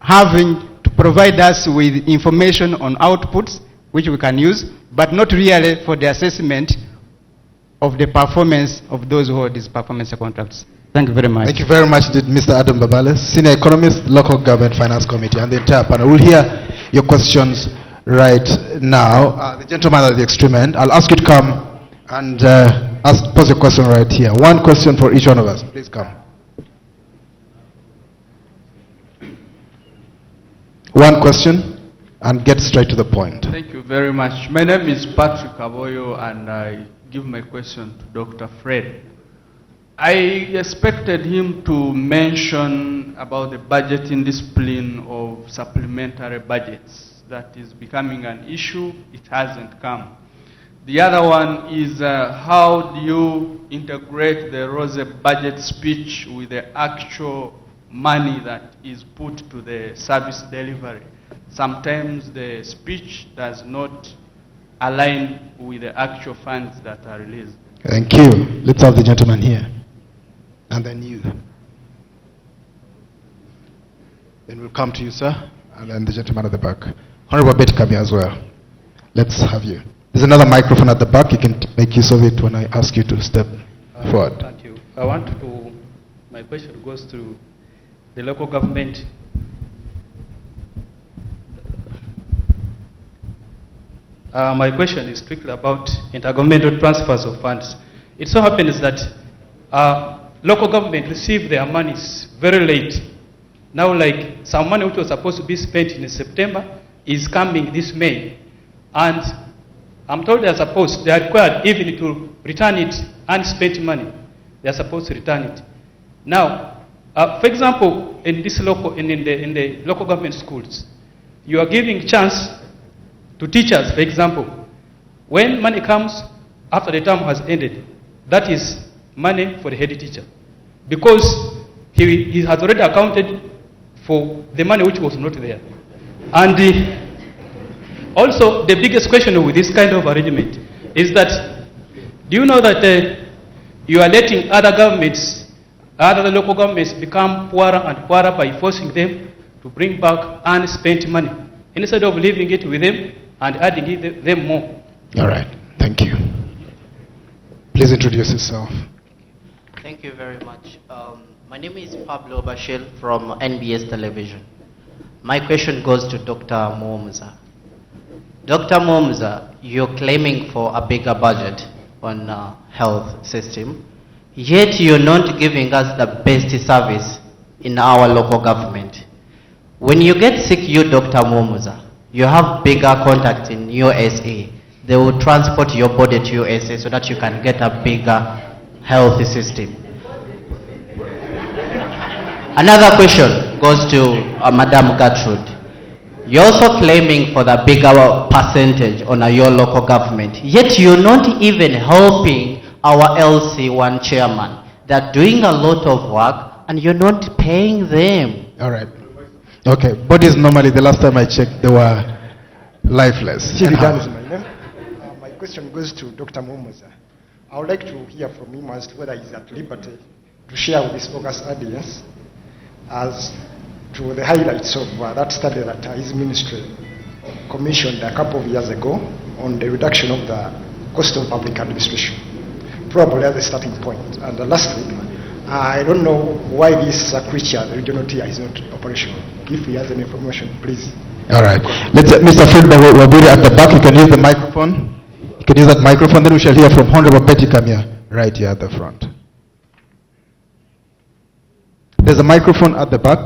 having to provide us with information on outputs, which we can use, but not really for the assessment of the performance of those who hold these performance contracts. Thank you very much. Thank you very much, Mr. Adam Babale, Senior Economist, Local Government Finance Committee, and the entire panel. We'll hear your questions right now. The gentleman at the extreme end, I'll ask you to come and pose a question right here. One question for each one of us. Please come. One question and get straight to the point. Thank you very much. My name is Patrick Aboyo and I give my question to Dr. Fred. I expected him to mention about the budgeting discipline of supplementary budgets. That is becoming an issue. It hasn't come. The other one is how do you integrate the Rose budget speech with the actual money that is put to the service delivery? Sometimes the speech does not align with the actual funds that are released. Thank you. Let's have the gentleman here. And then you. Then we'll come to you, sir. And then the gentleman at the back. Honorable Betty Kami as well. Let's have you. There's another microphone at the back. You can make use of it when I ask you to step forward. Thank you. My question goes to the local government. My question is strictly about intergovernmental transfers of funds. It so happens that local government receive their monies very late. Now, like some money which was supposed to be spent in September is coming this May. And I'm told they are required even to return it unspent money. They are supposed to return it. Now, for example, in the local government schools, you are giving chance to teachers, for example, when money comes after the term has ended, that is money for the head teacher, because he has already accounted for the money which was not there. And also, the biggest question with this kind of arrangement is that, do you know that you are letting other governments, other local governments become poorer and poorer by forcing them to bring back unspent money, instead of leaving it with them and adding them more? All right, thank you. Please introduce yourself. Thank you very much. My name is Pablo Bashir from NBS Television. My question goes to Dr. Muhomuza. Dr. Muhomuza, you're claiming for a bigger budget on health system, yet you're not giving us the best service in our local government. When you get sick, you, Dr. Muhomuza, you have bigger contacts in USA. They will transport your body to USA so that you can get a bigger health system. Another question goes to Madam Gertrude. You're also claiming for the bigger percentage on your local government, yet you're not even helping our LC1 chairman. They're doing a lot of work and you're not paying them. All right. Okay, bodies normally, the last time I checked, they were lifeless. My question goes to Dr. Muhomuza. I would like to hear from him as to whether he's at liberty to share with this august audience as to the highlights of that study that his ministry commissioned a couple of years ago on the reduction of the cost of public administration, probably as a starting point. And lastly, I don't know why this creature, the regional tier, is not operational. If he has any information, please. All right. Let's Mr. Fred Waburi at the back. You can use the microphone. You can use that microphone. Then we shall hear from Honorable Betty Kamia right here at the front. There's a microphone at the back.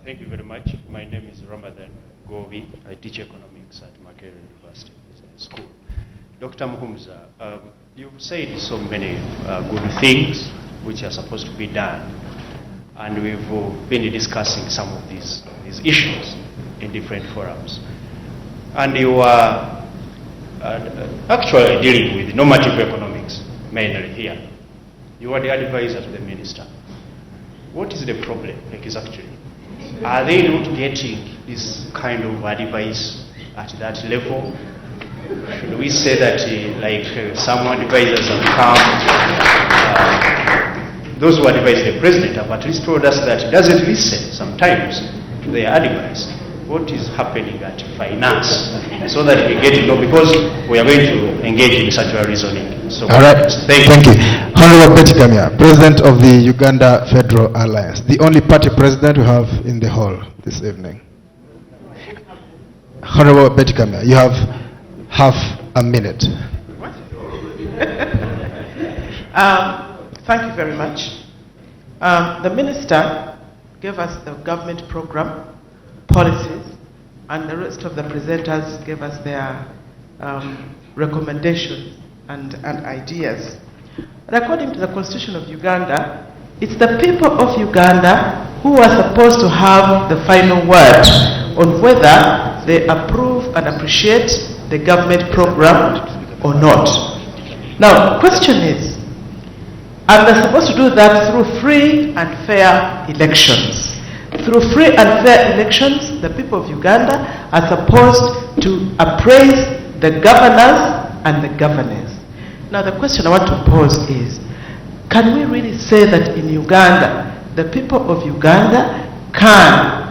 Thank you very much. My name is Ramadan Govi. I teach economics at Makerere University Business School. Dr. Muhomuza, you've said so many good things which are supposed to be done, and we've been discussing some of these issues in different forums. And you are actually dealing with normative economics mainly here. You are the advisor to the minister. What is the problem exactly? Are they not getting this kind of advice at that level? Should we say that some advisors have come, those who advise the president have at least told us that he doesn't listen sometimes to their advice. What is happening at finance so that we get to know, because we are going to engage in such a reasoning. So, all right, thank you. Honorable Betty Kamia, President of the Uganda Federal Alliance, the only party president we have in the hall this evening. Honorable Betty Kamia, you have half a minute. Thank you very much. The minister gave us the government program, policies, and the rest of the presenters gave us their recommendations and ideas. And according to the Constitution of Uganda, it's the people of Uganda who are supposed to have the final word on whether they approve and appreciate the government program or not. Now, the question is, are they supposed to do that through free and fair elections? Through free and fair elections, the people of Uganda are supposed to appraise the governors and the governors. Now, the question I want to pose is, can we really say that in Uganda, the people of Uganda can,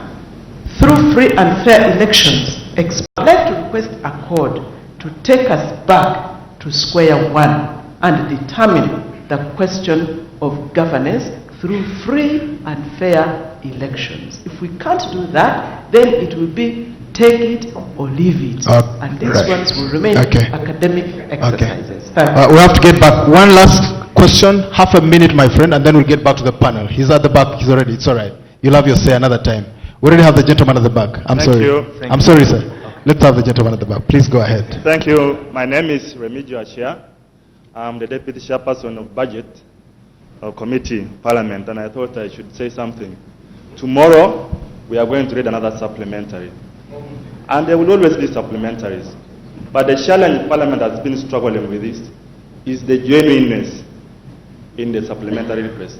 through free and fair elections, I'd like to request ACCORD to take us back to square one and determine the question of governance through free and fair elections. If we can't do that, then it will be take it or leave it. And these ones will remain academic exercises. We have to get back. One last question, half a minute, my friend, and then we'll get back to the panel. He's at the back. He's already. It's all right. You'll have your say another time. We already have the gentleman at the back. I'm sorry. I'm sorry, sir. Let's have the gentleman at the back. Please go ahead. Thank you. My name is Remigio Achia. I'm the Deputy Chairperson of Budget Committee, Parliament, and I thought I should say something. Tomorrow, we are going to read another supplementary. And there will always be supplementaries. But the challenge Parliament has been struggling with this is the genuineness in the supplementary request.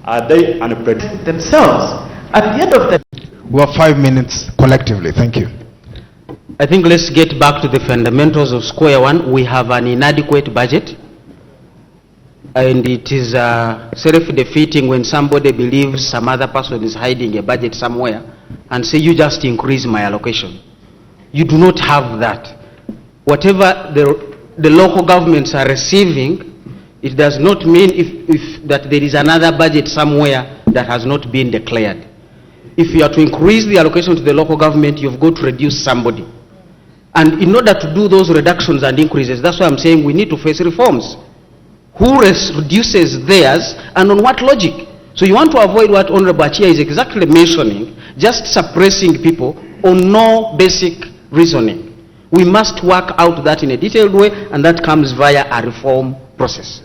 Are they unpredictable themselves? At the end of the We have 5 minutes collectively. Thank you. I think let's get back to the fundamentals of square one. We have an inadequate budget. And it is self-defeating when somebody believes some other person is hiding a budget somewhere and say, you just increase my allocation. You do not have that. Whatever the local governments are receiving, it does not mean if that there is another budget somewhere that has not been declared. If you are to increase the allocation to the local government, you've got to reduce somebody. And in order to do those reductions and increases, that's why I'm saying we need to face reforms. Who reduces theirs and on what logic? So you want to avoid what Honorable Achia is exactly mentioning, just suppressing people on no basic reasoning. We must work out that in a detailed way, and that comes via a reform process.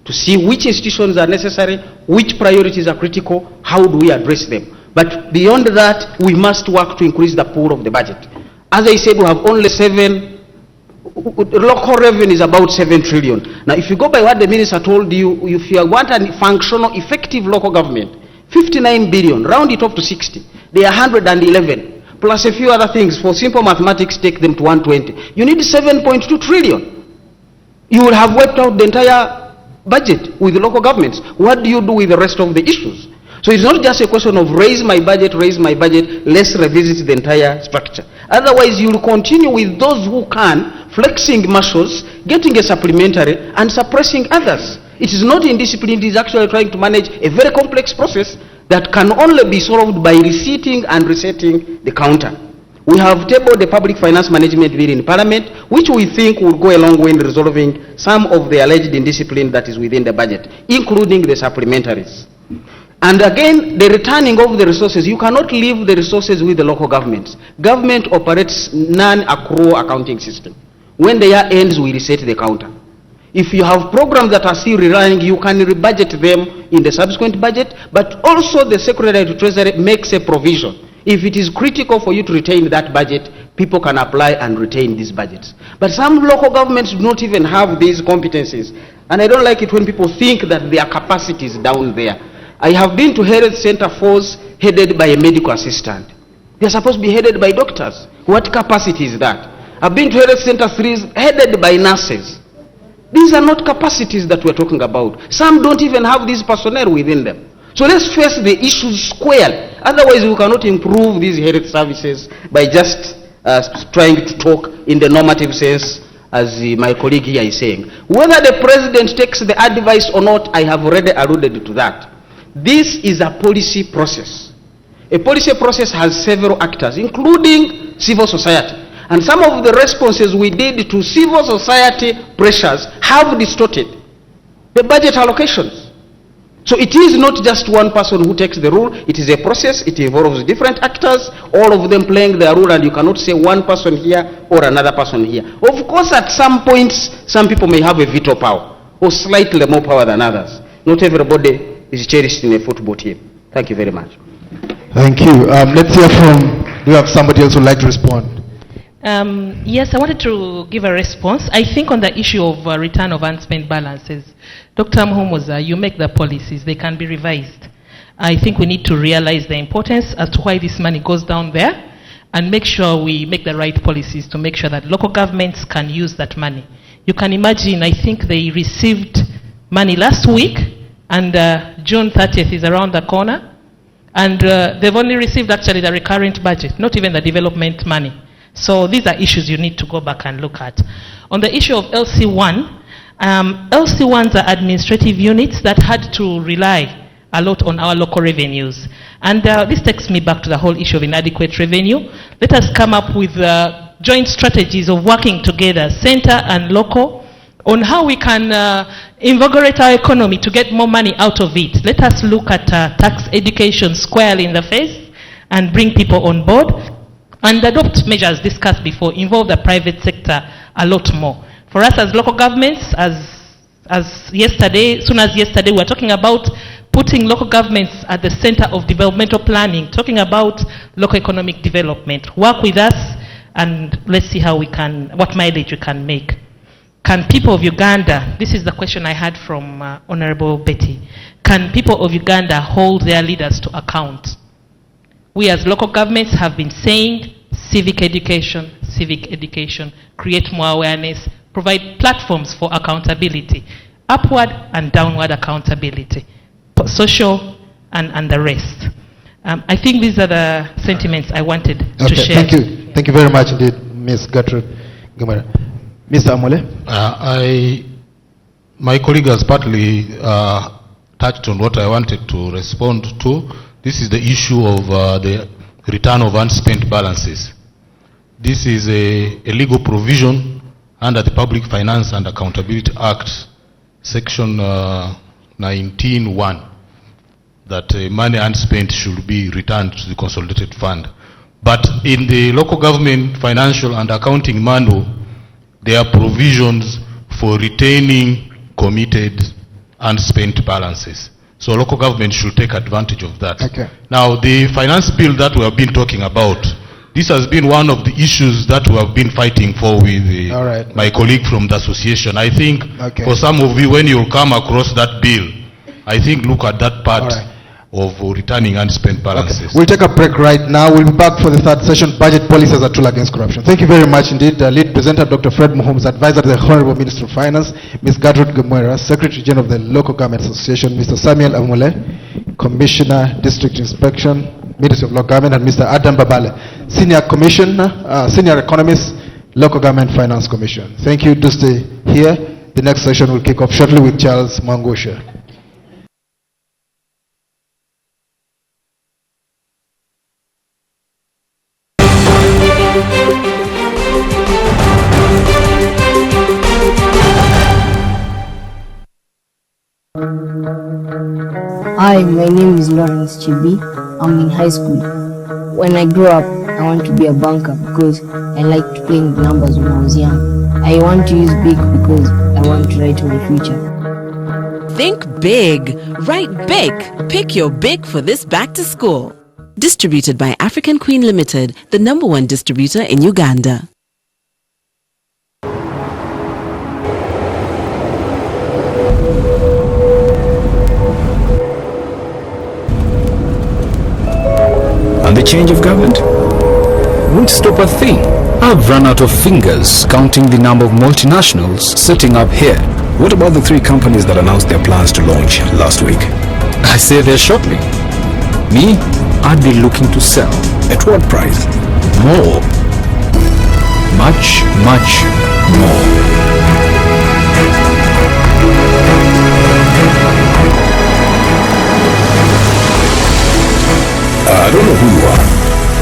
To see which institutions are necessary, which priorities are critical, how do we address them. But beyond that, we must work to increase the pool of the budget. As I said, we have only 7. Local revenue is about 7 trillion. Now, if you go by what the minister told you, if you want a functional, effective local government, 59 billion, round it up to 60. They are 111, plus a few other things. For simple mathematics, take them to 120. You need 7.2 trillion. You will have wiped out the entire budget with the local governments. What do you do with the rest of the issues? So it's not just a question of raise my budget, let's revisit the entire structure. Otherwise, you will continue with those who can, flexing muscles, getting a supplementary, and suppressing others. It is not indiscipline, it is actually trying to manage a very complex process that can only be solved by reseating and resetting the counter. We have tabled the public finance management bill in Parliament, which we think will go a long way in resolving some of the alleged indiscipline that is within the budget, including the supplementaries. And again, the returning of the resources, you cannot leave the resources with the local governments. Government operates non-accrual accounting system. When the year ends, we reset the counter. If you have programs that are still running, you can rebudget them in the subsequent budget, but also the Secretary to Treasury makes a provision. If it is critical for you to retain that budget, people can apply and retain these budgets. But some local governments do not even have these competencies. And I don't like it when people think that their capacity is down there. I have been to health center 4s headed by a medical assistant. They're supposed to be headed by doctors. What capacity is that? I've been to health center 3s headed by nurses. These are not capacities that we're talking about. Some don't even have these personnel within them. So let's face the issues squarely. Otherwise, we cannot improve these health services by just trying to talk in the normative sense, as my colleague here is saying. Whether the president takes the advice or not, I have already alluded to that. This is a policy process. A policy process has several actors, including civil society. And some of the responses we did to civil society pressures have distorted the budget allocations. So it is not just one person who takes the rule. It is a process. It involves different actors, all of them playing their role, and you cannot say one person here or another person here. Of course, at some points, some people may have a veto power or slightly more power than others. Not everybody is cherished in a football team. Thank you very much. Thank you. Let's hear from, do you have somebody else who would like to respond? Yes, I wanted to give a response. I think on the issue of return of unspent balances, Dr. Muhumuza, you make the policies, they can be revised. I think we need to realize the importance as to why this money goes down there and make sure we make the right policies to make sure that local governments can use that money. You can imagine, I think they received money last week, and June 30th is around the corner, and they've only received actually the recurrent budget, not even the development money. So these are issues you need to go back and look at. On the issue of LC1, LC1s are administrative units that had to rely a lot on our local revenues. And this takes me back to the whole issue of inadequate revenue. Let us come up with joint strategies of working together, center and local, on how we can invigorate our economy to get more money out of it. Let us look at tax education squarely in the face and bring people on board. and adopt measures discussed before, involve the private sector a lot more. For us as local governments, as yesterday, soon as yesterday, we were talking about putting local governments at the center of developmental planning, talking about local economic development. Work with us and let's see how we can, what mileage we can make. Can people of Uganda, this is the question I had from Honorable Betty, can people of Uganda hold their leaders to account? We as local governments have been saying civic education, create more awareness, provide platforms for accountability, upward and downward accountability, social and the rest. I think these are the sentiments I wanted to share. Thank you. Thank you very much indeed, Ms. Gertrude Gumera. Mr. Amole? My colleague has partly touched on what I wanted to respond to. This is the issue of the return of unspent balances. This is a legal provision under the Public Finance and Accountability Act, Section 19(1), that money unspent should be returned to the consolidated fund. But in the local government financial and accounting manual, there are provisions for retaining committed unspent balances. So local government should take advantage of that. Okay. Now, the finance bill that we have been talking about, this has been one of the issues that we have been fighting for with my colleague from the association. I think for some of you, when you come across that bill, I think look at that part of returning unspent balances. We'll take a break right now. We'll be back for the third session, Budget Policy as a Tool Against Corruption. Thank you very much indeed. Lead presenter, Dr. Fred Muhumuza, advisor to the Honorable Minister of Finance, Ms. Gertrude Gumera, Secretary General of the Local Government Association, Mr. Samuel Amule, Commissioner, District Inspection, Ministry of Local Government, and Mr. Adam Babale, Senior Economist, Local Government Finance Commission. Thank you. Do stay here. The next session will kick off shortly with Charles Mangosha. Hi, my name is Lawrence Chibi. I'm in high school. When I grow up, I want to be a banker because I liked playing with numbers when I was young. I want to use big because I want to write my future. Think big. Write big. Pick your big for this back to school. Distributed by African Queen Limited, the #1 distributor in Uganda. And the change of government won't stop a thing. I've run out of fingers counting the number of multinationals setting up here. What about the 3 companies that announced their plans to launch last week? I say they're shortly. Me, I'd be looking to sell. At what price? More. Much, much more. I don't know who you are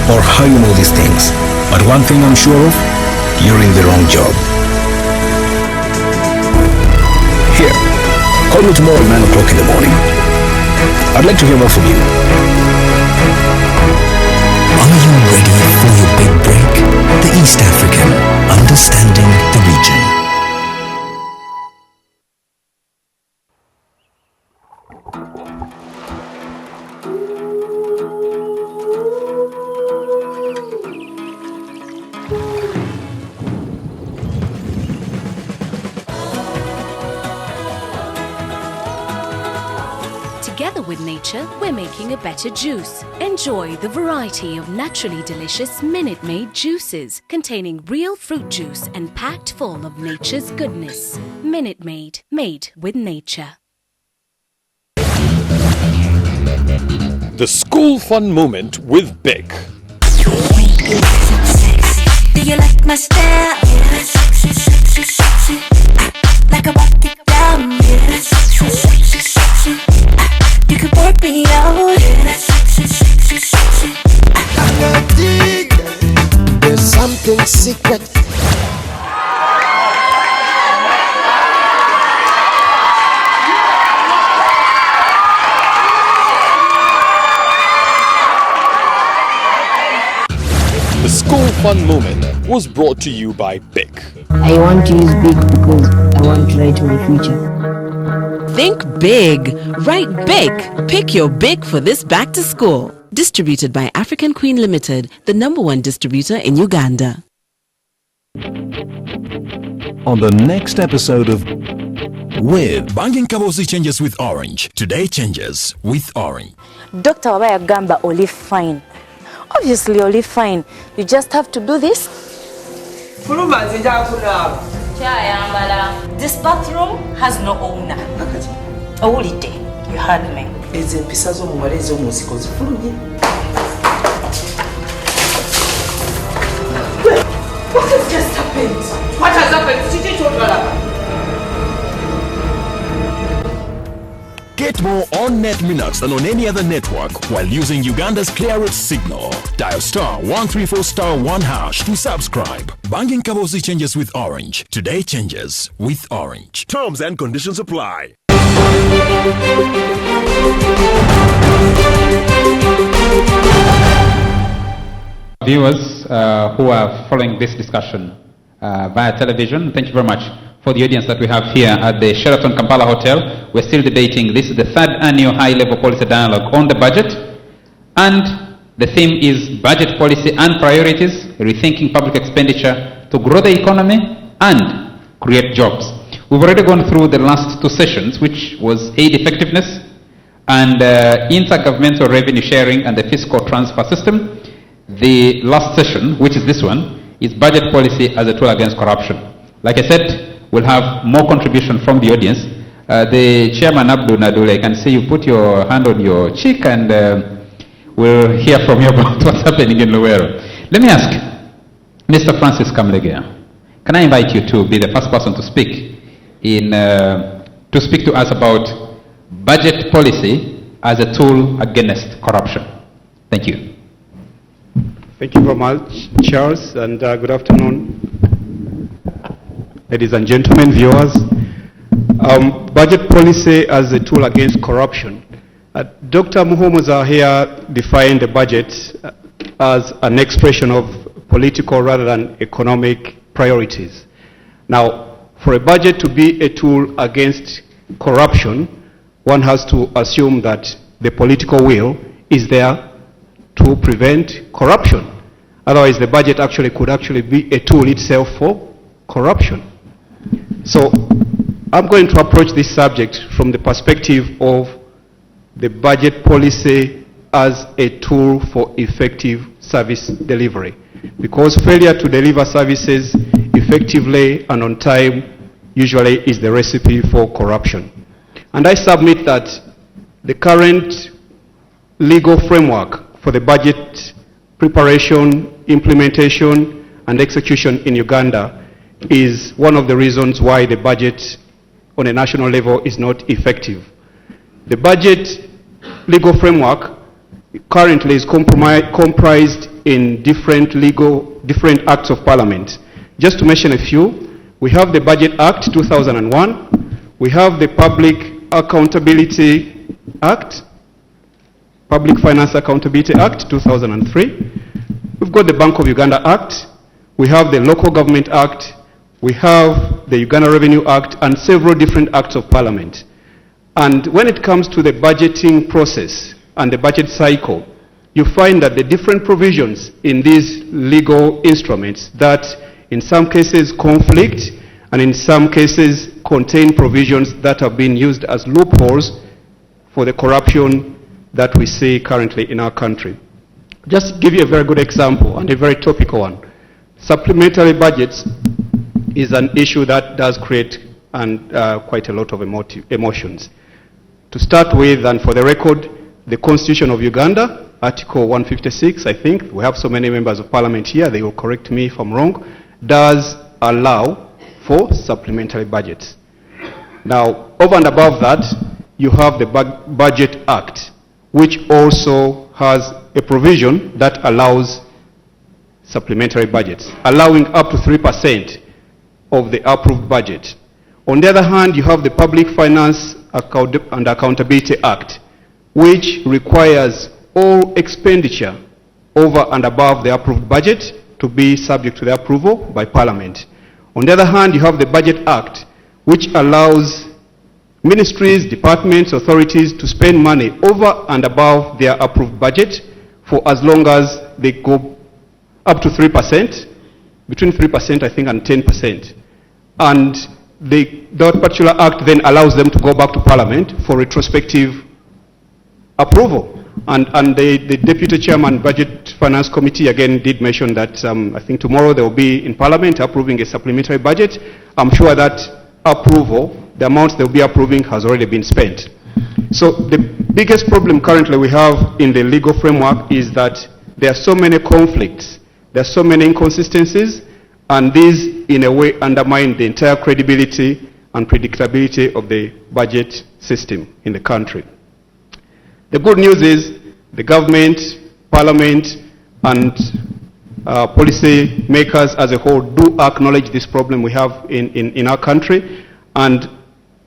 or how you know these things, but one thing I'm sure of, you're in the wrong job. Here, call me tomorrow at 9 o'clock in the morning. I'd like to hear more from you. Are you ready for your big break? The East African, understanding the region. Together with nature, we're making a better juice. Enjoy the variety of naturally delicious Minute Maid juices containing real fruit juice and packed full of nature's goodness. Minute Maid, made with nature. The School Fun Moment with Bic. Do you like my style? Yeah, sexy, sexy, sexy. Like I walk it down. Yeah, sexy, sexy, sexy. You can work me out. Yeah, sexy, sexy, sexy. I got dig. There's something secret. The School Fun Moment was brought to you by BIC. I want to use big because I want to write my future. Think big. Write big. Pick your big for this back to school. Distributed by African Queen Limited, the #1 distributor in Uganda. On the next episode of With Banging Kabozi changes with Orange. Today changes with Orange. Dr. Wabaya Gamba Oli fine. Obviously Oli fine. You just have to do this. This bathroom has no owner. Awulite, you heard me. What has just happened? What has happened? Get more on-net minutes than on any other network while using Uganda's clearest signal. Dial *134*1# to subscribe. Banging Kabozi changes with Orange. Today changes with Orange. Terms and conditions apply. Viewers who are following this discussion via television, thank you very much. For the audience that we have here at the Sheraton Kampala Hotel, we're still debating. This is the 3rd annual high-level policy dialogue on the budget. And the theme is budget policy and priorities, rethinking public expenditure to grow the economy and create jobs. We've already gone through the last 2 sessions, which was aid effectiveness and intergovernmental revenue sharing and the fiscal transfer system. The last session, which is this one, is budget policy as a tool against corruption. Like I said, we'll have more contribution from the audience. The chairman, Abdul Nadule, I can see you put your hand on your cheek and we'll hear from you about what's happening in Luwero. Let me ask, Mr. Francis Kamlegea, can I invite you to be the first person to speak to us about budget policy as a tool against corruption? Thank you. Thank you very much, Charles, and good afternoon, ladies and gentlemen, viewers. Budget policy as a tool against corruption. Dr. Muhumuza here defined the budget as an expression of political rather than economic priorities. Now, for a budget to be a tool against corruption, one has to assume that the political will is there to prevent corruption. Otherwise, the budget could actually be a tool itself for corruption. So I'm going to approach this subject from the perspective of the budget policy as a tool for effective service delivery. Because failure to deliver services effectively and on time usually is the recipe for corruption. And I submit that the current legal framework for the budget preparation, implementation, and execution in Uganda is one of the reasons why the budget on a national level is not effective. The budget legal framework currently is comprised in different acts of parliament. Just to mention a few, we have the Budget Act 2001, we have the Public Accountability Act, Public Finance Accountability Act 2003, we've got the Bank of Uganda Act, we have the Local Government Act, we have the Uganda Revenue Act, and several different acts of parliament. And when it comes to the budgeting process and the budget cycle, you find that the different provisions in these legal instruments that in some cases conflict and in some cases contain provisions that have been used as loopholes for the corruption that we see currently in our country. Just give you a very good example and a very topical one. Supplementary budgets is an issue that does create quite a lot of emotions. To start with, and for the record, the Constitution of Uganda, Article 156, I think, we have so many members of parliament here, they will correct me if I'm wrong, does allow for supplementary budgets. Now, over and above that, you have the Budget Act, which also has a provision that allows supplementary budgets, allowing up to 3% of the approved budget. On the other hand, you have the Public Finance and Accountability Act, which requires all expenditure over and above the approved budget to be subject to the approval by Parliament. On the other hand, you have the Budget Act, which allows ministries, departments, authorities to spend money over and above their approved budget for as long as they go up to 3%, between 3% I think and 10%. And that particular act then allows them to go back to Parliament for retrospective approval. And the Deputy Chairman Budget Finance Committee again did mention that I think tomorrow they will be in Parliament approving a supplementary budget. I'm sure that approval, the amount they'll be approving has already been spent. So the biggest problem currently we have in the legal framework is that there are so many conflicts, there are so many inconsistencies, and these in a way undermine the entire credibility and predictability of the budget system in the country. The good news is the government, Parliament, and policy makers as a whole do acknowledge this problem we have in our country. And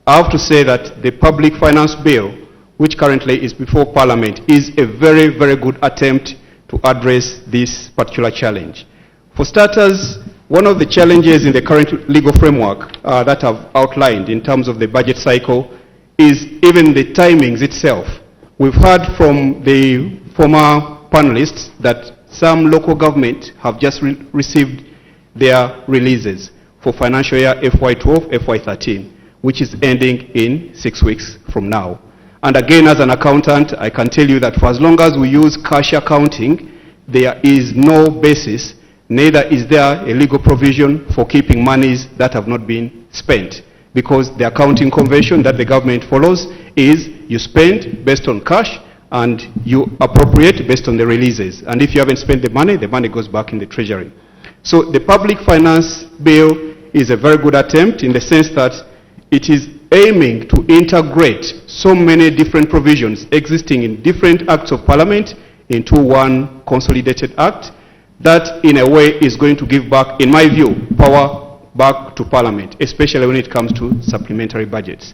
I have to say that the Public Finance Bill, which currently is before Parliament, is a very, very good attempt to address this particular challenge. For starters, one of the challenges in the current legal framework that I've outlined in terms of the budget cycle is even the timings itself. We've heard from the former panelists that some local government have just received their releases for financial year FY12, FY13, which is ending in 6 weeks from now. And again, as an accountant, I can tell you that for as long as we use cash accounting, there is no basis, neither is there a legal provision for keeping monies that have not been spent. Because the accounting convention that the government follows is you spend based on cash and you appropriate based on the releases. And if you haven't spent the money goes back in the treasury. So the Public Finance Bill is a very good attempt in the sense that it is aiming to integrate so many different provisions existing in different acts of Parliament into one consolidated act that in a way is going to give back, in my view, power back to Parliament, especially when it comes to supplementary budgets.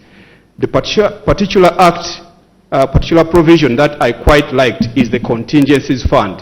The particular provision that I quite liked is the contingencies fund.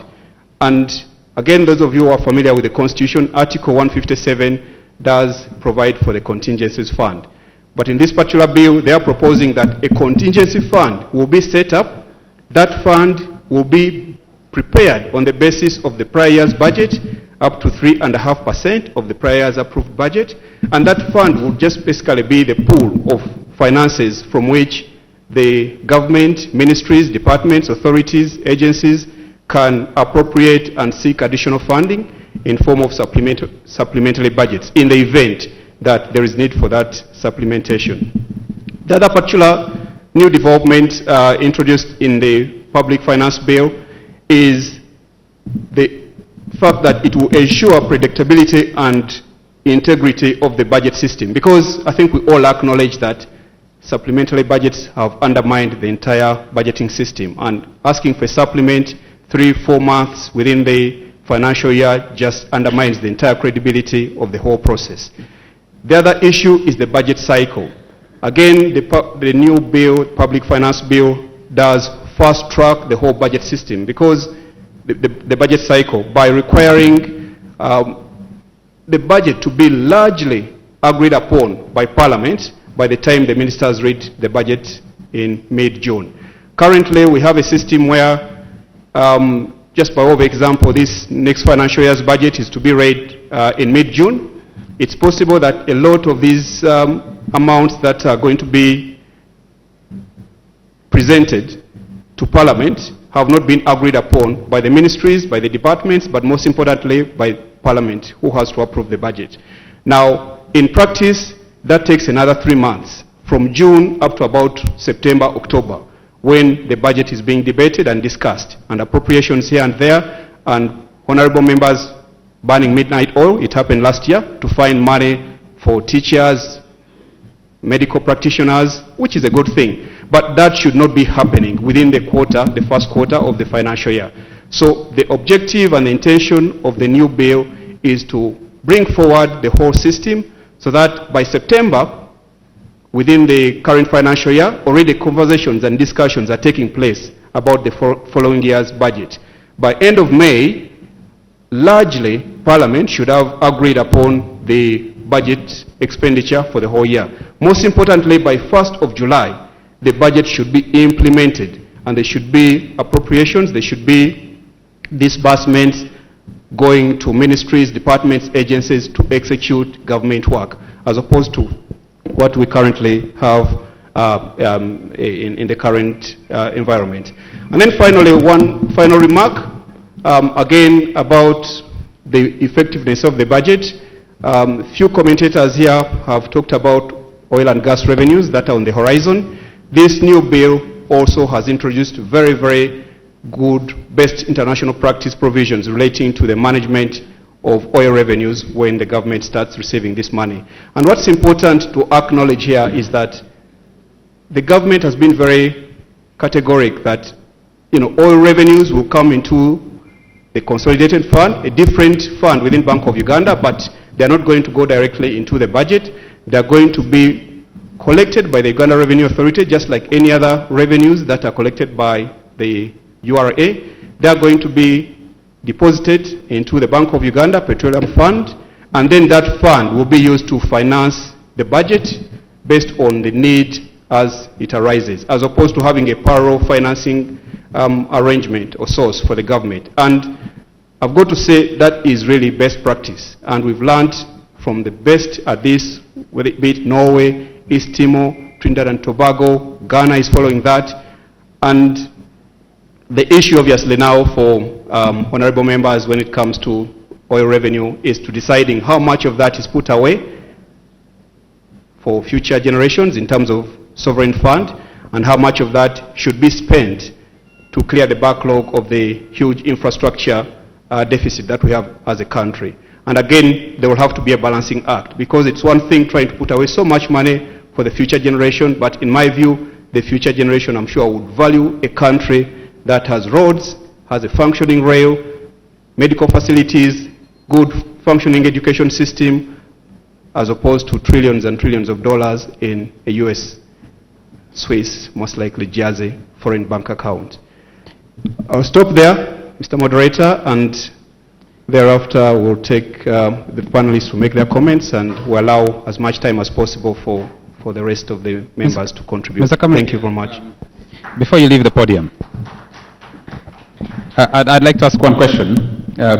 And again, those of you who are familiar with the Constitution, Article 157 does provide for the contingencies fund. But in this particular bill, they are proposing that a contingency fund will be set up. That fund will be prepared on the basis of the prior year's budget, up to 3.5% of the prior year's approved budget, and that fund will just basically be the pool of finances from which the government, ministries, departments, authorities, agencies can appropriate and seek additional funding in form of supplementary budgets in the event that there is need for that supplementation. The other particular new development introduced in the Public Finance Bill is the fact that it will ensure predictability and integrity of the budget system, because I think we all acknowledge that supplementary budgets have undermined the entire budgeting system, and asking for a supplement 3-4 months within the financial year just undermines the entire credibility of the whole process. The other issue is the budget cycle. Again, the new bill, Public Finance Bill, does fast track the whole budget system, because the budget cycle, by requiring the budget to be largely agreed upon by Parliament by the time the ministers read the budget in mid-June. Currently, we have a system where, just by way of example, this next financial year's budget is to be read in mid-June. It's possible that a lot of these amounts that are going to be presented to Parliament have not been agreed upon by the ministries, by the departments, but most importantly by Parliament, who has to approve the budget. Now, in practice, that takes another 3 months, from June up to about September, October, when the budget is being debated and discussed, and appropriations here and there, and honorable members burning midnight oil. It happened last year to find money for teachers, medical practitioners, which is a good thing. But that should not be happening within the first quarter of the financial year. So the objective and the intention of the new bill is to bring forward the whole system so that by September, within the current financial year, already conversations and discussions are taking place about the following year's budget. by end of May, largely Parliament should have agreed upon the budget expenditure for the whole year. Most importantly, by 1st of July, the budget should be implemented, and there should be appropriations, there should be disbursements going to ministries, departments, agencies to execute government work, as opposed to what we currently have in the current environment. And then finally, one final remark, again about the effectiveness of the budget. Few commentators here have talked about oil and gas revenues that are on the horizon. This new bill also has introduced very, very good best international practice provisions relating to the management of oil revenues when the government starts receiving this money. And what's important to acknowledge here is that the government has been very categoric that, oil revenues will come into the consolidated fund, a different fund within Bank of Uganda, but they're not going to go directly into the budget. They're going to be collected by the Uganda Revenue Authority, just like any other revenues that are collected by the URA. They're going to be deposited into the Bank of Uganda Petroleum Fund, and then that fund will be used to finance the budget based on the need as it arises, as opposed to having a parallel financing arrangement or source for the government. And I've got to say that is really best practice, and we've learned from the best at this, whether it be Norway, East Timor, Trinidad and Tobago, Ghana is following that. And the issue obviously now for honorable members when it comes to oil revenue is to deciding how much of that is put away for future generations in terms of sovereign fund, and how much of that should be spent to clear the backlog of the huge infrastructure deficit that we have as a country. And again, there will have to be a balancing act, because it's one thing trying to put away so much money for the future generation, but in my view, the future generation, I'm sure, would value a country that has roads, has a functioning rail, medical facilities, good functioning education system, as opposed to trillions and trillions of dollars in a US, Swiss, most likely Jersey, foreign bank account. I'll stop there, Mr. Moderator, and thereafter we'll take the panelists to make their comments, and we'll allow as much time as possible for the rest of the members to contribute. Thank you very much. Before you leave the podium, I'd like to ask one question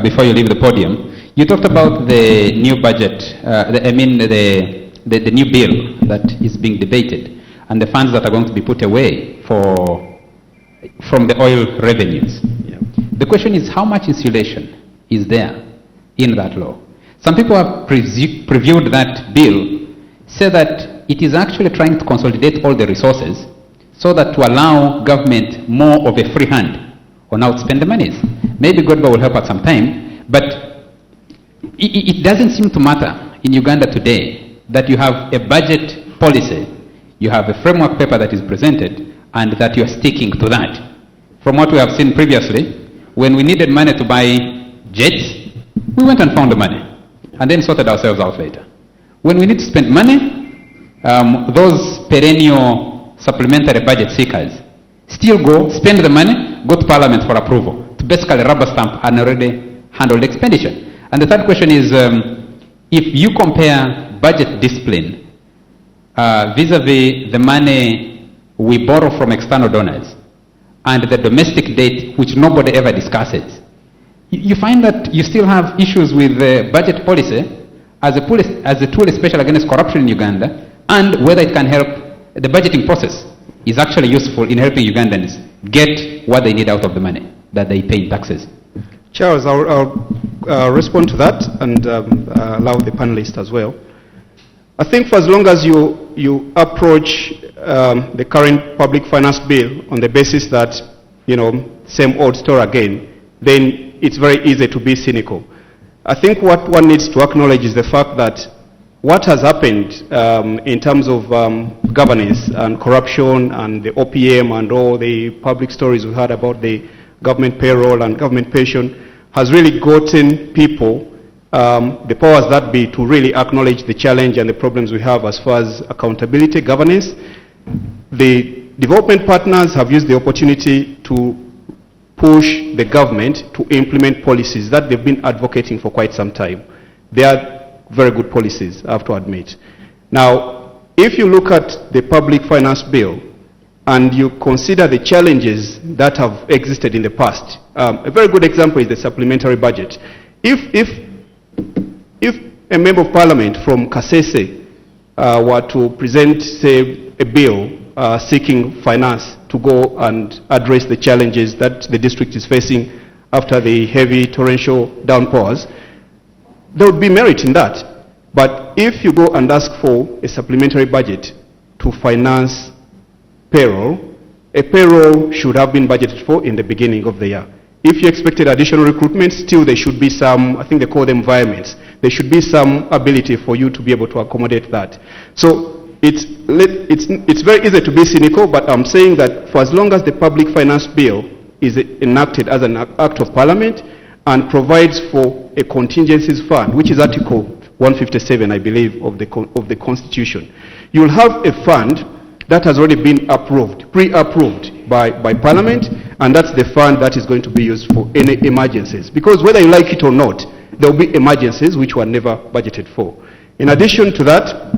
before you leave the podium. You talked about the new budget, the new bill that is being debated, and the funds that are going to be put away from the oil revenues. Yeah. The question is, how much insulation is there in that law? Some people have previewed that bill, say that it is actually trying to consolidate all the resources so that to allow government more of a free hand on how to spend the monies. Maybe Godba will help at some time, but it doesn't seem to matter in Uganda today that you have a budget policy, you have a framework paper that is presented, and that you are sticking to that. From what we have seen previously, when we needed money to buy jets, we went and found the money, and then sorted ourselves out later. When we need to spend money, those perennial supplementary budget seekers still go, spend the money, go to Parliament for approval, to basically rubber stamp an already handled expenditure. And the third question is, if you compare budget discipline vis-a-vis the money we borrow from external donors and the domestic debt, which nobody ever discusses, you find that you still have issues with the budget policy as a tool especially against corruption in Uganda, and whether it can help the budgeting process is actually useful in helping Ugandans get what they need out of the money that they pay in taxes. Charles, I'll respond to that and allow the panelists as well. I think for as long as you approach the current public finance bill on the basis that, same old story again, then it's very easy to be cynical. I think what one needs to acknowledge is the fact that what has happened in terms of governance and corruption and the OPM and all the public stories we heard about the government payroll and government pension has really gotten people, the powers that be, to really acknowledge the challenge and the problems we have as far as accountability, governance. The development partners have used the opportunity to push the government to implement policies that they've been advocating for quite some time. They are very good policies, I have to admit. Now, if you look at the public finance bill and you consider the challenges that have existed in the past, a very good example is the supplementary budget. If a member of parliament from Kasese were to present, say, a bill seeking finance to go and address the challenges that the district is facing after the heavy torrential downpours, there would be merit in that. But if you go and ask for a supplementary budget to finance payroll, a payroll should have been budgeted for in the beginning of the year. If you expected additional recruitment, still there should be some, I think they call them environments, there should be some ability for you to be able to accommodate that. So it's very easy to be cynical, but I'm saying that for as long as the public finance bill is enacted as an act of parliament and provides for a contingencies fund, which is Article 157, I believe, of the Constitution, you'll have a fund that has already been approved, pre-approved by Parliament, and that's the fund that is going to be used for any emergencies. Because whether you like it or not, there will be emergencies which were never budgeted for. In addition to that,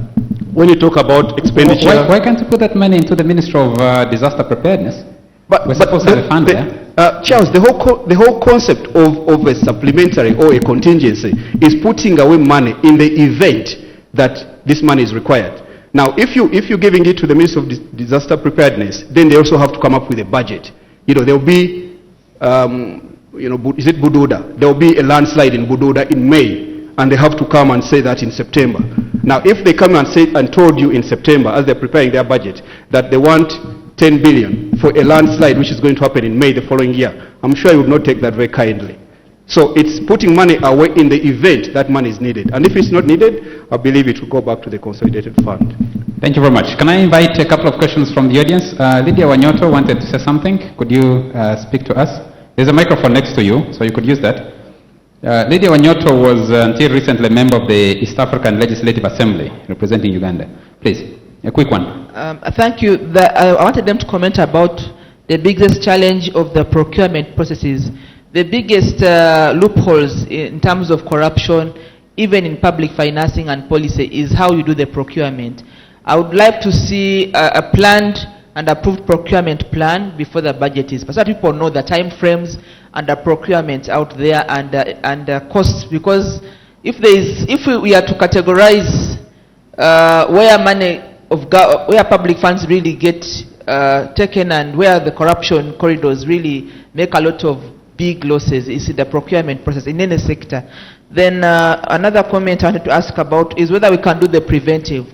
when you talk about expenditure... Why can't you put that money into the Ministry of Disaster Preparedness? We're supposed to have a fund there. Charles, the whole concept of a supplementary or a contingency is putting away money in the event that this money is required. Now, if you're giving it to the Ministry of Disaster Preparedness, then they also have to come up with a budget. There will be, is it Bududa? There will be a landslide in Bududa in May, and they have to come and say that in September. Now, if they come and told you in September, as they're preparing their budget, that they want 10 billion for a landslide which is going to happen in May the following year, I'm sure you would not take that very kindly. So it's putting money away in the event that money is needed. And if it's not needed, I believe it will go back to the consolidated fund. Thank you very much. Can I invite a couple of questions from the audience? Lydia Wanyoto wanted to say something. Could you speak to us? There's a microphone next to you, so you could use that. Lydia Wanyoto was until recently a member of the East African Legislative Assembly representing Uganda. Please, a quick one. Thank you. I wanted them to comment about the biggest challenge of the procurement processes. The biggest loopholes in terms of corruption, even in public financing and policy, is how you do the procurement. I would like to see a planned and approved procurement plan before the budget is passed, so that people know the time frames and the procurement out there and the costs. Because if we are to categorize where money where public funds really get taken and where the corruption corridors really make a lot of big losses, is the procurement process in any sector. Then another comment I wanted to ask about is whether we can do the preventive.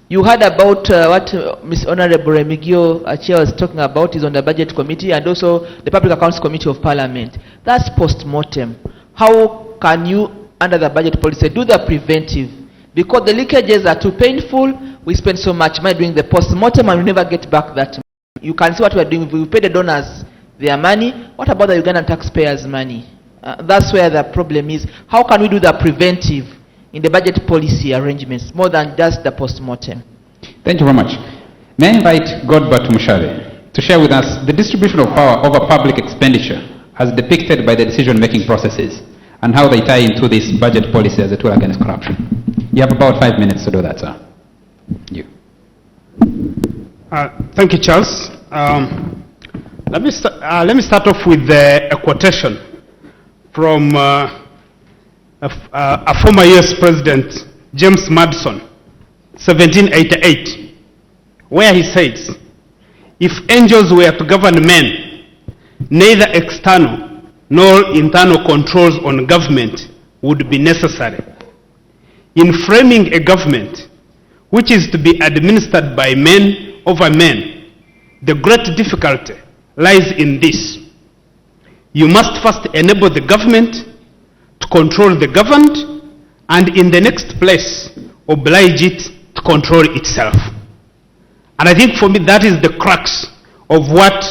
You heard about what Ms. Honorable Remigio Chair was talking about, is on the Budget Committee and also the Public Accounts Committee of Parliament. That's post-mortem. How can you, under the budget policy, do the preventive? Because the leakages are too painful, we spend so much money doing the post-mortem and we never get back that money. You can see what we're doing. We pay the donors their money. What about the Ugandan taxpayers' money? That's where the problem is. How can we do the preventive in the budget policy arrangements more than just the post-mortem? Thank you very much. May I invite Godbert Mushale to share with us the distribution of power over public expenditure as depicted by the decision-making processes and how they tie into this budget policy as a tool against corruption. You have about 5 minutes to do that, sir. You. Thank you, Charles. Let me start off with a quotation from a former US President, James Madison, 1788, where he says, "If angels were to govern men, neither external nor internal controls on government would be necessary. In framing a government which is to be administered by men over men, the great difficulty lies in this. You must first enable the government to control the governed, and in the next place, oblige it to control itself." And I think for me that is the crux of what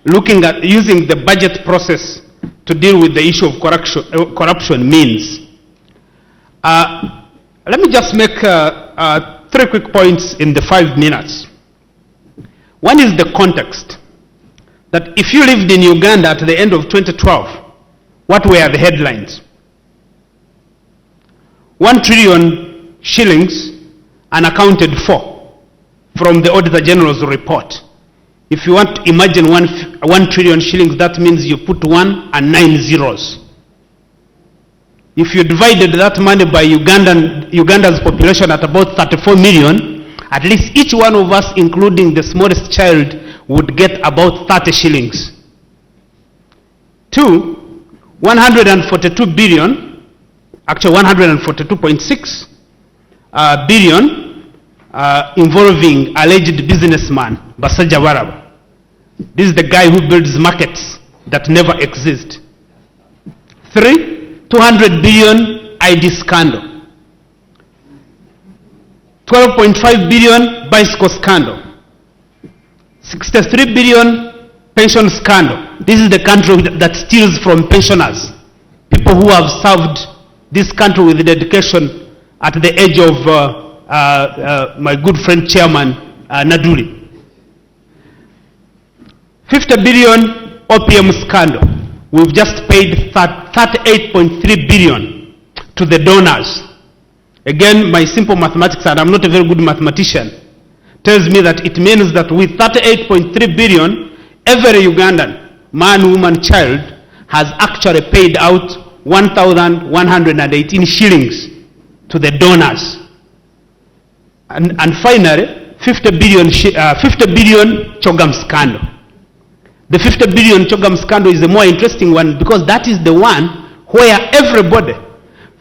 looking at using the budget process to deal with the issue of corruption means. Let me just make 3 quick points in the 5 minutes. One is the context. that if you lived in Uganda at the end of 2012, what were the headlines? 1 trillion shillings unaccounted for from the Auditor General's report. If you want to imagine 1 trillion shillings, that means you put 1 and 9 zeros. If you divided that money by Uganda's population at about 34 million, at least each one of us, including the smallest child, would get about 30 shillings. 2, 142 billion, actually 142.6 billion, involving alleged businessman Basajja Baraba. This is the guy who builds markets that never exist. 3, 200 billion ID scandal. 12.5 billion bicycle scandal. 63 billion pension scandal. This is the country that steals from pensioners. People who have served this country with dedication at the age of my good friend Chairman Naduli. 50 billion OPM scandal. We've just paid 38.3 billion to the donors. Again, my simple mathematics, and I'm not a very good mathematician, tells me that it means that with 38.3 billion, every Ugandan, man, woman, child, has actually paid out 1,118 shillings to the donors. And finally, 50 billion Chogam scandal. The 50 billion Chogam scandal is a more interesting one because that is the one where everybody,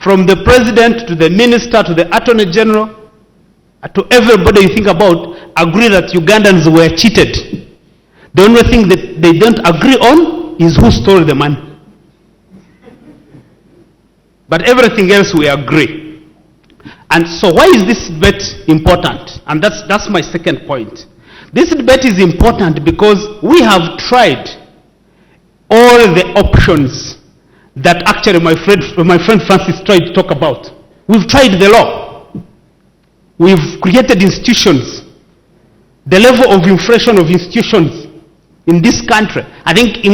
from the president to the minister to the attorney general, to everybody you think about, agree that Ugandans were cheated. The only thing that they don't agree on is who stole the money. But everything else we agree. And so why is this debate important? And that's my second point. This debate is important because we have tried all the options that actually my friend Francis tried to talk about. We've tried the law. We've created institutions. The level of inflation of institutions in this country, I think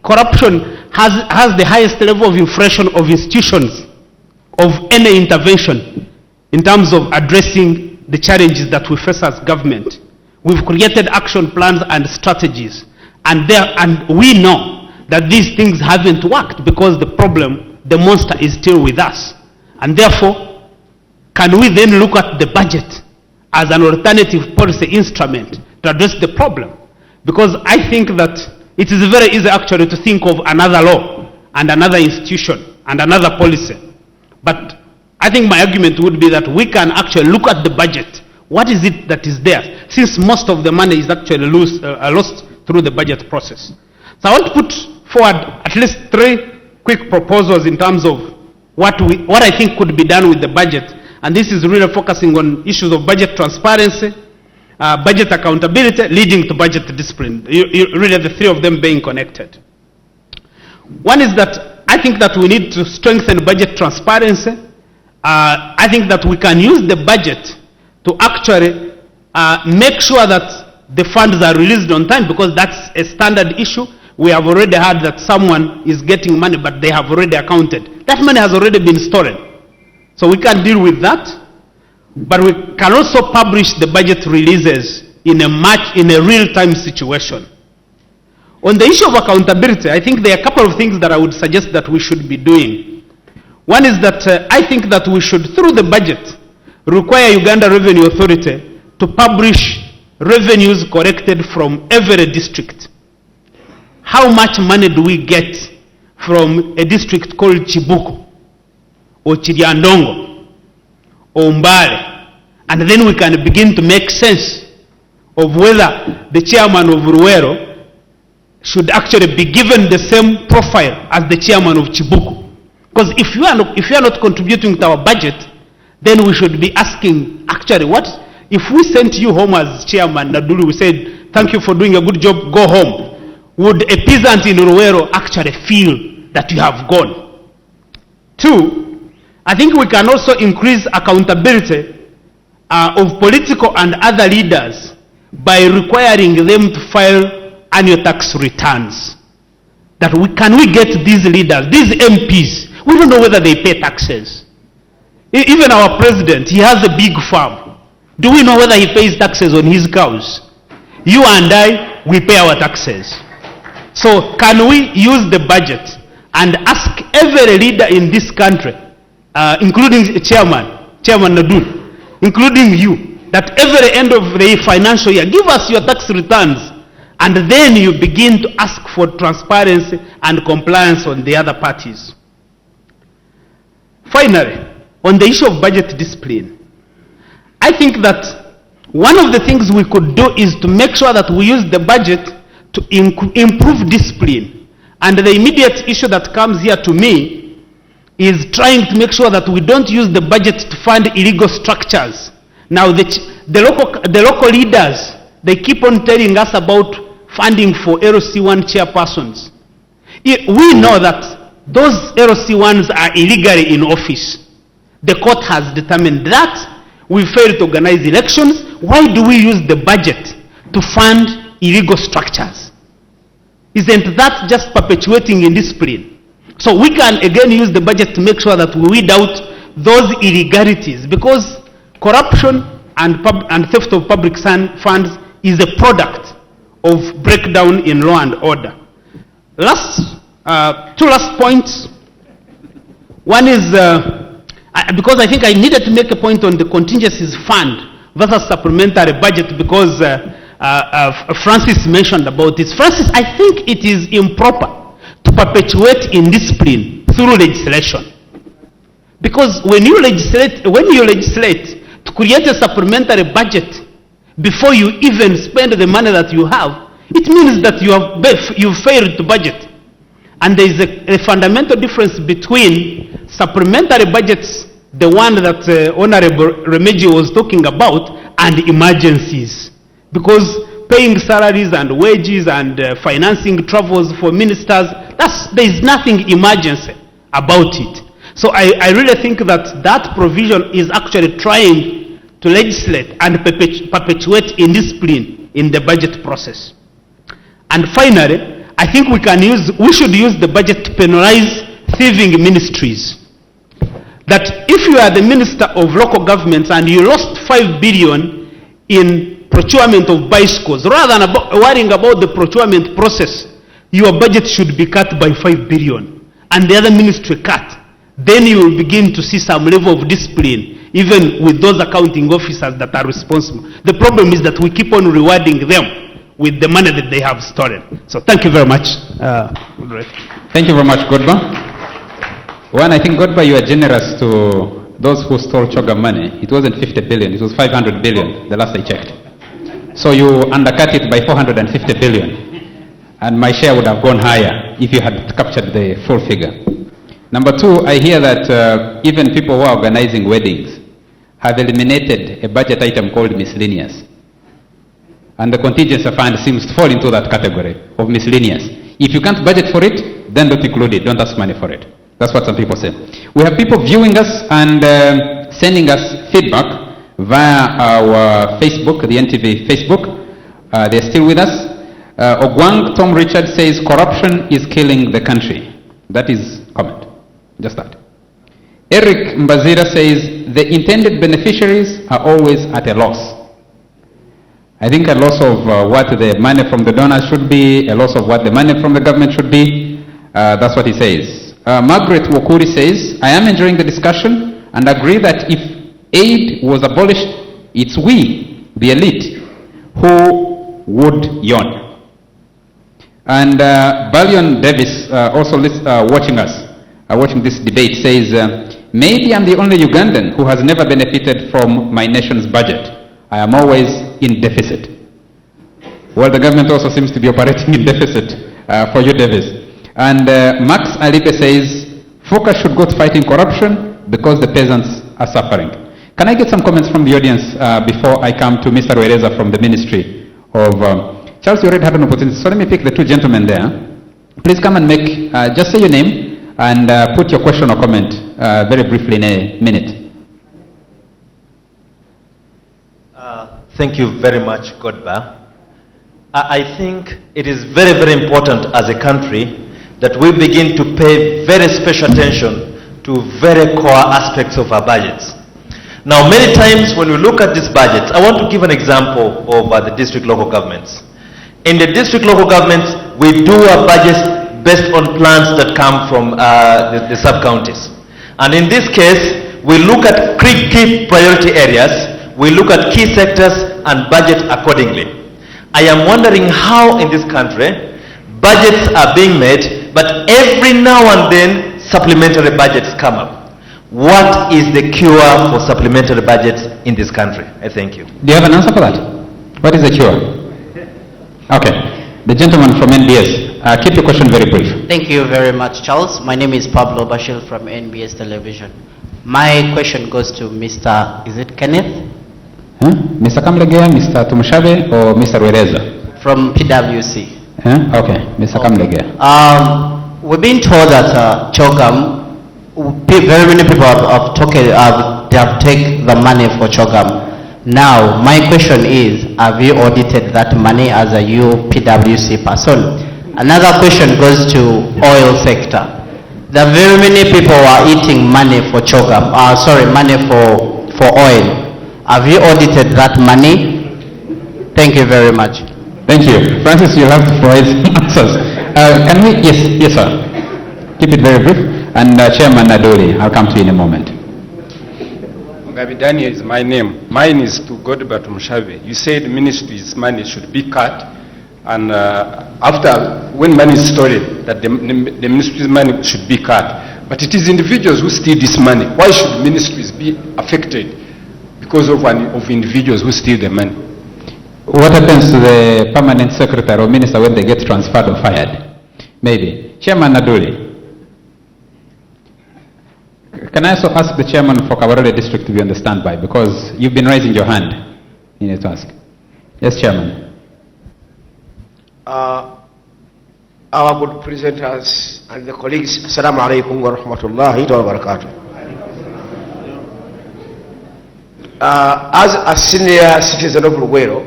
corruption has the highest level of inflation of institutions of any intervention in terms of addressing the challenges that we face as government. We've created action plans and strategies, and we know that these things haven't worked because the problem, the monster, is still with us. And therefore, can we then look at the budget as an alternative policy instrument to address the problem? Because I think that it is very easy actually to think of another law and another institution and another policy. But I think my argument would be that we can actually look at the budget. What is it that is there? Since most of the money is actually lost through the budget process. So I want to put forward at least 3 quick proposals in terms of what I think could be done with the budget. And this is really focusing on issues of budget transparency, budget accountability, leading to budget discipline. Really the 3 of them being connected. One is that I think that we need to strengthen budget transparency. I think that we can use the budget to actually make sure that the funds are released on time, because that's a standard issue. We have already heard that someone is getting money, but they have already accounted. That money has already been stolen. So we can deal with that. But we can also publish the budget releases in a real-time situation. On the issue of accountability, I think there are a couple of things that I would suggest that we should be doing. One is that I think that we should, through the budget, require Uganda Revenue Authority to publish revenues collected from every district. How much money do we get from a district called Chibuku or Chiriandongo or Mbale? And then we can begin to make sense of whether the chairman of Ruwero should actually be given the same profile as the chairman of Chibuku. Because if you are not contributing to our budget, then we should be asking, actually, what if we sent you home as chairman, Nadulu, we said, thank you for doing a good job, go home. Would a peasant in Ruwero actually feel that you have gone? 2, I think we can also increase accountability of political and other leaders by requiring them to file annual tax returns. That can we get these leaders, these MPs, we don't know whether they pay taxes. Even our president, he has a big farm. Do we know whether he pays taxes on his cows? You and I, we pay our taxes. So can we use the budget and ask every leader in this country, including Chairman Nadul, including you, that every end of the financial year, give us your tax returns, and then you begin to ask for transparency and compliance on the other parties. Finally, on the issue of budget discipline, I think that one of the things we could do is to make sure that we use the budget to improve discipline. And the immediate issue that comes here to me is trying to make sure that we don't use the budget to fund illegal structures. Now, the local leaders, they keep on telling us about funding for LC1 chairpersons. We know that those LC1s are illegally in office. The court has determined that. We failed to organize elections. Why do we use the budget to fund illegal structures? Isn't that just perpetuating indiscipline? So we can again use the budget to make sure that we weed out those illegalities, because corruption and theft of public funds is a product of breakdown in law and order. Two last points. One is, because I think I needed to make a point on the contingencies fund versus supplementary budget, because Francis mentioned about this. Francis, I think it is improper to perpetuate indiscipline through legislation. Because when you legislate to create a supplementary budget before you even spend the money that you have, it means that you've failed to budget. And there is a fundamental difference between supplementary budgets, the one that Honorable Remigio was talking about, and emergencies. Because paying salaries and wages and financing travels for ministers, there is nothing emergency about it. So I really think that that provision is actually trying to legislate and perpetuate indiscipline in the budget process. And finally, I think we should use the budget to penalize thieving ministries. That if you are the Minister of Local Governments and you lost 5 billion in procurement of bicycles, rather than worrying about the procurement process, your budget should be cut by 5 billion and the other ministry cut. Then you will begin to see some level of discipline, even with those accounting officers that are responsible. The problem is that we keep on rewarding them with the money that they have stolen. So thank you very much. Thank you very much, Godba. One, I think, Godba, you are generous to those who stole Choga money. It wasn't 50 billion, it was 500 billion, the last I checked. So you undercut it by 450 billion. And my share would have gone higher if you had captured the full figure. Number two, I hear that even people who are organizing weddings have eliminated a budget item called miscellaneous. And the contingency fund seems to fall into that category of miscellaneous. If you can't budget for it, then don't include it, don't ask money for it. That's what some people say. We have people viewing us and sending us feedback via our Facebook, the NTV Facebook. They're still with us. Ogwang Tom Richard says corruption is killing the country. That is comment. Just that. Eric Mbazira says the intended beneficiaries are always at a loss. I think a loss of what the money from the donors should be, a loss of what the money from the government should be. That's what he says. Margaret Wakuri says, I am enjoying the discussion and agree that if aid was abolished, it's we, the elite, who would yawn. And Balion Davis, also watching us, watching this debate, says, maybe I'm the only Ugandan who has never benefited from my nation's budget. I am always in deficit. Well, the government also seems to be operating in deficit for you, Davis. And Max Alipe says, focus should go to fighting corruption because the peasants are suffering. Can I get some comments from the audience before I come to Mr. Wereza from the Ministry of... Charles, you already had an opportunity, so let me pick the two gentlemen there. Please come and make, just say your name and put your question or comment very briefly in a minute. Thank you very much, Godba. I think it is very, very important as a country that we begin to pay very special attention to very core aspects of our budgets. Now, many times when we look at these budgets, I want to give an example of the district local governments. In the district local governments, we do our budgets based on plans that come from the sub-counties. And in this case, we look at key priority areas, we look at key sectors and budget accordingly. I am wondering how in this country budgets are being made, but every now and then supplementary budgets come up. What is the cure for supplementary budgets in this country? I thank you. Do you have an answer for that? What is the cure? Okay. The gentleman from NBS. Keep your question very brief. Thank you very much, Charles. My name is Pablo Bashir from NBS Television. My question goes to Mr. Is it Kenneth? Huh? Mr. Kamlegea, Mr. Tumushabe, or Mr. Wereza? From PwC. Huh? Okay, Mr. Kamlegea. We've been told that Chogam, very many people have taken the money for Chogam. Now, my question is, have you audited that money as a PwC person? Another question goes to oil sector. There are very many people who are eating money for Chogam, money for oil. Have you audited that money? Thank you very much. Thank you. Francis, you'll have to provide answers. Can we? Yes, sir. Keep it very brief. And Chairman Nadoli, I'll come to you in a moment. Mugabe Daniel is my name. Mine is to Godba Tumushabe. You said ministry's money should be cut, and when money is stolen, that the ministry's money should be cut. But it is individuals who steal this money. Why should ministries be affected because of individuals who steal the money? What happens to the permanent secretary or minister when they get transferred or fired? Maybe. Chairman Nadoli. Can I also ask the chairman for Kabarole district to be on the standby, because you've been raising your hand. You need to ask. Yes, Chairman. Our good presenters and the colleagues, Assalamu alaikum wa rahmatullahi wa barakatuh. As a senior citizen of Luguero,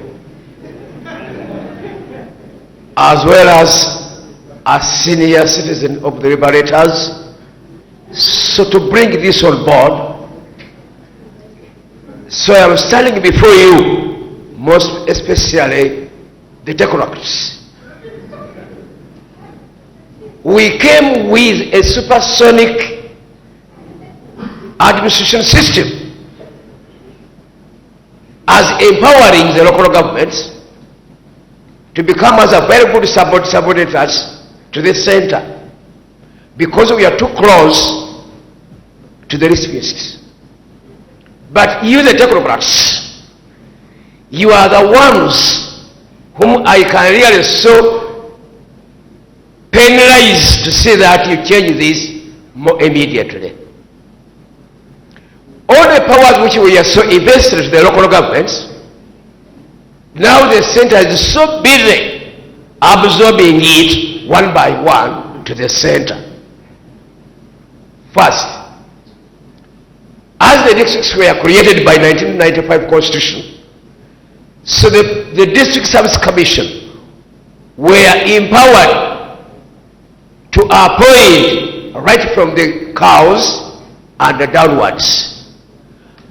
as well as a senior citizen of the Liberators, so to bring this on board, so I am standing before you, most especially the technocrats. We came with a supersonic administration system as empowering the local governments to become as a very good subordinates to the center, because we are too close to the recipients. But you, the technocrats, you are the ones whom I can really so penalize to say that you change this more immediately. All the powers which we are so invested to the local governments, now the center is so busy absorbing it one by one to the center. First, as the districts were created by 1995 Constitution, so the District Service Commission were empowered to appoint right from the cows and downwards.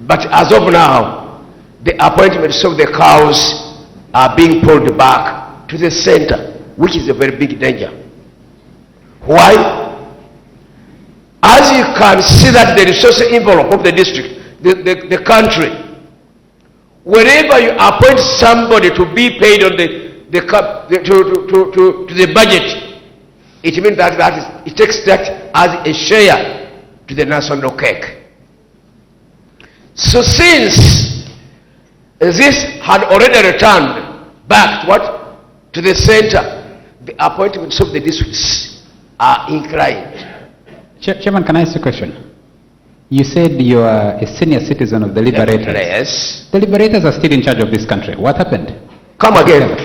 But as of now, the appointments of the cows are being pulled back to the center, which is a very big danger. Why? As you can see that the resource envelope of the district, the country, whenever you appoint somebody to be paid on to the budget, it means that it takes that as a share to the national cake. So since this had already returned back to the center, the appointments of the districts are inclined. Chairman, can I ask you a question? You said you are a senior citizen of the Liberators. Yes. The Liberators are still in charge of this country. What happened? Come again.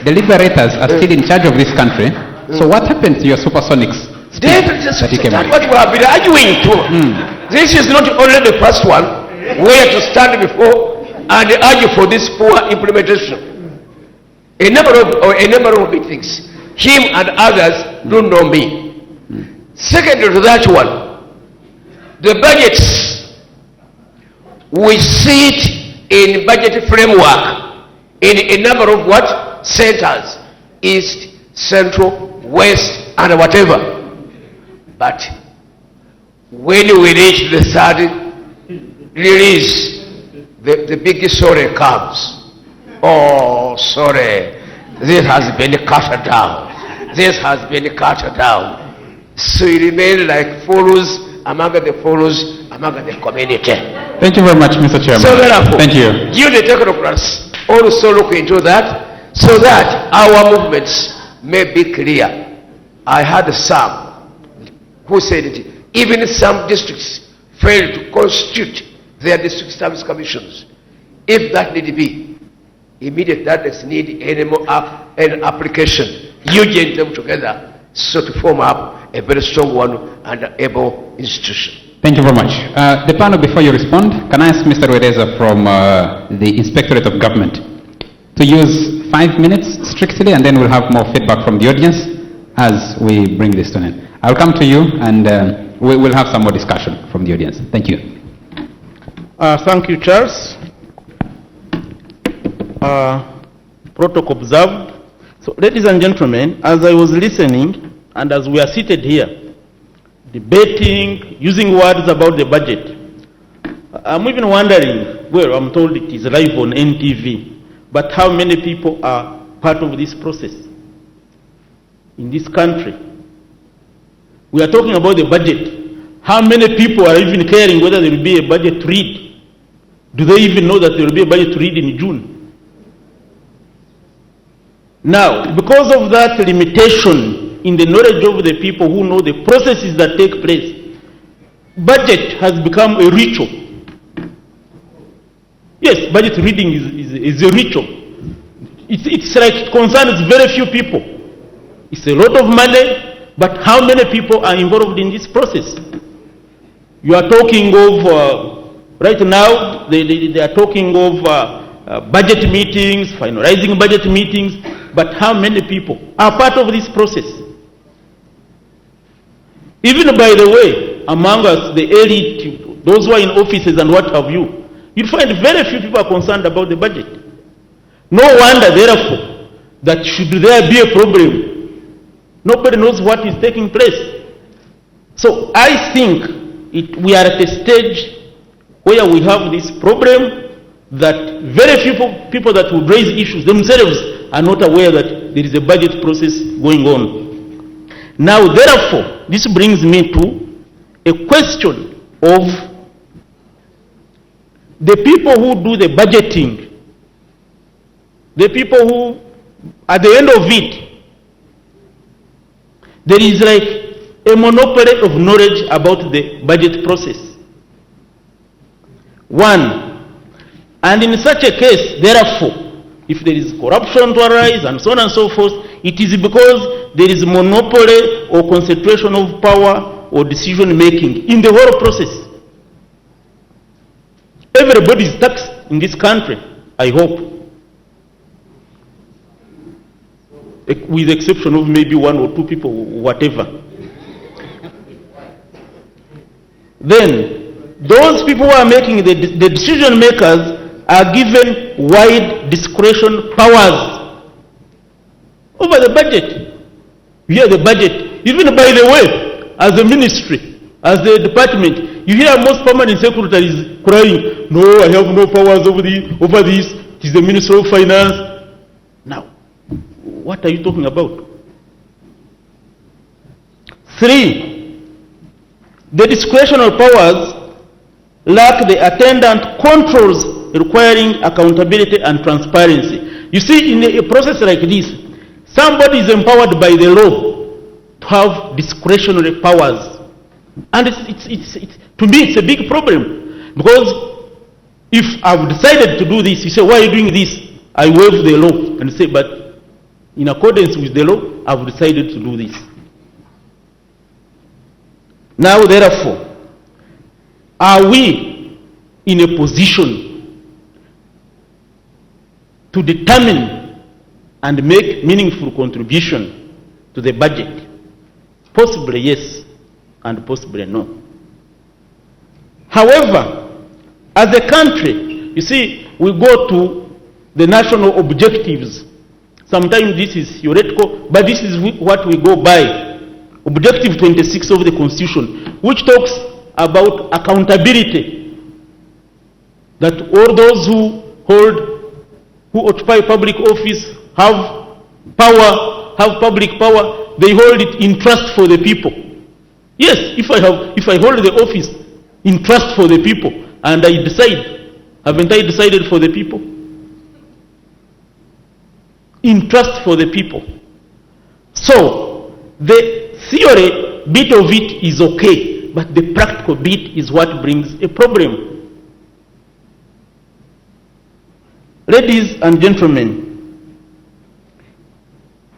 The Liberators are still in charge of this country. So what happened to your supersonics speech that you came That's with? what we have been arguing to. This is not only the first one where to stand before and argue for this poor implementation. a number of big things. Him and others don't know me. Secondly to that one, the budgets, we see it in budget framework in a number of what? Centers, East, Central, West, and whatever. But when we reach the third release, the big sorry comes. Oh, sorry, this has been cut down. This has been cut down. So you remain like fools among the fools among the community. Thank you very much, Mr. Chairman. So therefore, thank you. You the technocrats also look into that so that our movements may be clear. I had some who said it. Even some districts fail to constitute their district service commissions. If that need be, immediate that does need any more an application, you join them together so to form up a very strong one and able institution. Thank you very much. The panel, before you respond, can I ask Mr. Wereza from the Inspectorate of Government to use 5 minutes strictly, and then we'll have more feedback from the audience as we bring this to an end. I'll come to you, and we'll have some more discussion from the audience. Thank you. Thank you, Charles. Protocol observed. So, ladies and gentlemen, as I was listening and as we are seated here, debating, using words about the budget, I'm even wondering, well, I'm told it is live on NTV, but how many people are part of this process in this country? We are talking about the budget. How many people are even caring whether there will be a budget to read? Do they even know that there will be a budget to read in June? Now, because of that limitation in the knowledge of the people who know the processes that take place, budget has become a ritual. Yes, budget reading is a ritual. It's like it concerns very few people. It's a lot of money, but how many people are involved in this process? You are talking of, right now, they are talking of budget meetings, finalizing budget meetings, but how many people are part of this process? Even by the way, among us, the elite, those who are in offices and what have you, you'll find very few people are concerned about the budget. No wonder, therefore, that should there be a problem, nobody knows what is taking place. So I think we are at a stage where we have this problem that very few people that would raise issues themselves are not aware that there is a budget process going on. Now, therefore, this brings me to a question of the people who do the budgeting, the people who, at the end of it, there is like a monopoly of knowledge about the budget process. One, and in such a case, therefore, if there is corruption to arise and so on and so forth, it is because there is monopoly or concentration of power or decision making in the whole process. Everybody is taxed in this country, I hope, with the exception of maybe 1 or 2 people, whatever. Then, those people who are making the decision makers are given wide discretion powers over the budget. You hear the budget, even by the way, as a ministry, as a department, you hear most permanent secretaries crying, no, I have no powers over this, it is the Ministry of Finance. Now, what are you talking about? 3, the discretionary powers lack the attendant controls requiring accountability and transparency. You see, in a process like this, somebody is empowered by the law to have discretionary powers. And it's to me, it's a big problem. Because if I've decided to do this, you say, why are you doing this? I waive the law and say, but in accordance with the law, I've decided to do this. Now, therefore, are we in a position to determine and make meaningful contribution to the budget? Possibly yes, and possibly no. However, as a country, you see, we go to the national objectives. Sometimes this is theoretical, but this is what we go by. Objective 26 of the Constitution, which talks about accountability. That all those who occupy public office have power, have public power, they hold it in trust for the people. Yes, if I hold the office in trust for the people, and I decide, haven't I decided for the people? In trust for the people. So, the theory bit of it is okay, but the practical bit is what brings a problem. Ladies and gentlemen,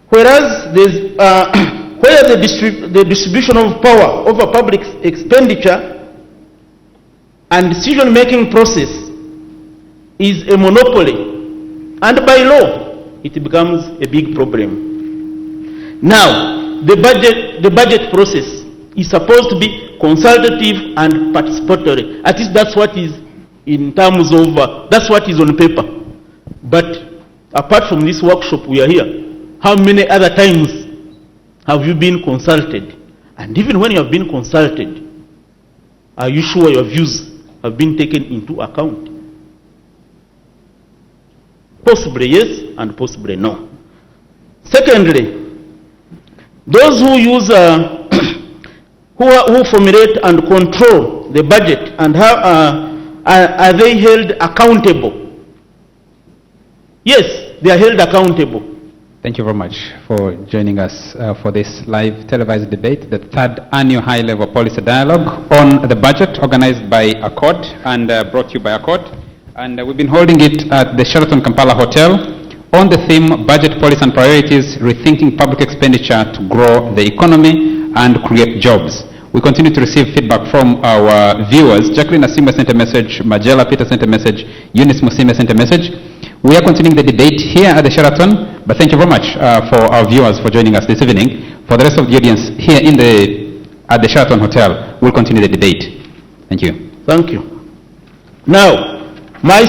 whereas there's, where the distribution of power over public expenditure and decision-making process is a monopoly, and by law, it becomes a big problem. Now, the budget process is supposed to be consultative and participatory. At least that's what is in terms of, that's what is on paper. But apart from this workshop we are here, how many other times have you been consulted? And even when you have been consulted, are you sure your views have been taken into account? Possibly yes, and possibly no. Secondly, those who use, who formulate and control the budget, and how are they held accountable? Yes, they are held accountable. Thank you very much for joining us for this live televised debate, the third annual high-level policy dialogue on the budget, organized by Accord and brought to you by Accord. And we've been holding it at the Sheraton Kampala Hotel on the theme Budget Policy and Priorities, Rethinking Public Expenditure to Grow the Economy and Create Jobs. We continue to receive feedback from our viewers. Jacqueline Asimba sent a message, Majella Peter sent a message, Eunice Musime sent a message. We are continuing the debate here at the Sheraton, but thank you very much for our viewers for joining us this evening. For the rest of the audience here at the Sheraton Hotel, we'll continue the debate. Thank you. Thank you. Now, my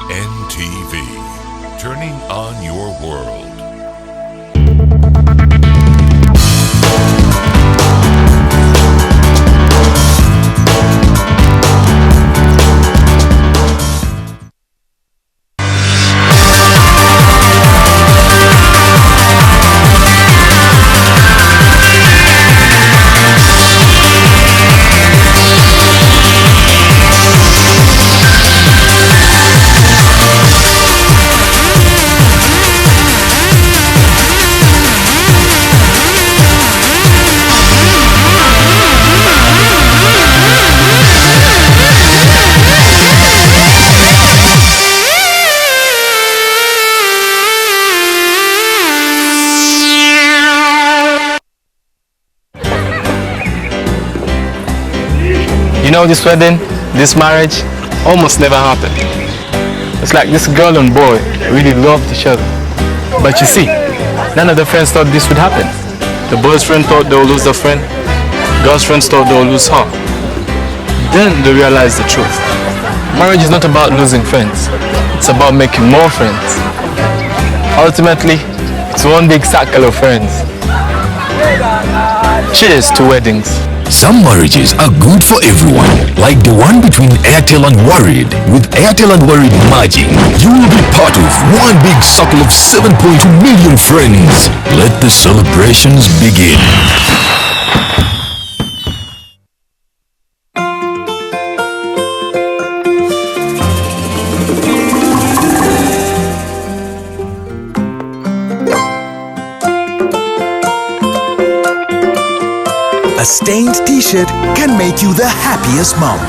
NTV, turning on your world. You know, this wedding, this marriage, almost never happened. It's like this girl and boy really loved each other. But you see, none of the friends thought this would happen. The boy's friend thought they would lose their friend. Girl's friends thought they would lose her. Then they realized the truth. Marriage is not about losing friends. It's about making more friends. Ultimately, it's one big circle of friends. Cheers to weddings. Some marriages are good for everyone, like the one between Airtel and Worried. With Airtel and Worried merging, you will be part of one big circle of 7.2 million friends. Let the celebrations begin. A stained t-shirt can make you the happiest mom.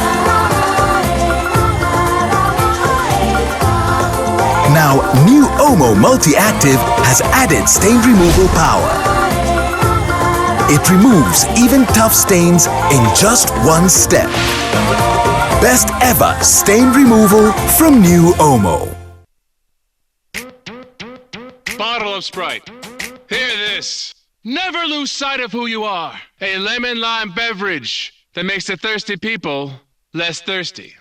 Now, new Omo Multi-Active has added stain removal power. It removes even tough stains in just one step. Best ever stain removal from new Omo. Bottle of Sprite. Hear this. Never lose sight of who you are. A lemon lime beverage that makes the thirsty people less thirsty.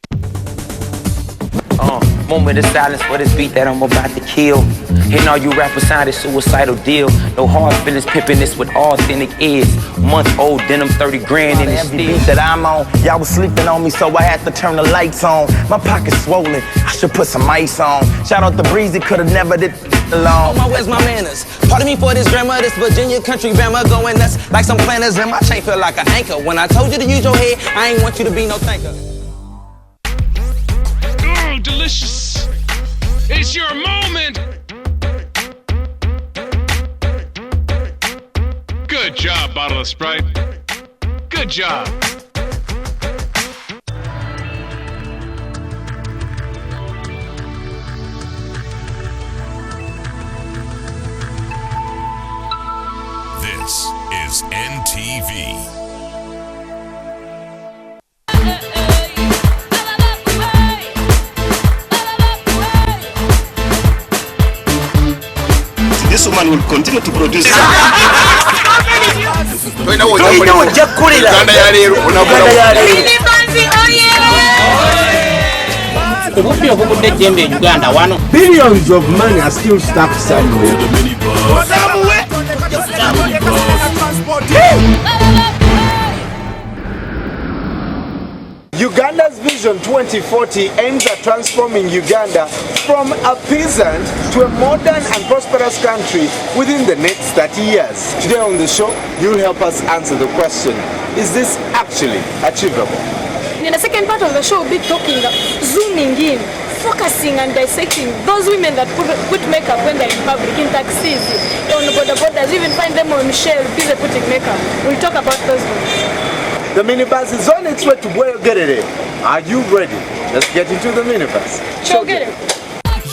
Moment of silence for this beat that I'm about to kill. Hitting all you rappers signed a suicidal deal. No hard feelings, pimping this with authentic ears. Month old denim, 30 grand in this beat that I'm on. Y'all was sleeping on me, so I had to turn the lights on. My pocket's swollen, I should put some ice on. Shout out to Breezy, could've never did alone. Where's my manners? Pardon me for this grammar, this Virginia country grammar going nuts like some planners, and my chain feel like an anchor. When I told you to use your head, I ain't want you to be no thinker. Oh, delicious. It's your moment. Good job, bottle of Sprite. Good job. This is NTV. This woman will continue to produce. Billions of money are still stuck somewhere. Uganda's Vision 2040 aims at transforming Uganda from a peasant to a modern and prosperous country within the next 30 years. Today on the show, you'll help us answer the question, is this actually achievable? In the second part of the show, we'll be talking, zooming in, focusing and dissecting those women that put makeup when they're in public, in taxis, on the borders, even find them on Shell, busy putting makeup. We'll talk about those ones. The minibus is on its way to Bweyogerere. Are you ready? Let's get into the minibus. Chogere.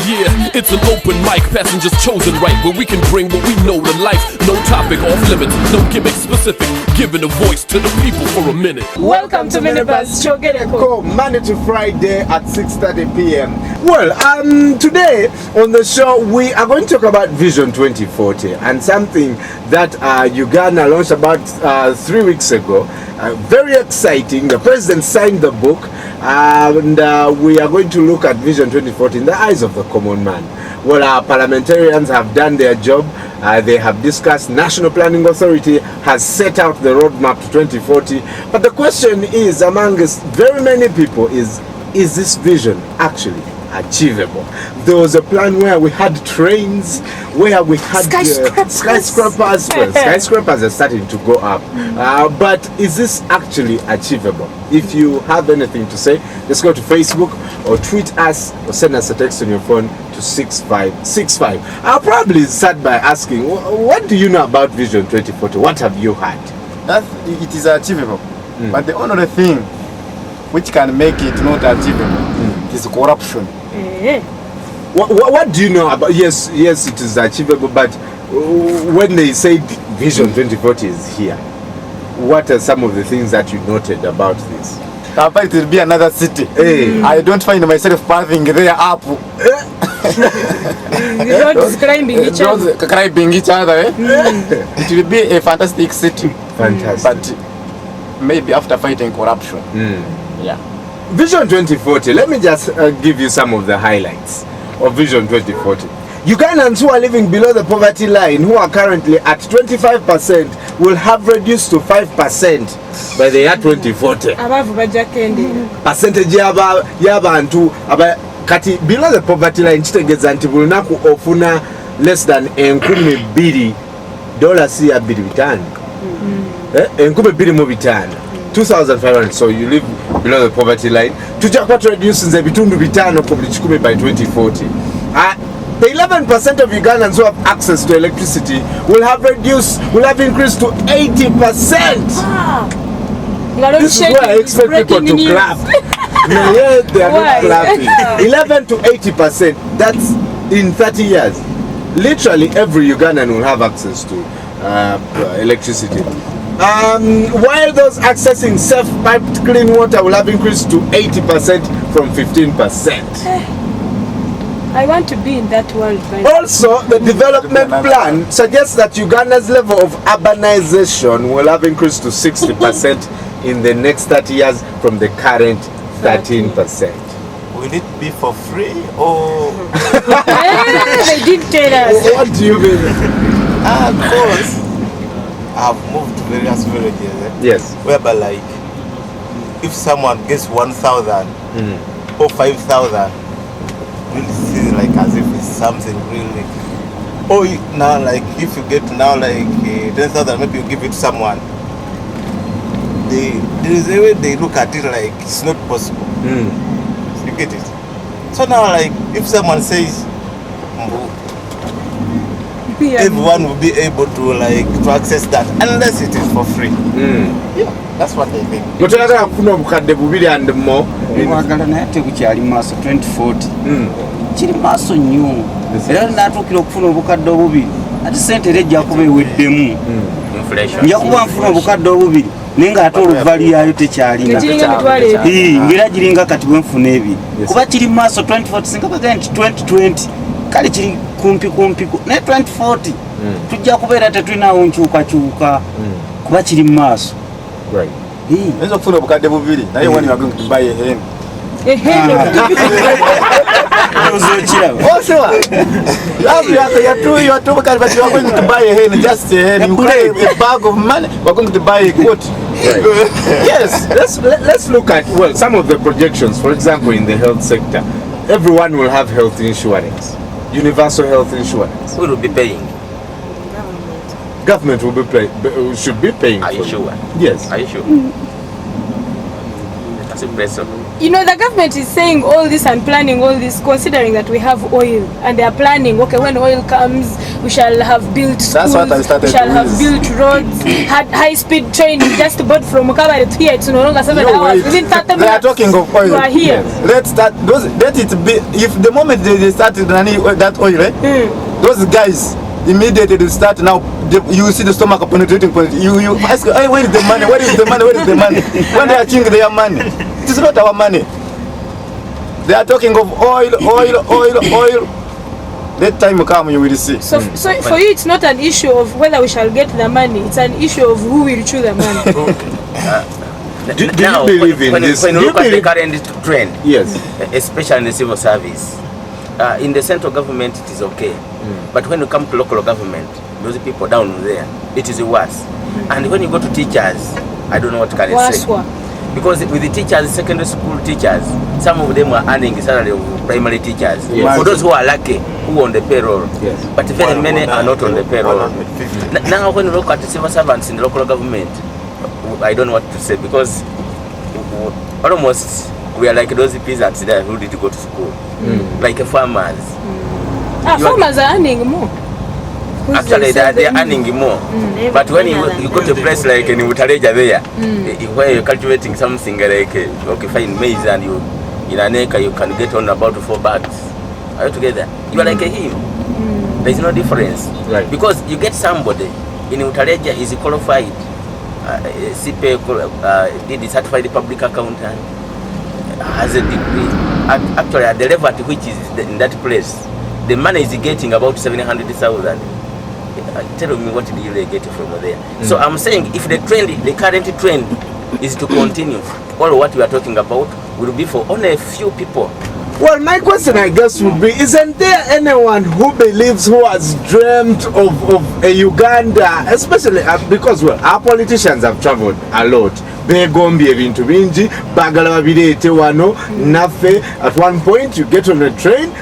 Yeah, it's an open mic, passengers chosen right, where we can bring what we know to life. No topic off limits, no gimmick specific, giving a voice to the people for a minute. Welcome to Minibus Chogere. Monday to Friday at 6:30 p.m. Well, today on the show we are going to talk about Vision 2040 and something that Uganda launched about 3 weeks ago. Very exciting. The president signed the book, and we are going to look at Vision 2040 in the eyes of the common man. Well, our parliamentarians have done their job. They have discussed. National Planning Authority has set out the roadmap to 2040. But the question is, among very many people, is this vision actually achievable? There was a plan where we had trains, where we had skyscrapers. Well, skyscrapers are starting to go up. But is this actually achievable? If you have anything to say, just go to Facebook or tweet us or send us a text on your phone to 6565. I'll probably start by asking, what do you know about Vision 2040? What have you heard? It is achievable. But the only thing which can make it not achievable is corruption. What do you know about? Yes, it is achievable, but when they say Vision 2040 is here, what are some of the things that you noted about this? It will be another city. I don't find myself pathing there up. Roads climbing each other. It will be a fantastic city. Fantastic. But maybe after fighting corruption. Yeah. Vision 2040, let me just give you some of the highlights of Vision 2040. Ugandans who are living below the poverty line, who are currently at 25%, will have reduced to 5% by the year 2040. Percentage y'abantu kati below the poverty line kitegeza nti buli lunaku ofuna less than $2,000 $2,500. $2,500. 2,500, so you live below the poverty line. Tujja kuba reducing ebitundu 5 ku buli 100 by 2040. the 11% of Ugandans who have access to electricity will have increased to 80%. This is where I expect people to clap. No, yes, they are not clapping. 11 to 80%. That's in 30 years. Literally every Ugandan will have access to electricity. While those accessing self-piped clean water will have increased to 80% from 15%. I want to be in that world. Also, the development plan suggests that Uganda's level of urbanization will have increased to 60% in the next 30 years from the current 13%. Will it be for free or? They didn't tell us. What do you mean? Of course. I've moved to various villages. Yes. Whereby, like, if someone gets 1,000 or 5,000, really see like as if it's something really. Or now, like, if you get now like 10,000, maybe you give it to someone. There is a way they look at it like it's not possible. You get it? So now, like, if someone says, everyone will be able to access that unless it is for free. Yeah, that's what they think. Mutaka kufuna obukadde bubiri and more. Mwagala naye ate bukyali maaso 2040. Kiri maaso nnyo. Era natuukira okufuna obukadde obubiri. Ate ssente ejja kuba eweddemu. Nja kuba nfuna obukadde obubiri naye ng'ate oluvalu yayo tekyalina. Ng'era giringa kati bwe nfuna ebiri. Kuba kiri maaso 2040 singa bagenda nti 2020 kale kiri kumpi naye 2040 tujja kubeera tetulinawo nkyukakyuka kuba kiri mu maaso. Oyinza okufuna obukadde bubiri naye when you are going to buy a hen. Oh, sure. You are too bad, but you are going to buy a hen, just a hen. You buy a bag of money, we are going to buy a goat. Yes, let's look at some of the projections. For example, in the health sector, everyone will have health insurance, universal health insurance. Who will be paying? Government will be should be paying. Are you sure? Yes. Are you sure? That's impressive. You know, the government is saying all this and planning all this, considering that we have oil, and they are planning, okay, when oil comes, we shall have built schools, That's what I started we shall have with. built roads, had high-speed train just bought from Mukabale to here. It's no longer 7 hours. Within 30 minutes, They are talking of oil. you are here. Let's start. Let it be. If the moment they started running that oil, those guys immediately they start now. You see the stomach penetrating. You ask, hey, where is the money? Where is the money? Where is the money? When they are thinking their money, it is not our money. They are talking of oil. That time will come, you will see. So for you, it's not an issue of whether we shall get the money. It's an issue of who will chew the money. Do you believe in this? When you look at the current trend, yes, especially in the civil service, in the central government it is okay, but when you come to local government, those people down there, it is worse. And when you go to teachers, I don't know what can I say. Because with the teachers, secondary school teachers, some of them are earning the salary of primary teachers. Yes. For those who are lucky, who are on the payroll, but very many are not on the payroll. Now when you look at the civil servants in the local government, I don't know what to say, because almost we are like those peasants there who did go to school, like farmers. Farmers are earning more. Actually, they are earning more. But when you go to a place like in Utareja there, where you're cultivating something like, okay, fine, maize, and you, in an acre, you can get on about 4 bags. Are you together? You are like a him. There is no difference. Right. Because you get somebody in Utareja is qualified, CPA, did certified public accountant, has a degree. Actually, at the level at which is in that place, the money is getting about 700,000. Tell me what do you really get from there? So I'm saying if the current trend is to continue, all what we are talking about will be for only a few people. Well, my question, I guess, would be, isn't there anyone who believes, who has dreamt of a Uganda, especially because, well, our politicians have traveled a lot. Begombi ebintu bingi, bagala babirete wano, nafe, at one point you get on a train,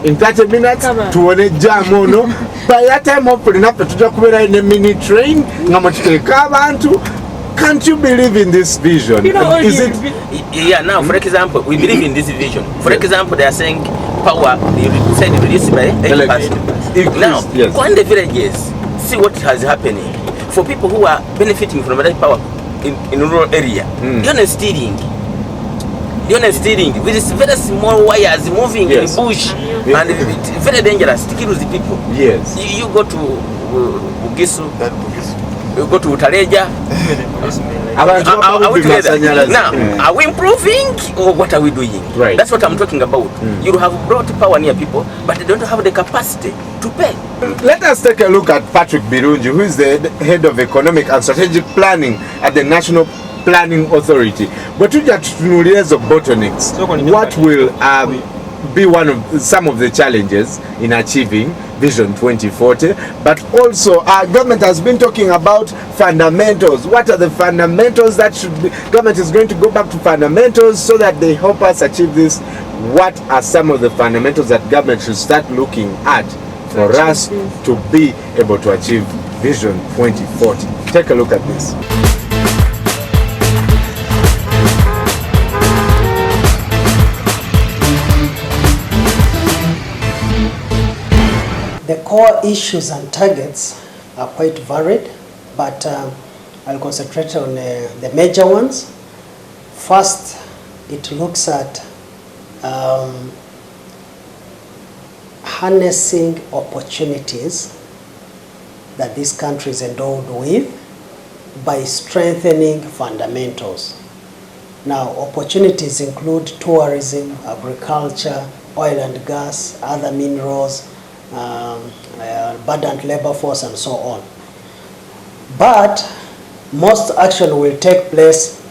in 30 minutes, tuone jamu no. By that time, hopefully, nafe tuja kubera in a mini train, ngamochiteka abantu. Can't you believe in this vision? You know, is it? Yeah, now, for example, we believe in this vision. For example, they are saying power said reduced by 8%. Now, go in the villages, see what has happening. For people who are benefiting from that power in rural area, you're stealing. With this very small wires moving in the bush, and it's very dangerous to kill the people. Yes. You go to Bugisu, you go to Utareja. Are we together? Now, are we improving or what are we doing? Right. That's what I'm talking about. You have brought power near people, but they don't have the capacity to pay. Let us take a look at Patrick Birungi, who is the head of economic and strategic planning at the National Planning Authority. But to just bottlenecks, what will be some of the challenges in achieving Vision 2040? But also, our government has been talking about fundamentals. What are the fundamentals that should be? Government is going to go back to fundamentals so that they help us achieve this. What are some of the fundamentals that government should start looking at for us to be able to achieve Vision 2040? Take a look at this. The core issues and targets are quite varied, but I'll concentrate on the major ones. First, it looks at harnessing opportunities that this country is endowed with by strengthening fundamentals. Now, opportunities include tourism, agriculture, oil and gas, other minerals, abundant labor force, and so on. But most action will take place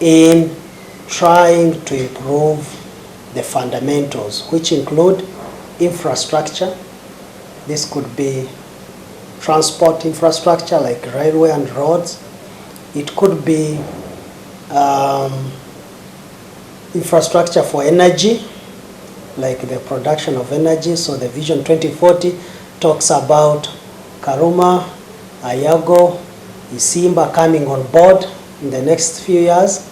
in trying to improve the fundamentals, which include infrastructure. This could be transport infrastructure like railway and roads. It could be infrastructure for energy, like the production of energy. So the Vision 2040 talks about Karuma, Ayago, Isimba coming on board in the next few years.